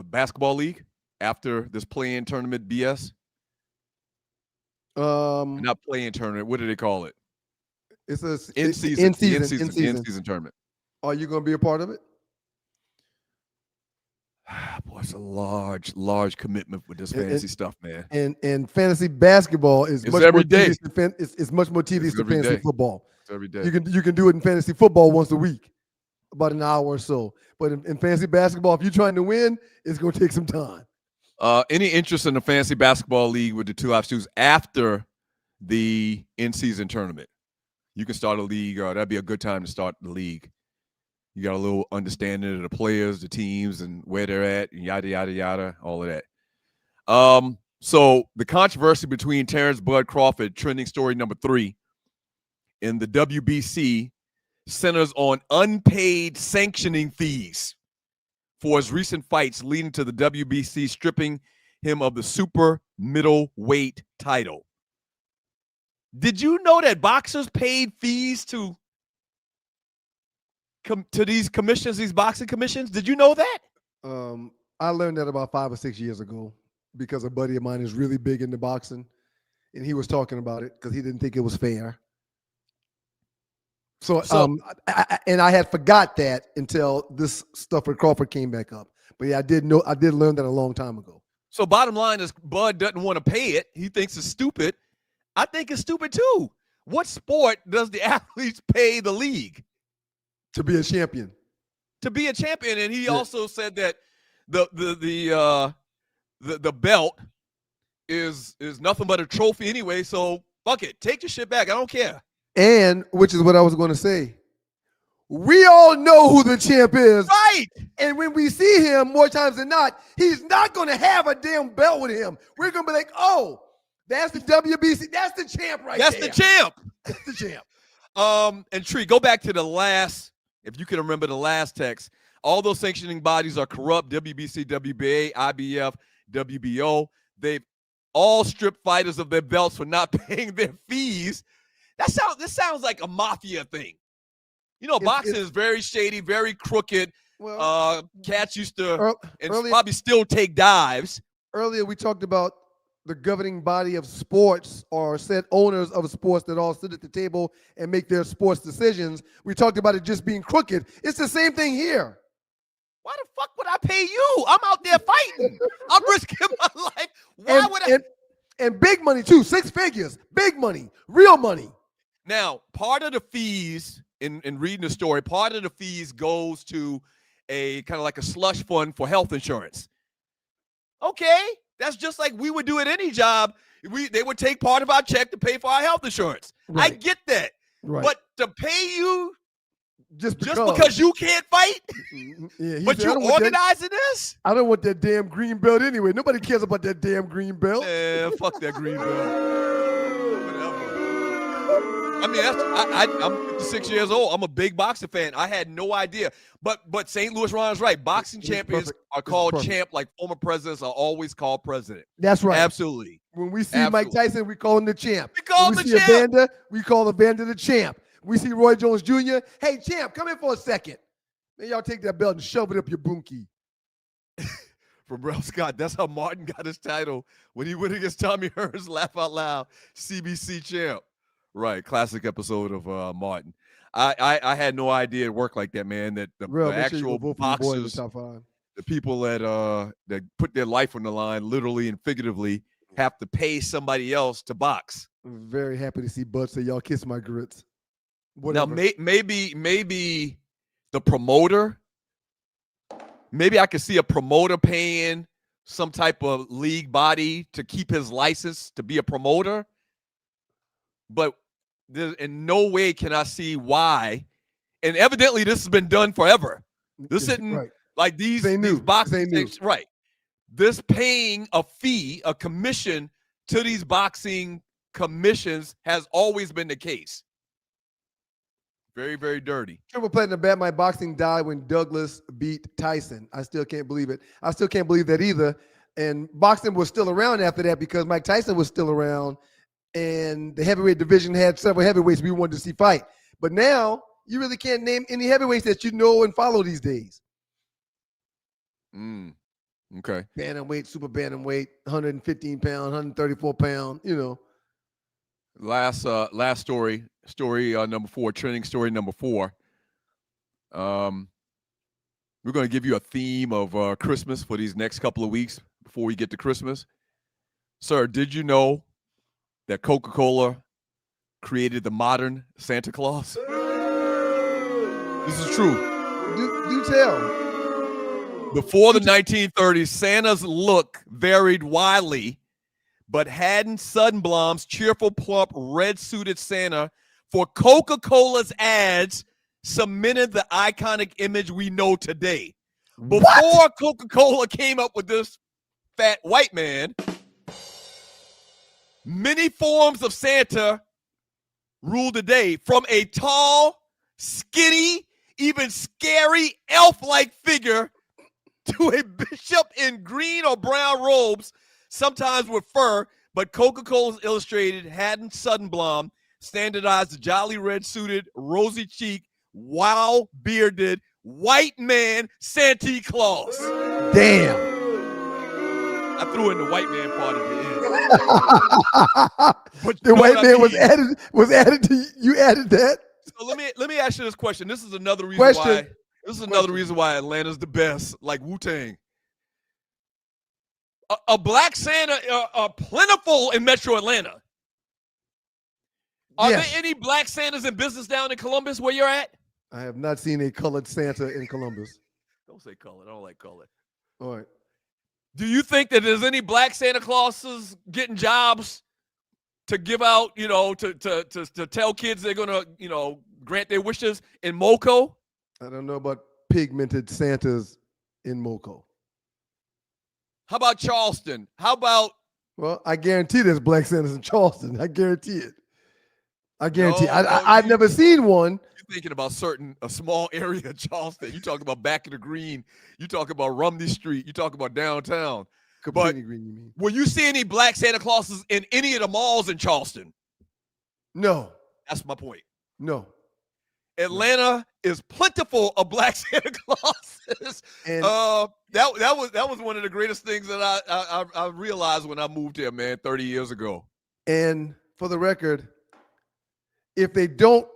basketball league after this play-in tournament BS? Not play-in tournament. What do they call it? It's a in-season tournament. Are you going to be a part of it? Boy, it's a large commitment with this fantasy stuff, man. And fantasy basketball is much every more day. It's much more tedious than fantasy football. It's every day. You can do it in fantasy football once a week, about an hour or so. But in fantasy basketball, if you're trying to win, it's going to take some time. Any interest in the fantasy basketball league with the Two Live Stews after the in-season tournament? You can start a league. That'd be a good time to start the league. You got a little understanding of the players, the teams, and where they're at, and yada, yada, yada, all of that. So the controversy between Terrence Bud Crawford, trending story number 3, in the WBC centers on unpaid sanctioning fees for his recent fights, leading to the WBC stripping him of the super middleweight title. Did you know that boxers paid fees to these commissions, these boxing commissions? Did you know that? I learned that about 5 or 6 years ago because a buddy of mine is really big into boxing, and he was talking about it because he didn't think it was fair. So I had forgot that until this stuff with Crawford came back up. But yeah, I did learn that a long time ago. So bottom line is Bud doesn't want to pay it. He thinks it's stupid. I think it's stupid too. What sport does the athletes pay the league? To be a champion. To be a champion. And he also said that the belt is nothing but a trophy anyway. So fuck it. Take your shit back. I don't care. And which is what I was going to say. We all know who the champ is. Right. And when we see him more times than not, he's not going to have a damn belt with him. We're going to be like, oh, that's the WBC. That's the champ right there. That's the champ. That's the champ. And Tree, go back to the last, if you can remember the last text. All those sanctioning bodies are corrupt. WBC, WBA, IBF, WBO. They've all stripped fighters of their belts for not paying their fees. This sounds like a mafia thing. You know, boxing is very shady, very crooked. Well, cats used to probably still take dives. Earlier, we talked about the governing body of sports or said owners of sports that all sit at the table and make their sports decisions. We talked about it just being crooked. It's the same thing here. Why the fuck would I pay you? I'm out there fighting. I'm risking my life. Why would I? And big money, too. 6 figures. Big money. Real money. Now, part of the fees, in reading the story, part of the fees goes to a kind of like a slush fund for health insurance. Okay. That's just like we would do at any job. They would take part of our check to pay for our health insurance. Right. I get that. Right. But to pay you just because you can't fight? But you're organizing this? I don't want that damn green belt anyway. Nobody cares about that damn green belt. Yeah, fuck that green belt. I mean, I'm 56 years old. I'm a big boxing fan. I had no idea. But St. Louis Ron's right. Boxing champions are called champ, like former presidents are always called president. That's right. Absolutely. When we see Mike Tyson, we call him the champ. We call him the champ. Evander, we call Evander the champ. We see Roy Jones Jr. Hey, champ, come in for a second. Then y'all take that belt and shove it up your bunkie. From Ralph Scott, that's how Martin got his title when he went against Tommy Hearns, laugh out loud, CBC champ. Right, classic episode of Martin. I had no idea it worked like that, man. That the actual boxers, the people that put their life on the line, literally and figuratively, have to pay somebody else to box. I'm very happy to see Bud say, "Y'all kiss my grits." Whatever. Now, maybe the promoter. Maybe I could see a promoter paying some type of league body to keep his license to be a promoter. But in no way can I see why. And evidently this has been done forever. This isn't like these boxing things. Right. This paying a fee, a commission to these boxing commissions has always been the case. Very, very dirty. Triple Platinum Bet, my boxing died when Douglas beat Tyson. I still can't believe it. I still can't believe that either. And boxing was still around after that because Mike Tyson was still around. And the heavyweight division had several heavyweights we wanted to see fight. But now, you really can't name any heavyweights that you know and follow these days. Okay. Bantamweight, super bantamweight, 115 pound, 134 pound, you know. Last story number 4, trending story number 4. We're going to give you a theme of Christmas for these next couple of weeks before we get to Christmas. Sir, did you know that Coca-Cola created the modern Santa Claus? This is true. Do tell. Before the 1930s, Santa's look varied widely, but Haddon Suttonblom's cheerful, plump, red-suited Santa for Coca-Cola's ads cemented the iconic image we know today. Before Coca-Cola came up with this fat white man, many forms of Santa ruled the day, from a tall, skinny, even scary elf-like figure to a bishop in green or brown robes, sometimes with fur, but Coca-Cola's illustrated Haddon Suttonblom standardized the jolly red-suited, rosy-cheeked, wild-bearded, white man Santa Claus. Damn. I threw in the white man part at the end. But the white man was added to you. Added that. So let me ask you this question. This is another reason why. This is another reason why Atlanta's the best, like Wu-Tang. a black Santa are plentiful in Metro Atlanta. Are there any black Santas in business down in Columbus where you're at? I have not seen a colored Santa in Columbus. Don't say colored. I don't like colored. All right. Do you think that there's any black Santa Clauses getting jobs to give out, to tell kids they're going to, grant their wishes in Moco? I don't know about pigmented Santas in Moco. How about Charleston? How about? Well, I guarantee there's black Santas in Charleston. I guarantee it. I guarantee. I've never seen one. You're thinking about a small area of Charleston. You talk about back in the green. You talk about Rumney Street. You talk about downtown. Completely green, you mean? Will you see any black Santa Clauses in any of the malls in Charleston? No. That's my point. No. Atlanta is plentiful of black Santa Clauses. And that was one of the greatest things that I realized when I moved here, man, 30 years ago. And for the record, if they don't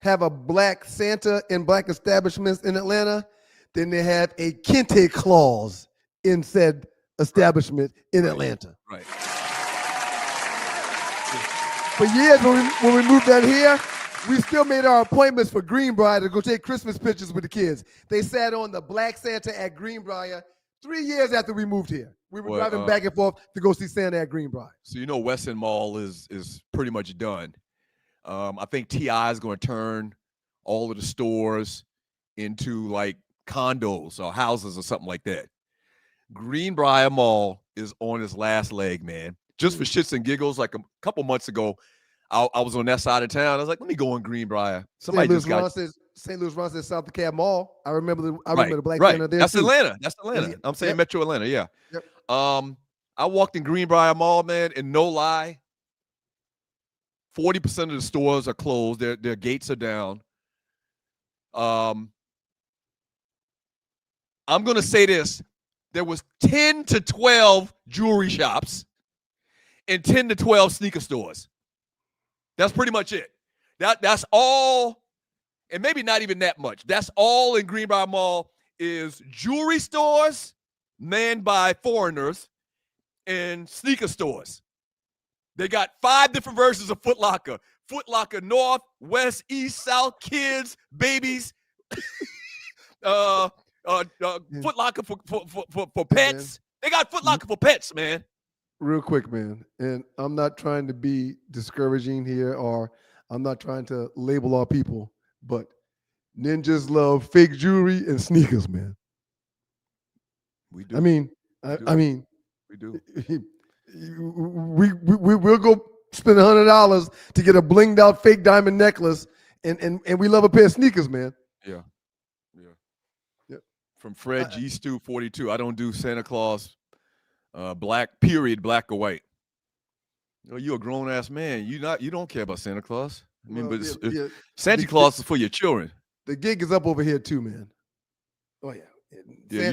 have a black Santa in black establishments in Atlanta, then they have a Kente Claus in said establishment in Atlanta. Right. For years, when we moved down here, we still made our appointments for Greenbrier to go take Christmas pictures with the kids. They sat on the black Santa at Greenbrier 3 years after we moved here. We were driving back and forth to go see Santa at Greenbrier. So West End Mall is pretty much done. I think TI is going to turn all of the stores into like condos or houses or something like that. Greenbrier Mall is on its last leg, man. Just for shits and giggles, like a couple months ago, I was on that side of town. I was like, let me go in Greenbrier. St. Louis Ron says South DeKalb Mall. I remember the black Santa there. That's too. Atlanta. That's Atlanta. Yeah. I'm saying Metro Atlanta, yeah. Yep. I walked in Greenbrier Mall, man, and no lie, 40% of the stores are closed. Their gates are down. I'm going to say this. There was 10 to 12 jewelry shops and 10 to 12 sneaker stores. That's pretty much it. That's all, and maybe not even that much. That's all in Greenbrier Mall is jewelry stores manned by foreigners and sneaker stores. They got 5 different versions of Foot Locker. Foot Locker North, West, East, South, kids, babies. Foot Locker for pets. They got Foot Locker for pets, man. Real quick, man. And I'm not trying to be discouraging here, or I'm not trying to label our people, but ninjas love fake jewelry and sneakers, man. We do. I mean, we do. We'll go spend $100 to get a blinged out fake diamond necklace, and we love a pair of sneakers, man. Yeah. From Fred G. Stu 42. I don't do Santa Claus black or white. You're a grown ass man. You don't care about Santa Claus. I mean, Santa Claus is for your children. The gig is up over here too, man. Oh yeah.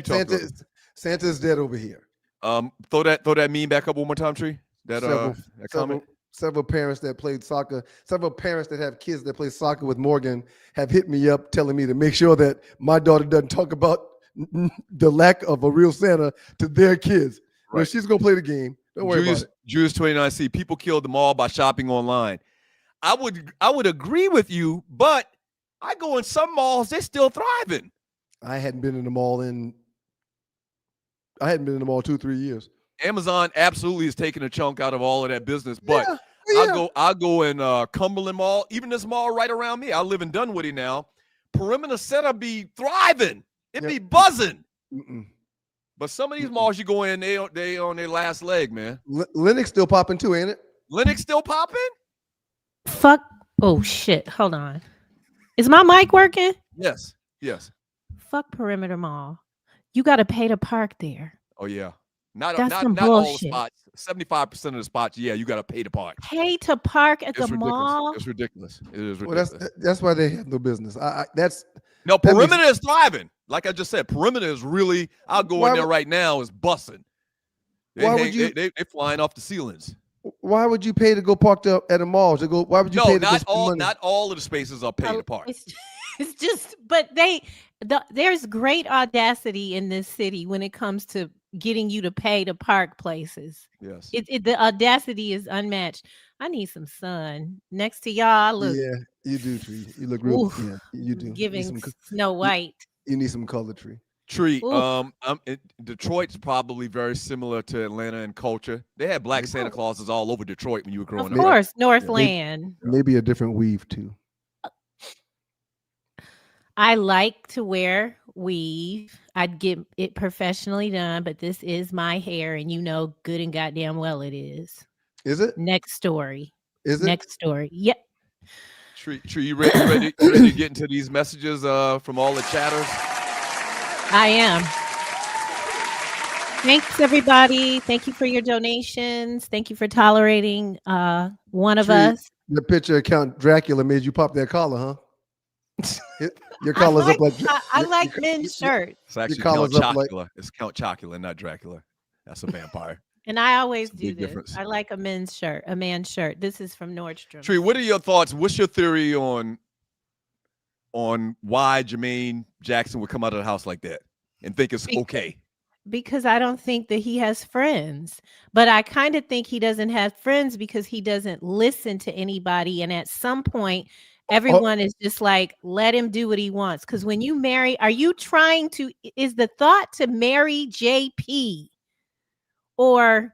Santa's dead over here. Throw that meme back up one more time, Tree. That comment. Several parents that played soccer, several parents that have kids that play soccer with Morgan have hit me up telling me to make sure that my daughter doesn't talk about the lack of a real Santa to their kids. Right. Well, she's going to play the game. Don't worry about it. Julius 29C, people killed them all by shopping online. I would agree with you, but I go in some malls, they're still thriving. I hadn't been in the mall 2-3 years. Amazon absolutely is taking a chunk out of all of that business, but I'll go in Cumberland Mall, even this mall right around me. I live in Dunwoody now. Perimeter Center be thriving. It be buzzing. But some of these malls you go in, they on their last leg, man. Lennox still popping too, ain't it? Lennox still popping? Fuck. Oh, shit. Hold on. Is my mic working? Yes. Fuck Perimeter Mall. You got to pay to park there. Oh, yeah. Not bullshit. All the spots. 75% of the spots, yeah, you got to pay to park. Pay to park at the mall? It's ridiculous. It is ridiculous. Well, that's why they have no business. Perimeter is thriving. Like I just said, Perimeter is really, I'll go in there right now, is busting. They're flying off the ceilings. Why would you pay to go park at a mall? Why would you pay to go spend money? Not all of the spaces are paid to park. It's just, but there's great audacity in this city when it comes to getting you to pay to park places. Yes. The audacity is unmatched. I need some sun next to y'all. I look, Yeah, you do, Tree. You look real. oof, Yeah, you do. giving Snow White. You need some color, Tree. Tree, Detroit's probably very similar to Atlanta in culture. They had black Santa Clauses all over Detroit when you were growing up. Of course, Northland. Maybe a different weave too. I like to wear weave. I'd get it professionally done, but this is my hair, and you know good and goddamn well it is. Is it? Next story. Is it? Next story. Yep. Tree, you ready to get into these messages from all the chatters? I am. Thanks, everybody. Thank you for your donations. Thank you for tolerating one of us. The picture of Count Dracula made you pop that collar, huh? Your collar's up like I like men's shirts. It's actually collar's Count up like- Chocula. It's Count Chocula, not Dracula. That's a vampire. And I always It's a do big this. difference. I like a man's shirt. This is from Nordstrom. Tree, what are your thoughts? What's your theory on why Jermaine Jackson would come out of the house like that and think it's okay? Because I don't think that he has friends, but I kind of think he doesn't have friends because he doesn't listen to anybody. And at some point, everyone is just like, let him do what he wants. Because when you marry, is the thought to marry JP or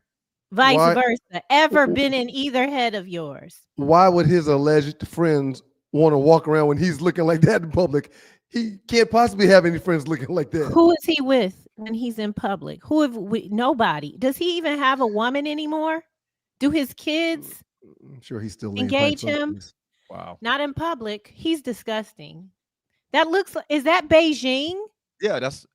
vice versa ever been in either head of yours? Why would his alleged friends want to walk around when he's looking like that in public? He can't possibly have any friends looking like that. Who is he with when he's in public? Nobody. Does he even have a woman anymore? Do his kids I'm sure he's still engage him? Wow. Not in public. He's disgusting. Is that Beijing? Yeah, that's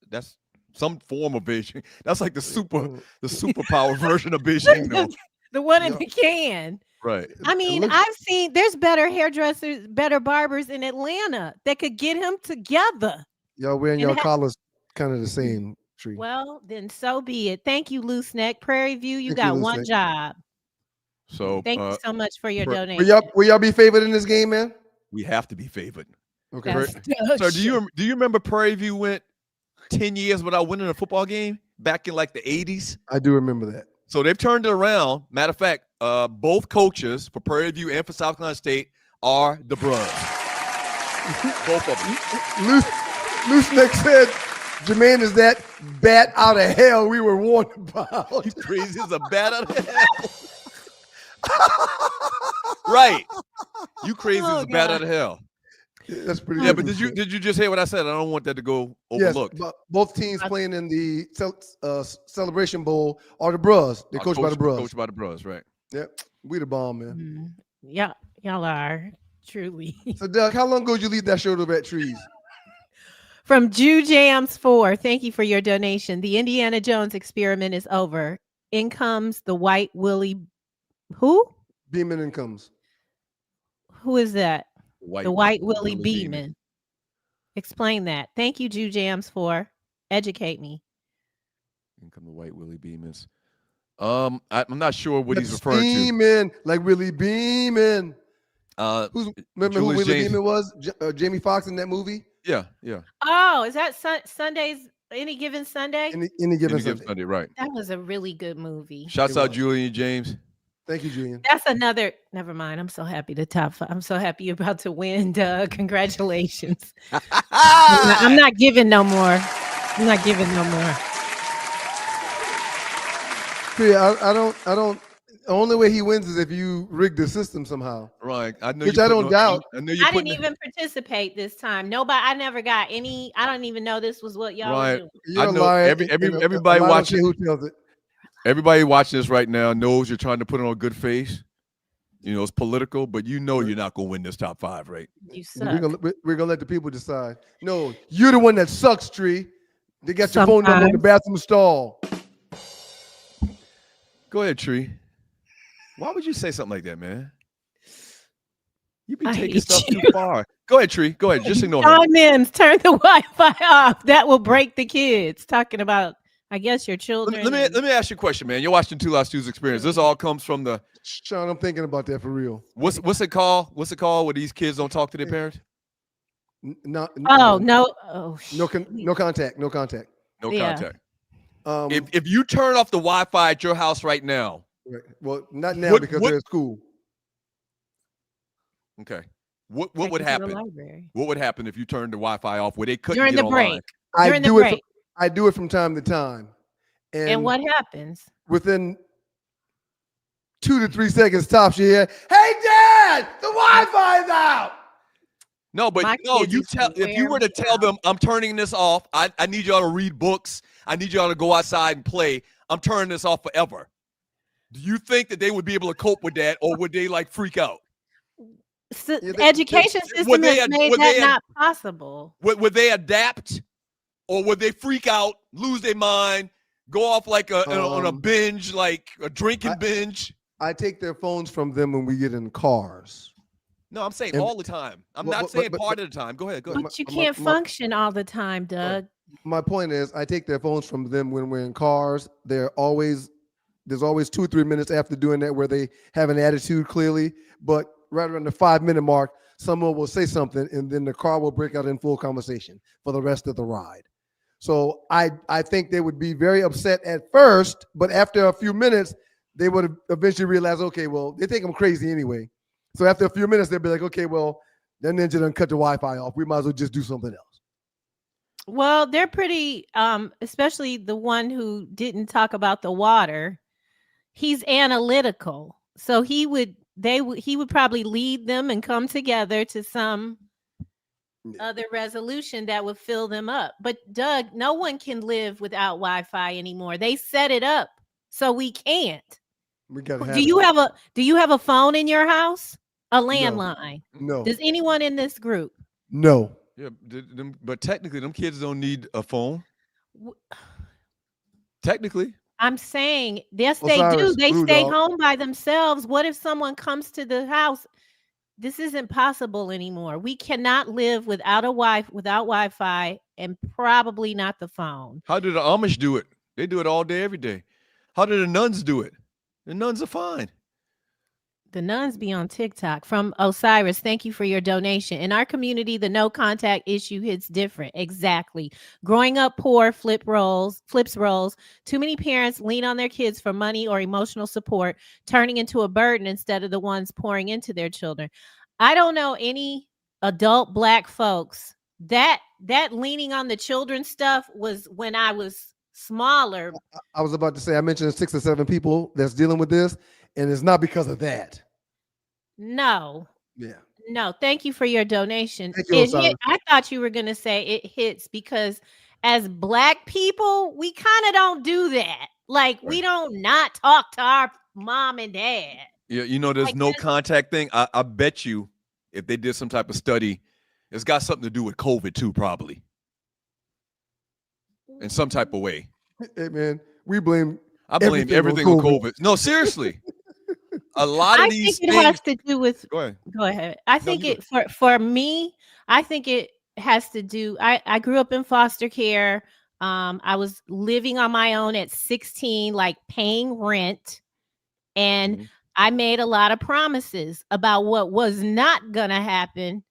some form of Beijing. That's like the superpower version of Beijing, though. The one in the can. Right. I mean, I've seen there's better hairdressers, better barbers in Atlanta that could get him together. Y'all wearing your collars kind of the same, Tree. Well, then so be it. Thank you, Loose Neck. Prairie View, you Thank got you, Loose one Neck. job. So Thank you so much for your donation. Will y'all be favored in this game, man? We have to be favored. Okay. So do you remember Prairie View went 10 years without winning a football game back in like the 80s? I do remember that. So they've turned it around. Matter of fact, both coaches for Prairie View and for South Carolina State are the bros. Both of them. Loose Neck said, Jermaine is that bat out of hell we were warned about. You crazy as a bat out of hell. Right. You crazy as a bat out of hell. That's pretty. Yeah, but did you just hear what I said? I don't want that to go overlooked. Yes, both teams playing in the Celebration Bowl are the bros. They're coached by the bros. Coached by the bros, right? Yep, we the bomb, man. Yeah, y'all are truly. So, Doug, how long ago did you leave that show to at Trees? From Jew Jams 4, thank you for your donation. The Indiana Jones experiment is over. In comes the white Willie. Who? Beeman in comes. Who is that? The white Willie Beeman. Explain that. Thank you, Jew Jams 4. Educate me. In come the white Willie Beemans. I'm not sure what he's referring to. Beeman, like Willie Beeman. Remember who Julius Willie James. Beeman was? Jamie Foxx in that movie? Yeah. Oh, is that Sunday's Any Given Sunday? Any given Sunday, right. That was a really good movie. Shouts out Julian James. Thank you, Julian. That's another. Never mind. I'm so happy to top 5. I'm so happy you're about to win, Doug. Congratulations. I'm not giving no more. I'm not giving no more. Yeah, I don't. The only way he wins is if you rig the system somehow. Right. I know. Which I don't doubt. I didn't even participate this time. Nobody. I never got any. I don't even know this was what y'all were doing. I know everybody watching. Who tells it? Everybody watching this right now knows you're trying to put on a good face. You know, it's political, but you know you're not going to win this top 5, right? You suck. We're gonna let the people decide. No, you're the one that sucks, Tree. They got your phone number in the bathroom stall. Go ahead, Tree. Why would you say something like that, man? You be taking stuff too far. Go ahead, Tree. Go ahead. Just ignore John Mims, turn the Wi-Fi off. That will break the kids. Talking about, I guess, your children. Let me ask you a question, man. You're watching Two Lost Two's experience. This all comes from the. Sean, I'm thinking about that for real. What's it called? What's it called where these kids don't talk to their parents? No. Oh no! Oh, no contact. No contact. No Yeah. contact. If you turn off the Wi-Fi at your house right now, Right. Well, not now because they're at school. okay, what Take would them to the happen? library. What would happen if you turned the Wi-Fi off where they couldn't During get the online? break? I During the do it. break. I do it from time to time, And what happens? within 2 to 3 seconds tops, you hear, "Hey, Dad, the Wi-Fi's out." No, but My no, kids you used to tell if you wear were to me tell out. them I'm turning this off, I need y'all to read books. I need y'all to go outside and play. I'm turning this off forever. Do you think that they would be able to cope with that, or would they like freak out? The education system would they has ad- made would that they ad- not possible. Would they adapt, or would they freak out, lose their mind, go off like on a binge, like a drinking binge? I take their phones from them when we get in cars. No, I'm saying And- all the time. I'm But- not but- saying but- part of the time. Go ahead. Go ahead. But you can't function all the time, Doug. My point is, I take their phones from them when we're in cars. There's always 2 or 3 minutes after doing that where they have an attitude clearly, but right around the 5-minute mark, someone will say something, and then the car will break out in full conversation for the rest of the ride. So I think they would be very upset at first, but after a few minutes, they would eventually realize, okay, well, they think I'm crazy anyway. So after a few minutes, they'll be like, okay, well, that ninja done cut the Wi-Fi off. We might as well just do something else. Well, they're pretty, especially the one who didn't talk about the water. He's analytical, so he would probably lead them and come together to some other resolution that would fill them up. But Doug, no one can live without Wi-Fi anymore. They set it up so we can't. We gotta have Do you have a phone in your house? A landline? No. Does anyone in this group? No. Yeah, but technically, them kids don't need a phone. Technically. I'm saying, yes, Well, they do. Cyrus, They Blue stay Dog. home by themselves. What if someone comes to the house? This isn't possible anymore. We cannot live without Wi-Fi, and probably not the phone. How do the Amish do it? They do it all day, every day. How do the nuns do it? The nuns are fine. The nuns be on TikTok. From Osiris, thank you for your donation. In our community, the no contact issue hits different. Exactly. Growing up poor flips roles. Too many parents lean on their kids for money or emotional support, turning into a burden instead of the ones pouring into their children. I don't know any adult Black folks that leaning on the children stuff was when I was smaller. I was about to say, I mentioned 6 or 7 people that's dealing with this, and it's not because of that. No. Yeah. No, thank you for your donation. Thank you, It Osiris. hit, I thought you were going to say it hits because as Black people, we kind of don't do that. Like, we don't not talk to our mom and dad. Yeah, you know, there's Like no this- contact thing. I bet you if they did some type of study, it's got something to do with COVID too, probably. In some type of way. Hey, man, we blame I blame everything on COVID. No, seriously. A lot of I these think it things. has to do with. Go ahead. Go ahead. I think for me, I think it has to do. I grew up in foster care. I was living on my own at 16, like paying rent, and I made a lot of promises about what was not gonna happen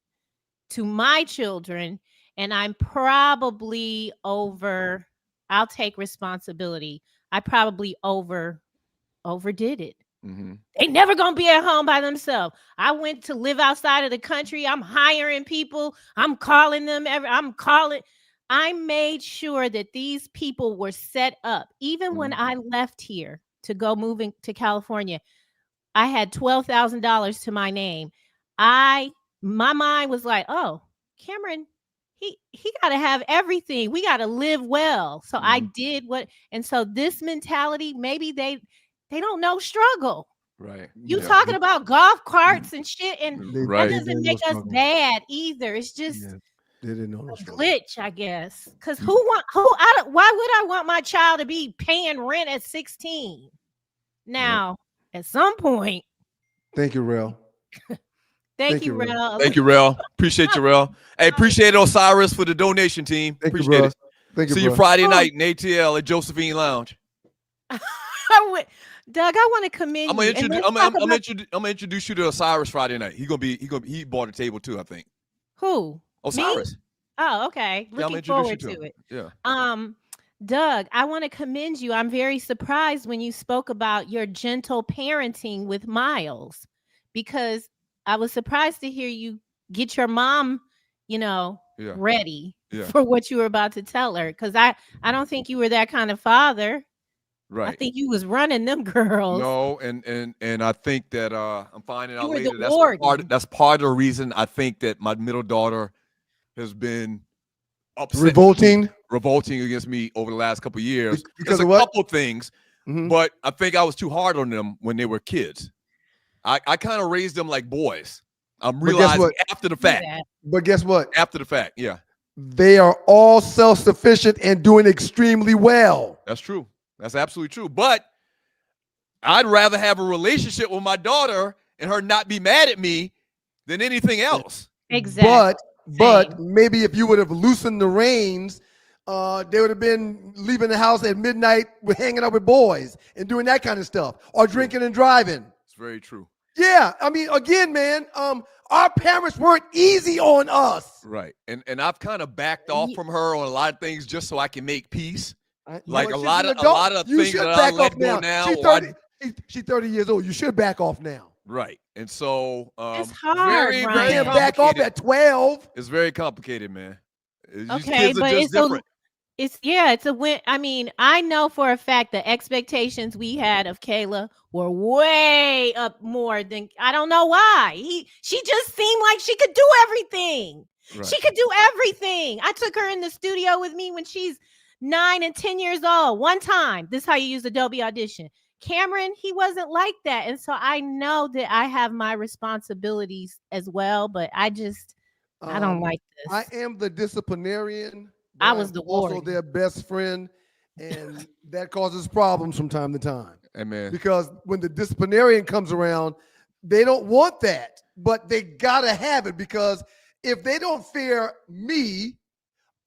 to my children, and I'm probably over. I'll take responsibility. I probably overdid it. They never gonna be at home by themselves. I went to live outside of the country. I'm hiring people. I'm calling them. I made sure that these people were set up. Even when I left here to go moving to California, I had $12,000 to my name. My mind was like, oh, Cameron, he got to have everything. We got to live well. So I did and so this mentality, maybe they don't know struggle. Right. You talking about golf carts and shit, and Right. that doesn't make us bad either. It's just They didn't know no a struggle. glitch, I guess. Because why would I want my child to be paying rent at 16? Now, at some point, Thank you, Rel. thank you, Rel. Thank you, Rel. Appreciate you, Rel. Hey, appreciate Osiris for the donation, team. Thank you, Appreciate bro. it. Thank you, See you bro. Friday night in ATL at Josephine Lounge. Doug, I want to commend I'm gonna you. And introduce. let's I'm talk gonna about- introduce you to Osiris Friday night. He bought a table too, I think. Who? Osiris. Oh, okay. Yeah, Looking forward to it. Yeah. Doug, I want to commend you. I'm very surprised when you spoke about your gentle parenting with Miles, because I was surprised to hear you get your mom, ready for what you were about to tell her. Because I don't think you were that kind of father. Right. I think you was running them girls. No, and I think that I'm finding out later that's part of the reason I think that my middle daughter has been upset, revolting against me over the last couple of years. Because of what? Couple things, but I think I was too hard on them when they were kids. I kind of raised them like boys. I'm realizing after the fact. But guess what? After the fact, yeah. They are all self-sufficient and doing extremely well. That's true. That's absolutely true. But I'd rather have a relationship with my daughter and her not be mad at me than anything else. Exactly. But maybe if you would have loosened the reins, they would have been leaving the house at midnight, hanging out with boys and doing that kind of stuff, or drinking and driving. It's very true. Yeah, I mean, again, man, our parents weren't easy on us. Right, and I've kind of backed off from her on a lot of things just so I can make peace. Like a lot of things that I let go now. She's 30 years old. You should back off now. Right, and so it's hard. Very can't back off at 12. It's very complicated, man. These okay, kids are but just different. It's a win. I mean, I know for a fact the expectations we had of Kayla were way up more than, I don't know why. She just seemed like she could do everything. Right. She could do everything. I took her in the studio with me when she's 9 and 10 years old. One time, this is how you use Adobe Audition. Cameron, he wasn't like that. And so I know that I have my responsibilities as well, but I don't like this. I am the disciplinarian. I was the also warden. Their best friend, and that causes problems from time to time. Amen. Because when the disciplinarian comes around, they don't want that, but they gotta have it, because if they don't fear me,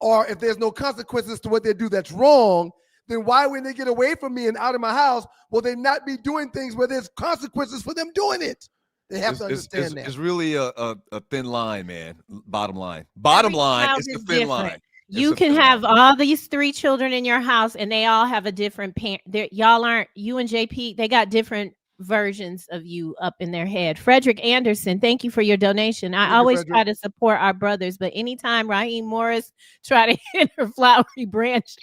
or if there's no consequences to what they do that's wrong, then why, when they get away from me and out of my house, will they not be doing things where there's consequences for them doing it? They have to understand that. It's really a thin line, man. Bottom line. Bottom line is the thin line. You can have all these 3 children in your house, and they all have a different parent. You and JP, they got different versions of you up in their head. Frederick Anderson, thank you for your donation. I always try to support our brothers, but anytime Raheem Morris try to hit her flowery branch,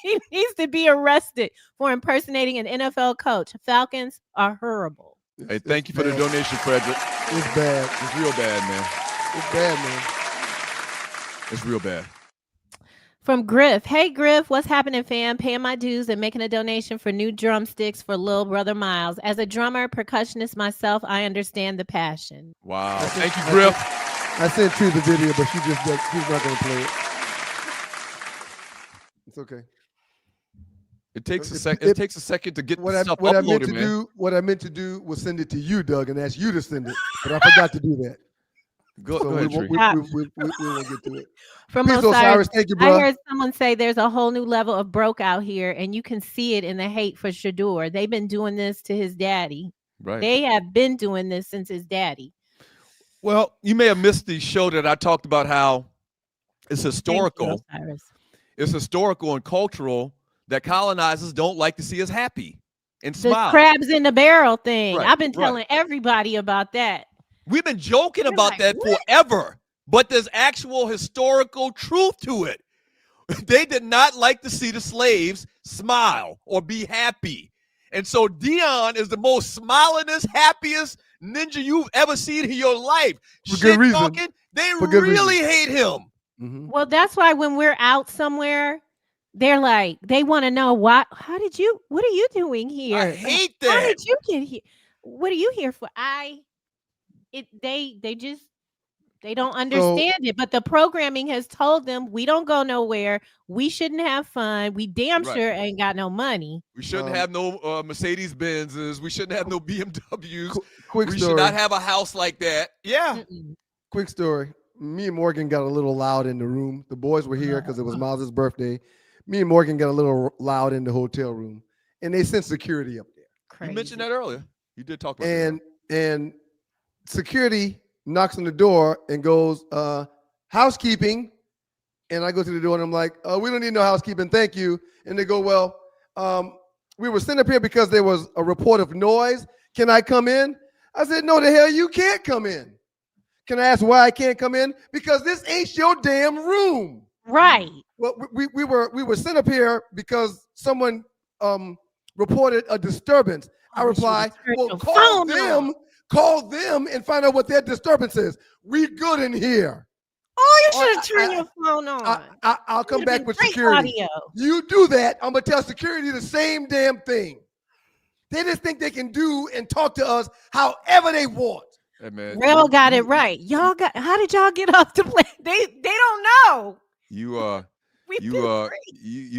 he needs to be arrested for impersonating an NFL coach. Falcons are horrible. Hey, thank you for the donation, Frederick. It's bad. It's real bad, man. It's bad, man. It's real bad. From Griff. Hey, Griff, what's happening, fam? Paying my dues and making a donation for new drumsticks for little brother Miles. As a drummer, percussionist myself, I understand the passion. Wow. Thank you, Griff. I sent Tree the video, but she's not going to play it. It's okay. It takes a second. It takes a second to get stuff uploaded, man. What I meant to do was send it to you, Doug, and ask you to send it, but I forgot to do that. Go ahead, Tree. We won't get to it. From Osiris, thank you, bro. I heard someone say there's a whole new level of broke out here, and you can see it in the hate for Shedeur. They've been doing this to his daddy. Right. They have been doing this since his daddy. Well, you may have missed the show that I talked about how it's historical. It's historical and cultural that colonizers don't like to see us happy and smile. The crabs in the barrel thing. Right, I've been telling everybody about that. We've been joking about that forever, but there's actual historical truth to it. They did not like to see the slaves smile or be happy. And so Dion is the most smilingest, happiest ninja you've ever seen in your life. For good reason. Talking, they really hate him. Mm-hmm. Well, that's why when we're out somewhere, they're like, they want to know what are you doing here? I hate that. How did you get here? What are you here for? They don't understand it, but the programming has told them we don't go nowhere. We shouldn't have fun. We damn sure ain't got no money. We shouldn't have no Mercedes Benzes. We shouldn't have no BMWs. Quick we story. should not have a house like that. Yeah. Quick story. Me and Morgan got a little loud in the room. The boys were here because it was Miles' birthday. Me and Morgan got a little loud in the hotel room, and they sent security up there. Crazy. You mentioned that earlier. You did talk about that. And security knocks on the door and goes, housekeeping. And I go to the door and I'm like, we don't need no housekeeping. Thank you. And they go, well, we were sent up here because there was a report of noise. Can I come in? I said, no, the hell you can't come in. Can I ask why I can't come in? Because this ain't your damn room. Right. Well, we were sent up here because someone reported a disturbance. I reply, well, call them and find out what their disturbance is. We good in here. Oh, you should have turned your phone on. I'll come back with security. Audio. You do that, I'm gonna tell security the same damn thing. They just think they can do and talk to us however they want. Hey, man. Real got it right. How did y'all get off the plane? They don't know. You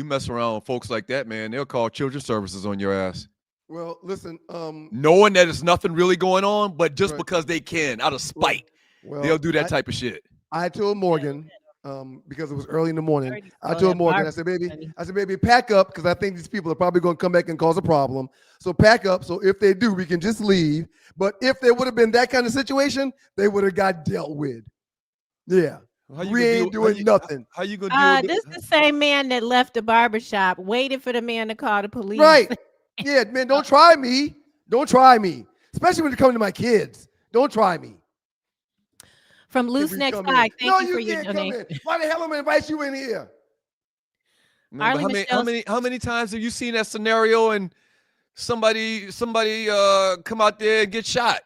mess around with folks like that, man. They'll call children's services on your ass. Well, listen, knowing that there's nothing really going on, but just because they can, out of spite, they'll do that type of shit. I told Morgan, because it was early in the morning, I told Morgan, I said, baby, pack up, because I think these people are probably going to come back and cause a problem. So pack up. So if they do, we can just leave. But if there would have been that kind of situation, they would have got dealt with. Yeah. We ain't doing nothing. How you gonna do this is the same man that left the barbershop, waited for the man to call the police. Right. Yeah, man, don't try me. Don't try me. Especially when it comes to my kids. Don't try me. From Loose Next Guy, thank you for your donation. Why the hell am I gonna invite you in here? How many times have you seen that scenario and somebody come out there and get shot?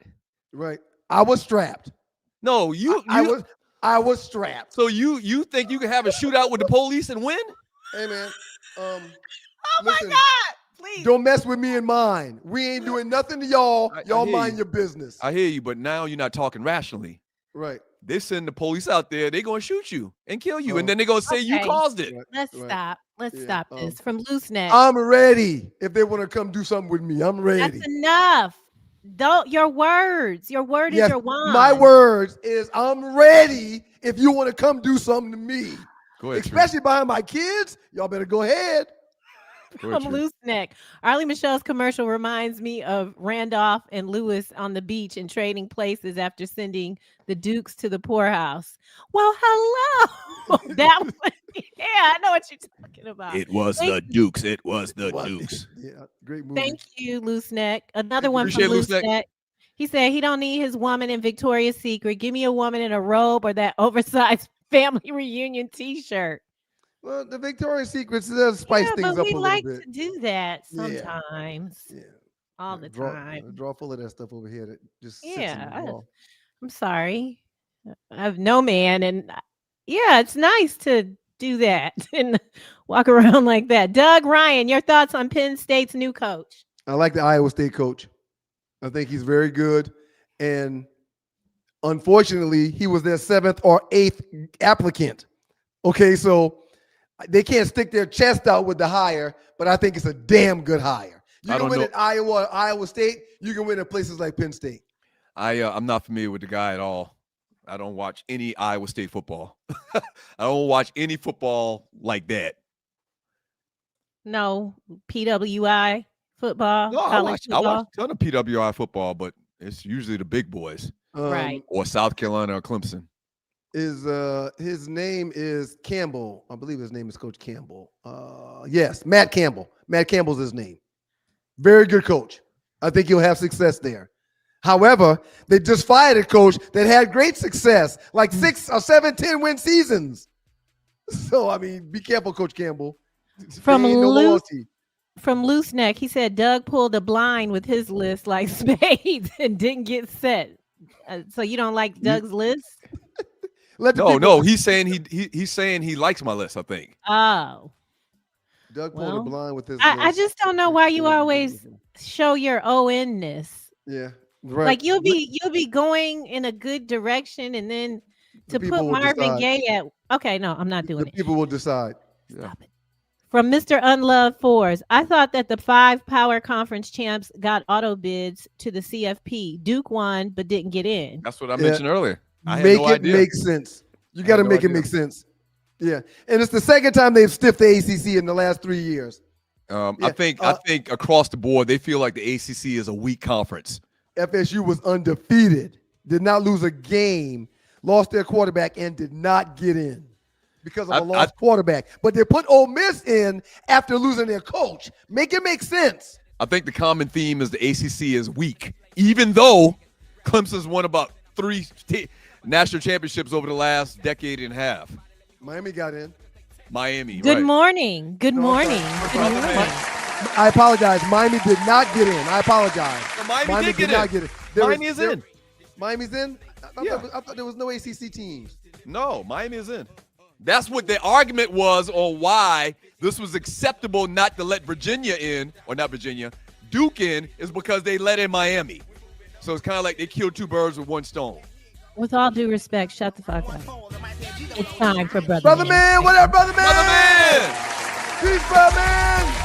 Right. I was strapped. No, I was strapped. So you think you can have a shootout with the police and win? Hey man, oh listen, my God! Please don't mess with me and mine. We ain't doing nothing to y'all. Y'all mind your business. I hear you, but now you're not talking rationally. Right. They send the police out there. They're gonna shoot you and kill you, and then they're gonna say you caused it. Let's stop. Let's stop this. From Loose Neck. I'm ready. If they want to come do something with me, I'm ready. That's enough. Don't your words. Your word is your wand. My words is I'm ready if you want to come do something to me. Go ahead, especially behind my kids. Y'all better go ahead. From Loose Neck. Arlie Michelle's commercial reminds me of Randolph and Lewis on the beach and trading places after sending the Dukes to the poorhouse. Well, hello. That one. Yeah, I know what you're talking about. It was the Dukes. It was the Dukes. Yeah, great movie. Thank you, Loose Neck. Another one from Loose Neck. He said he don't need his woman in Victoria's Secret. Give me a woman in a robe or that oversized family reunion T-shirt. Well, the Victoria's Secret does spice things up a little bit. We like to do that sometimes. Yeah. All the time. A drawer full of that stuff over here that just sits in the drawer. I'm sorry. I have no man, and it's nice to do that and walk around like that. Doug Ryan, your thoughts on Penn State's new coach? I like the Iowa State coach. I think he's very good, and unfortunately, he was their 7th or 8th applicant. Okay, so they can't stick their chest out with the hire, but I think it's a damn good hire. You can win at Iowa State. You can win at places like Penn State. I'm not familiar with the guy at all. I don't watch any Iowa State football. I don't watch any football like that. No PWI football. No, I watch a ton of PWI football, but it's usually the big boys, right? Or South Carolina or Clemson. His name is Campbell. I believe his name is Coach Campbell. Yes, Matt Campbell. Matt Campbell's his name. Very good coach. I think he'll have success there. However, they just fired a coach that had great success, like 6 or 7, 10-win seasons. So, I mean, be careful, Coach Campbell. From Loose Neck, he said Doug pulled a blind with his list like spades and didn't get set. So you don't like Doug's list? No. He's saying he likes my list, I think. Oh. Doug pulled a blind with his list. I just don't know why you always show your ON-ness. Yeah. Right. Like you'll be going in a good direction, and then to put Marvin Gaye at no, I'm not doing it. People will decide. Stop it. From Mr. Unloved Fours, I thought that the 5 power conference champs got auto bids to the CFP. Duke won, but didn't get in. That's what I mentioned earlier. I make it make sense. You got to make it make sense. Yeah, and it's the second time they've stiffed the ACC in the last 3 years. I think across the board they feel like the ACC is a weak conference. FSU was undefeated, did not lose a game. lost their quarterback and did not get in because of a lost quarterback. But they put Ole Miss in after losing their coach. Make it make sense. I think the common theme is the ACC is weak, even though Clemson's won about 3 national championships over the last decade and a half. Miami got in. Miami. Good right. morning. Good morning. Good morning. I apologize. Miami did not get in. I apologize. Well, Miami did not get in. Miami is in. Miami's in? Yeah. I thought there was no ACC teams. No, Miami is in. That's what the argument was on why this was acceptable not to let Virginia in, or not Virginia, Duke in, is because they let in Miami. So it's kind of like they killed 2 birds with 1 stone. With all due respect, shut the fuck up. It's time for Brother Brother Man. What up, Brother Man? Brother Man. Peace, Brother Man.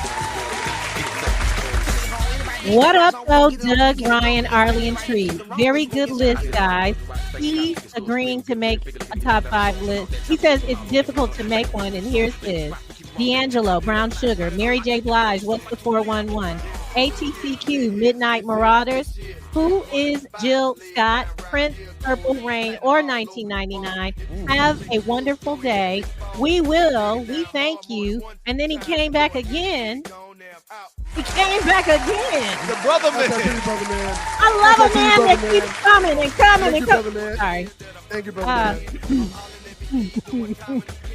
What up, though, Doug, Ryan, Arlie, and Tree? Very good list, guys. He's agreeing to make a top 5 list. He says it's difficult to make one, and here's his. D'Angelo, Brown Sugar, Mary J. Blige, What's the 411? ATCQ, Midnight Marauders. Who is Jill Scott, Prince, Purple Rain, or 1999? Have a wonderful day. We will. We thank you. And then he came back again. He came back again. The Brother Man. I love a man that keeps coming and coming and coming. Sorry. Thank you, Brother Man.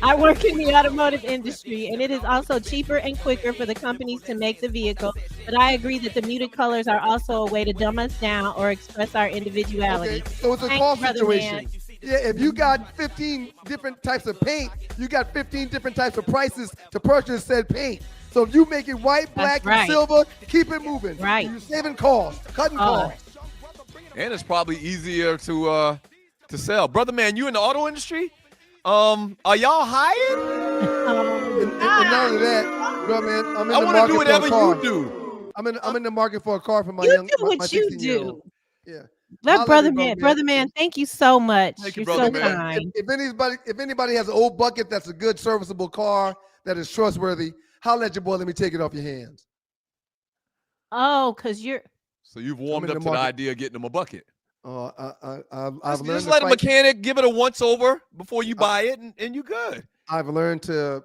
I work in the automotive industry, and it is also cheaper and quicker for the companies to make the vehicle. But I agree that the muted colors are also a way to dumb us down or express our individuality. Okay, so it's a cost situation. Yeah, if you got 15 different types of paint, you got 15 different types of prices to purchase said paint. So if you make it white, black, and silver, keep it moving. Right. You're saving costs, cutting costs. And it's probably easier to sell. Brother Man, you in the auto industry? Are y'all hired? And not only that, Brother Man, I'm in the market for a car. I want to do whatever you do. I'm in the market for a car for my you young. do what my you 16-year-old. do. Yeah. That Brother Man, thank you so much. Thank you, You're Brother so Man. kind. If anybody has an old bucket that's a good serviceable car that is trustworthy, holla at your boy. Let me take it off your hands. Oh, because you're. So you've warmed up to the idea of getting them a bucket. I've learned just to let a fight. mechanic give it a once over before you buy it, and you good. I've learned to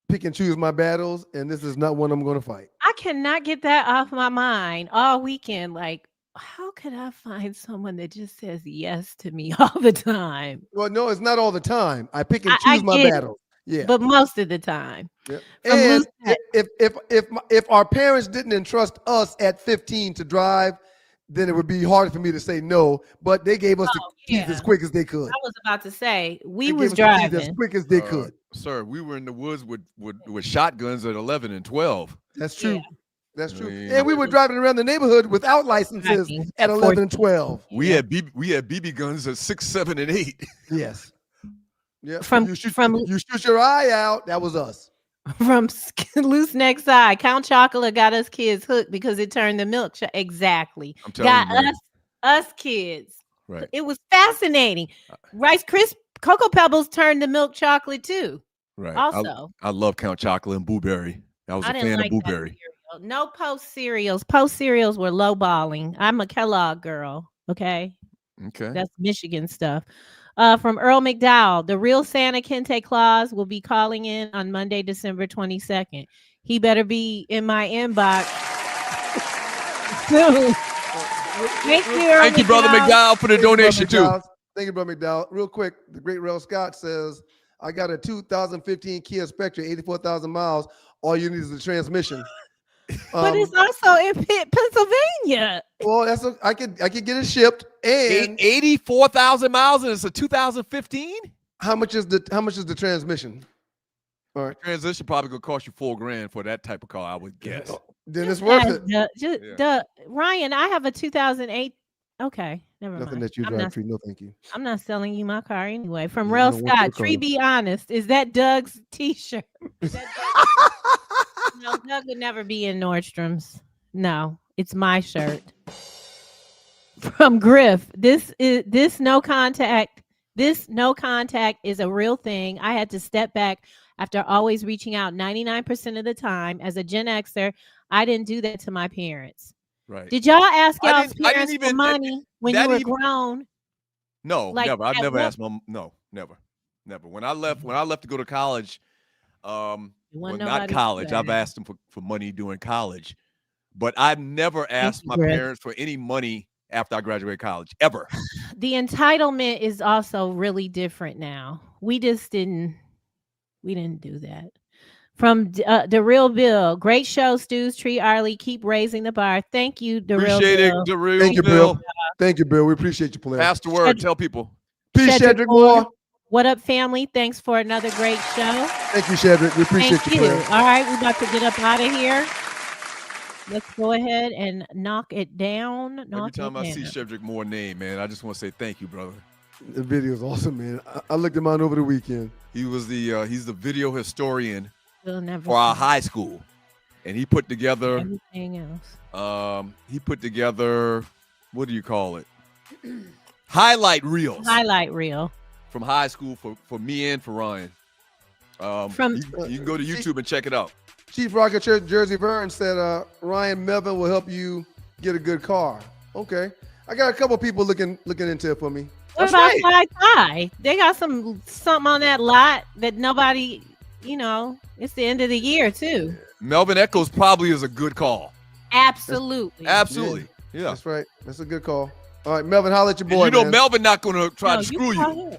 pick and choose my battles, and this is not one I'm going to fight. I cannot get that off my mind all weekend. Like, how could I find someone that just says yes to me all the time? Well, no, it's not all the time. I pick and choose my battles. Yeah, but most of the time. Yeah. And if our parents didn't entrust us at 15 to drive, then it would be hard for me to say no. But they gave us the keys as quick as they could. I was about to say They was gave us the keys driving as quick as they could. Sir, we were in the woods with shotguns at 11 and 12. That's true. Yeah. That's true. Yeah. And we were driving around the neighborhood without licenses at 11 and 12. We had BB guns at 6, 7, and 8. Yes. Yeah. From you shoot your eye out. That was us. From Loose Neck Side, Count Chocolate got us kids hooked because it turned the milk. Exactly. I'm telling you, us kids. Right. It was fascinating. Rice Crisp, Cocoa Pebbles turned the milk chocolate too. Right. Also, I love Count Chocolate and Blueberry. I was a fan of Blueberry. No Post cereals. Post cereals were lowballing. I'm a Kellogg girl. Okay. That's Michigan stuff. From Earl McDowell, the real Santa Kente Claus will be calling in on Monday, December 22nd. He better be in my inbox soon. Thank you, Brother McDowell, for the donation too. Thank you, Brother McDowell. Real quick, the great Rel Scott says, I got a 2015 Kia Spectra, 84,000 miles. All you need is the transmission. But it's also in Pennsylvania. Well, I could get it shipped. And 84,000 miles, and it's a 2015. How much is the transmission? All right, transition probably gonna cost you $4,000 for that type of car, I would guess. Then it's worth it. Ryan, I have a 2008. Okay, never mind. Nothing that you drive, Tree. No, thank you. I'm not selling you my car anyway. From Rel Scott, Tree, be honest. Is that Doug's T-shirt? No, Doug would never be in Nordstrom's. No, it's my shirt. From Griff, this no contact is a real thing. I had to step back after always reaching out 99% of the time. As a Gen Xer, I didn't do that to my parents. Right. Did y'all ask y'all's parents for money when you were grown? No, Like, never. I've at never what- asked my no, never. When I left to go to college, well, not nobody college. to I've asked them for money during college, but I've never asked my Griff. parents for any money after I graduated college ever. The entitlement is also really different now. We didn't do that. From the Real Bill, great show, Stu's Tree Arlie. Keep raising the bar. Thank you, the Real Appreciate it, Bill. the real Thank you, Bill. Bill. Thank you, Bill. We appreciate you, player. Pass the word. Tell people. Peace, Shedrick Shedrick Moore. What up, family? Thanks for another great show. Thank you, Shedrick. We appreciate Thank you, you. player. All right, we're about to get up out of here. Let's go ahead and knock it down. Every time I see Shedrick Moore's name, man, I just want to say thank you, brother. The video is awesome, man. I looked him out over the weekend. He was he's the video historian We'll never for our see high school, and he put together everything else. He put together, what do you call it? Highlight reels. Highlight reel. From high school for me and for Ryan. You can go to YouTube and check it out. Chief Rocket Church Jersey Vern said Ryan Melvin will help you get a good car. Okay. I got a couple people looking into it for me. What about Fly Tie? They got something on that lot that nobody, it's the end of the year too. Melvin Echoes probably is a good call. Absolutely. Absolutely. Yeah. That's right. That's a good call. All right, Melvin, holler at your boy. And you know man. Melvin not going to try to screw you.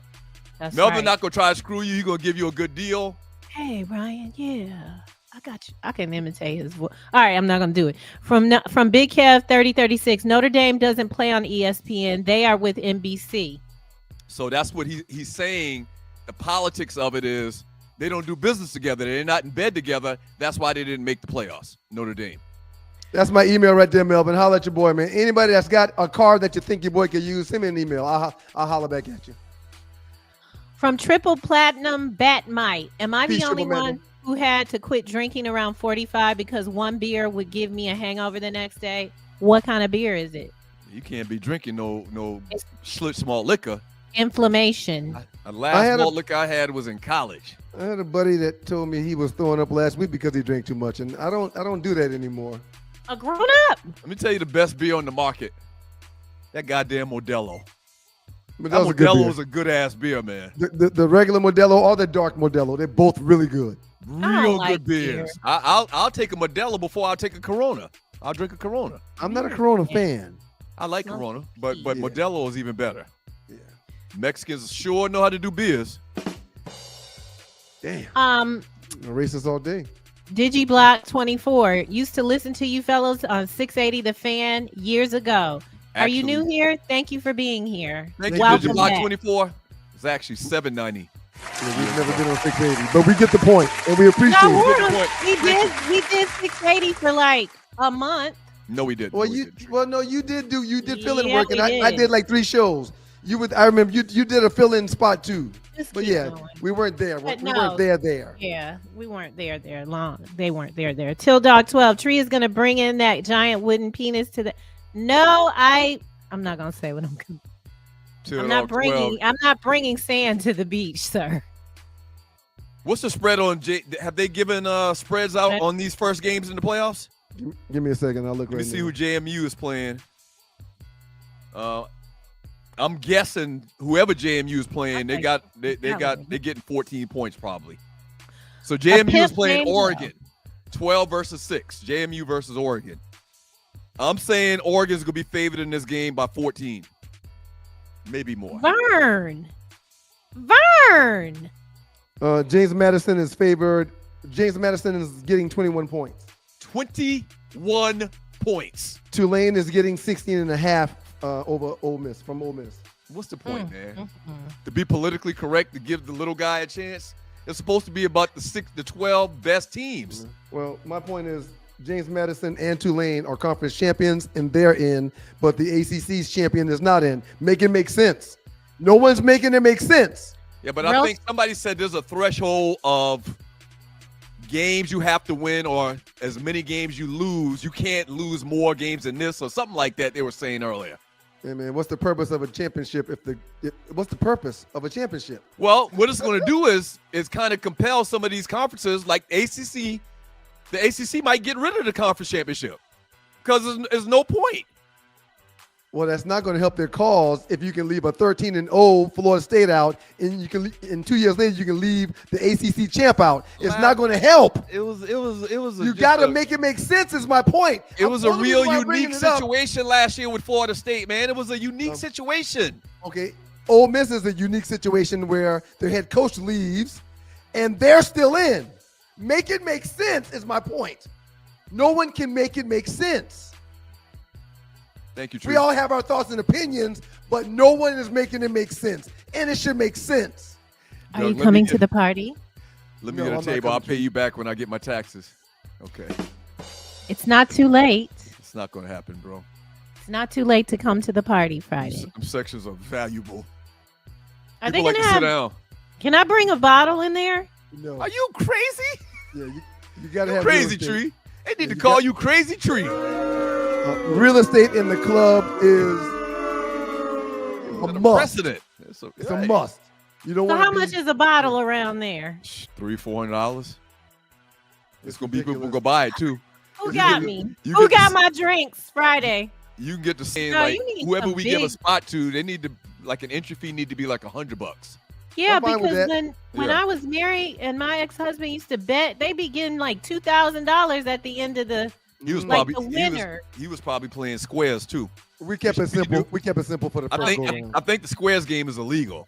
That's Melvin right. not going to try to screw you. He's going to give you a good deal. Hey, Ryan, yeah. I got you. I can imitate his voice. All right, I'm not going to do it. From Big Kev 3036, Notre Dame doesn't play on ESPN. They are with NBC. So that's what he's saying. The politics of it is they don't do business together. They're not in bed together. That's why they didn't make the playoffs, Notre Dame. That's my email right there, Melvin. Holler at your boy, man. Anybody that's got a card that you think your boy could use, send me an email. I'll holler back at you. From Triple Platinum Batmite, am I Peace, the only Triple one Platinum. who had to quit drinking around 45 because one beer would give me a hangover the next day? What kind of beer is it? You can't be drinking no Schlitz malt liquor. Inflammation. The last malt liquor I had was in college. I had a buddy that told me he was throwing up last week because he drank too much, and I don't do that anymore. A grown up. Let me tell you the best beer on the market. That goddamn Modelo. Modelo's a good Modelo beer. is a good ass beer, man. The regular Modelo or the dark Modelo, they're both really good. Real like good beers. I'll take a Modelo before I'll take a Corona. I'll drink a Corona. I'm not a Corona fan. I like Corona, but Yeah. Modelo is even better. Yeah. Mexicans sure know how to do beers. Damn. I'm racist all day. Digiblock 24 used to listen to you fellows on 680 The Fan years ago. Are you new here? Thank you for being here. Thank you, Welcome Digiblock back. 24. It's actually $7.90. Yeah, we've never been on 680, but we get the point, and we appreciate No, it. we did 680 for like a month. No, we didn't. Well, you did fill-in Yeah, work, and we I did. did like 3 shows. I remember you did a fill-in spot too. Just But keep yeah, going. we weren't there. But We no. weren't there. Yeah, we weren't there long. They weren't there. Till Dog 12. Tree is gonna bring in that giant wooden penis to the. No, I'm not gonna say what I'm gonna. Till I'm not Dog bringing. 12. I'm not bringing sand to the beach, sir. What's the spread on have they given spreads out on these first games in the playoffs? Give me a second. I'll look Let me right see now. who JMU is playing. I'm guessing whoever JMU is playing, they're getting 14 points probably. So JMU is pimp playing named Oregon, 12 versus 6. JMU versus Oregon. I'm saying Oregon's gonna be favored in this game by 14, maybe more. Vern. James Madison is favored. James Madison is getting 21 points. 21 points. Tulane is getting 16 and a half over Ole Miss, from Ole Miss. What's the point, man? To be politically correct, to give the little guy a chance? It's supposed to be about the 12 best teams. Well, my point is James Madison and Tulane are conference champions, and they're in, but the ACC's champion is not in. Make it make sense. No one's making it make sense. Yeah, but I think somebody said there's a threshold of games you have to win, or as many games you lose. You can't lose more games than this, or something like that they were saying earlier. Hey man, what's the purpose of a championship? What's the purpose of a championship? Well, what it's going to do is kind of compel some of these conferences, like ACC. The ACC might get rid of the conference championship because there's no point. Well, that's not going to help their cause if you can leave a 13-0 Florida State out, and you can, in 2 years later, you can leave the ACC champ out. It's not going to help. It was. You got to make it make sense. Is my point. It was a real unique situation last year with Florida State, man. It was a unique situation. Okay, Ole Miss is a unique situation where their head coach leaves, and they're still in. Make it make sense is my point. No one can make it make sense. Thank you, Tree. We all have our thoughts and opinions, but no one is making it make sense. And it should make sense. Are you coming to the party? Let me get a table. I'll pay you back when I get my taxes. Okay. It's not too late. It's not going to happen, bro. It's not too late to come to the party Friday. Some sections are valuable. Are People they like gonna to sit have? down. Can I bring a bottle in there? No. Are you crazy? Yeah, you got to have Crazy Tree. They need to call you Crazy Tree. Real estate in the club is a must. Precedent. It's a must. You don't So want. how much is a bottle around there? $300-$400. It's gonna be people who go buy it too. Who got me? Who got my drinks Friday? You can get the same No, like you need whoever some we give a big- spot to. They need to like an entry fee need to be like $100. Yeah, I'm fine with because that. when I was married and my ex-husband used to bet, they be getting like $2,000 at the end of the He was like probably the winner. he was probably playing squares too. We kept it simple. We kept it simple for the I first think go-around. I think the squares game is illegal.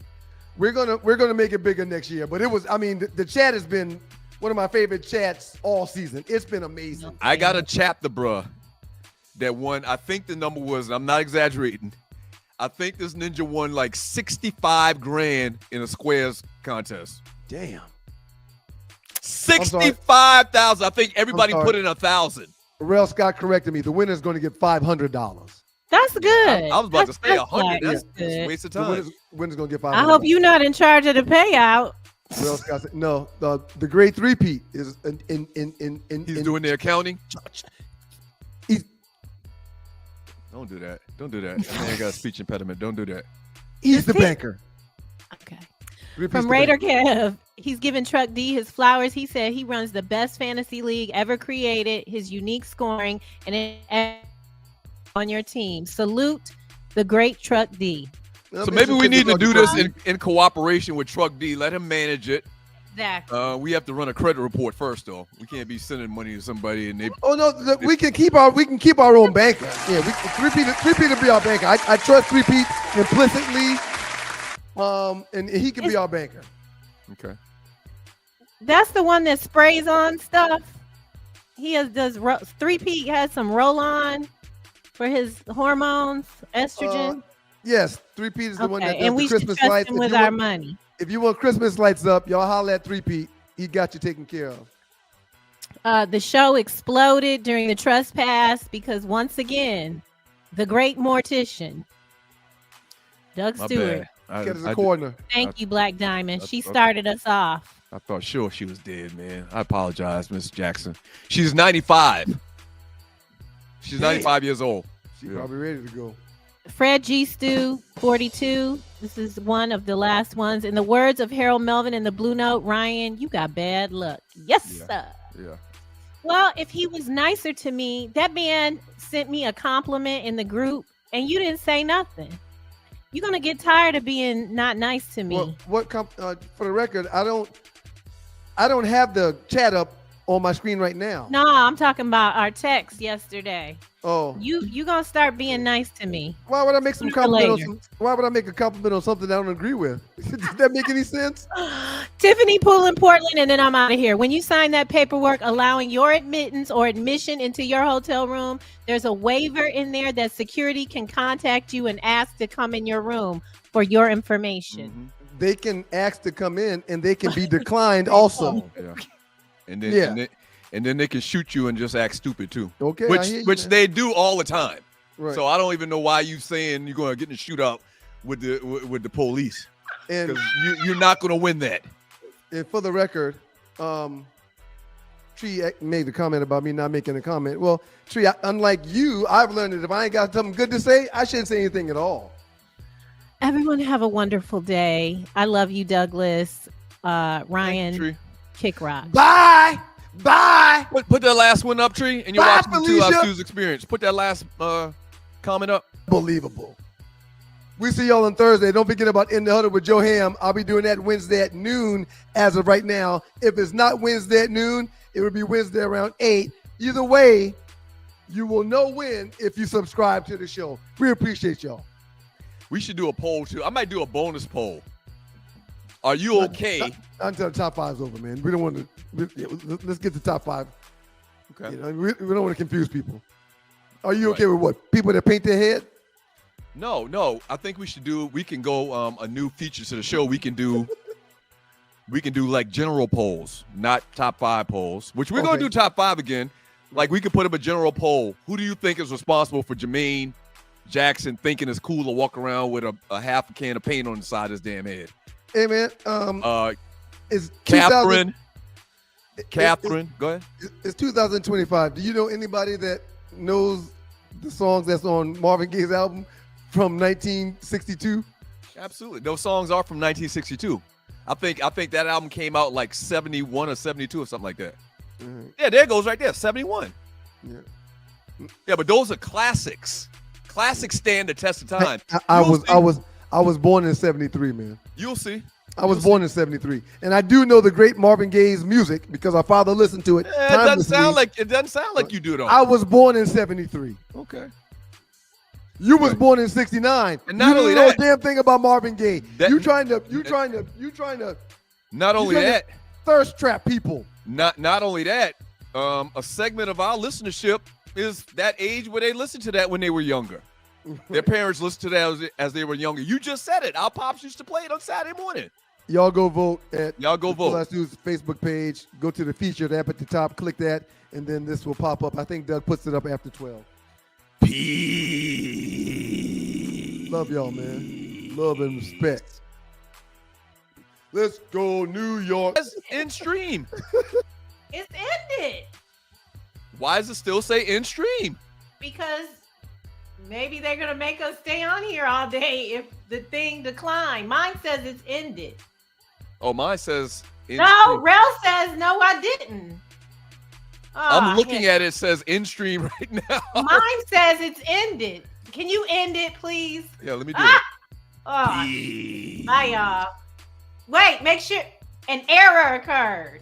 We're gonna make it bigger next year. But it was. I mean, the chat has been one of my favorite chats all season. It's been amazing. I got a chapter, bruh, that won. I think the number was, and I'm not exaggerating, I think this ninja won like 65 grand in a squares contest. Damn. 65,000. I think everybody sorry. put in 1,000. Rel Scott corrected me. The winner's going to get $500. That's good. I was about to say That's 100. That's good. a waste of The time. winner's going to get $500. I hope you're not in charge of the payout. Rel Scott said, no. The grade 3-peat is in He's doing the accounting. He's- Don't do that. Don't do that. That man got a speech impediment. Don't do that. He's the banker. Okay. Repeat's From the Raider banker. Kev, he's giving Truck D his flowers. He said he runs the best fantasy league ever created, his unique scoring, and it on your team. Salute the great Truck D. So maybe we need to do this in cooperation with Truck D. Let him manage it. Exactly. We have to run a credit report first, though. We can't be sending money to somebody and they. Oh no, we can keep our own banker. Yeah, three-peat will be our banker. I trust three-peat implicitly, and he can be our banker. Okay. That's the one that sprays on stuff. He does 3P has some roll on for his hormones, estrogen. Yes, three-peat is the one that does and the we should Christmas trust lights. him with our money. If you want Christmas lights up, y'all holler at three-peat. He got you taken care of. The show exploded during the trespass because once again, the great mortician, Doug My Stewart. bad. Get us a corner. Thank you, Black Diamond. She started us off. I thought sure she was dead, man. I apologize, Miss Jackson. She's 95. She's 95 years old. She's probably ready to go. Fred G. Stu, 42. This is one of the last ones. In the words of Harold Melvin in the Blue Note, Ryan, you got bad luck. Yes, sir. Yeah. Well, if he was nicer to me, that man sent me a compliment in the group, and you didn't say nothing. You're gonna get tired of being not nice to me. Well, for the record, I don't have the chat up on my screen right now. No, I'm talking about our text yesterday. Oh, You gonna start being nice to me. why would I make some Sooner or compliment? later. Why would I make a compliment on something I don't agree with? Does that make any sense? Tiffany Poole in Portland, and then I'm out of here. When you sign that paperwork allowing your admittance or admission into your hotel room, there's a waiver in there that security can contact you and ask to come in your room for your information. Mm-hmm. They can ask to come in, and they can be declined also. Yeah. And then they can shoot you and just act stupid too. Okay, I Which hear you, which man. they do all the time. Right. So I don't even know why you saying you're going to get in a shootout with the police. And you're not going to win that. And for the record, Tree made a comment about me not making a comment. Well, Tree, unlike you, I've learned that if I ain't got something good to say, I shouldn't say anything at all. Everyone have a wonderful day. I love you, Douglas. Ryan, Tree. Kick Rock. Bye. Bye. Put that last one up, Tree, and you're Bye, watching the 2 Felicia. Hours Experience. Put that last comment up. Unbelievable. We see y'all on Thursday. Don't forget about In the Huddle with Joe Ham. I'll be doing that Wednesday at noon as of right now. If it's not Wednesday at noon, it will be Wednesday around 8. Either way, you will know when if you subscribe to the show. We appreciate y'all. We should do a poll, too. I might do a bonus poll. Are you okay? Not until the top 5's over, man. We don't want to. Let's get the top 5. Okay. You know, we don't want to confuse people. Are you okay with what? People that paint their head? No. I think we can go a new feature to the show. We can do like general polls, not top 5 polls, which we're going to do top 5 again. Like we could put up a general poll. Who do you think is responsible for Jermaine Jackson thinking it's cool to walk around with a half a can of paint on the side of his damn head? Hey, man. Is Catherine. Go ahead. It's 2025. Do you know anybody that knows the songs that's on Marvin Gaye's album from 1962? Absolutely. Those songs are from 1962. I think that album came out like 71 or 72 or something like that. Mm-hmm. Yeah, there it goes right there, 71. Yeah, but those are classics. Classics stand the test of time. I was born in 73, man. You'll see. I was born in 73. And I do know the great Marvin Gaye's music because our father listened to it. It doesn't sound like you do though. I was born in 73. Okay. You was born in 69. And not only know that, a damn thing about Marvin Gaye. You trying to not only that, thirst trap people. Not only that, a segment of our listenership is that age where they listened to that when they were younger. Their parents listened to that as they were younger. You just said it. Our pops used to play it on Saturday morning. Y'all go vote at Claus News Facebook page. Go to the featured app at the top. Click that, and then this will pop up. I think Doug puts it up after 12. Peace. Love y'all, man. Love and respect. Let's go, New York. In stream. It's ended. Why does it still say in stream? Because maybe they're going to make us stay on here all day if the thing declined. Mine says it's ended. Oh, mine says in No, stream. Rel says, no, I didn't. I'm looking at it. It says in stream right now. Mine says it's ended. Can you end it, please? Yeah, let me do it. Oh, bye, y'all. Wait, make sure an error occurred.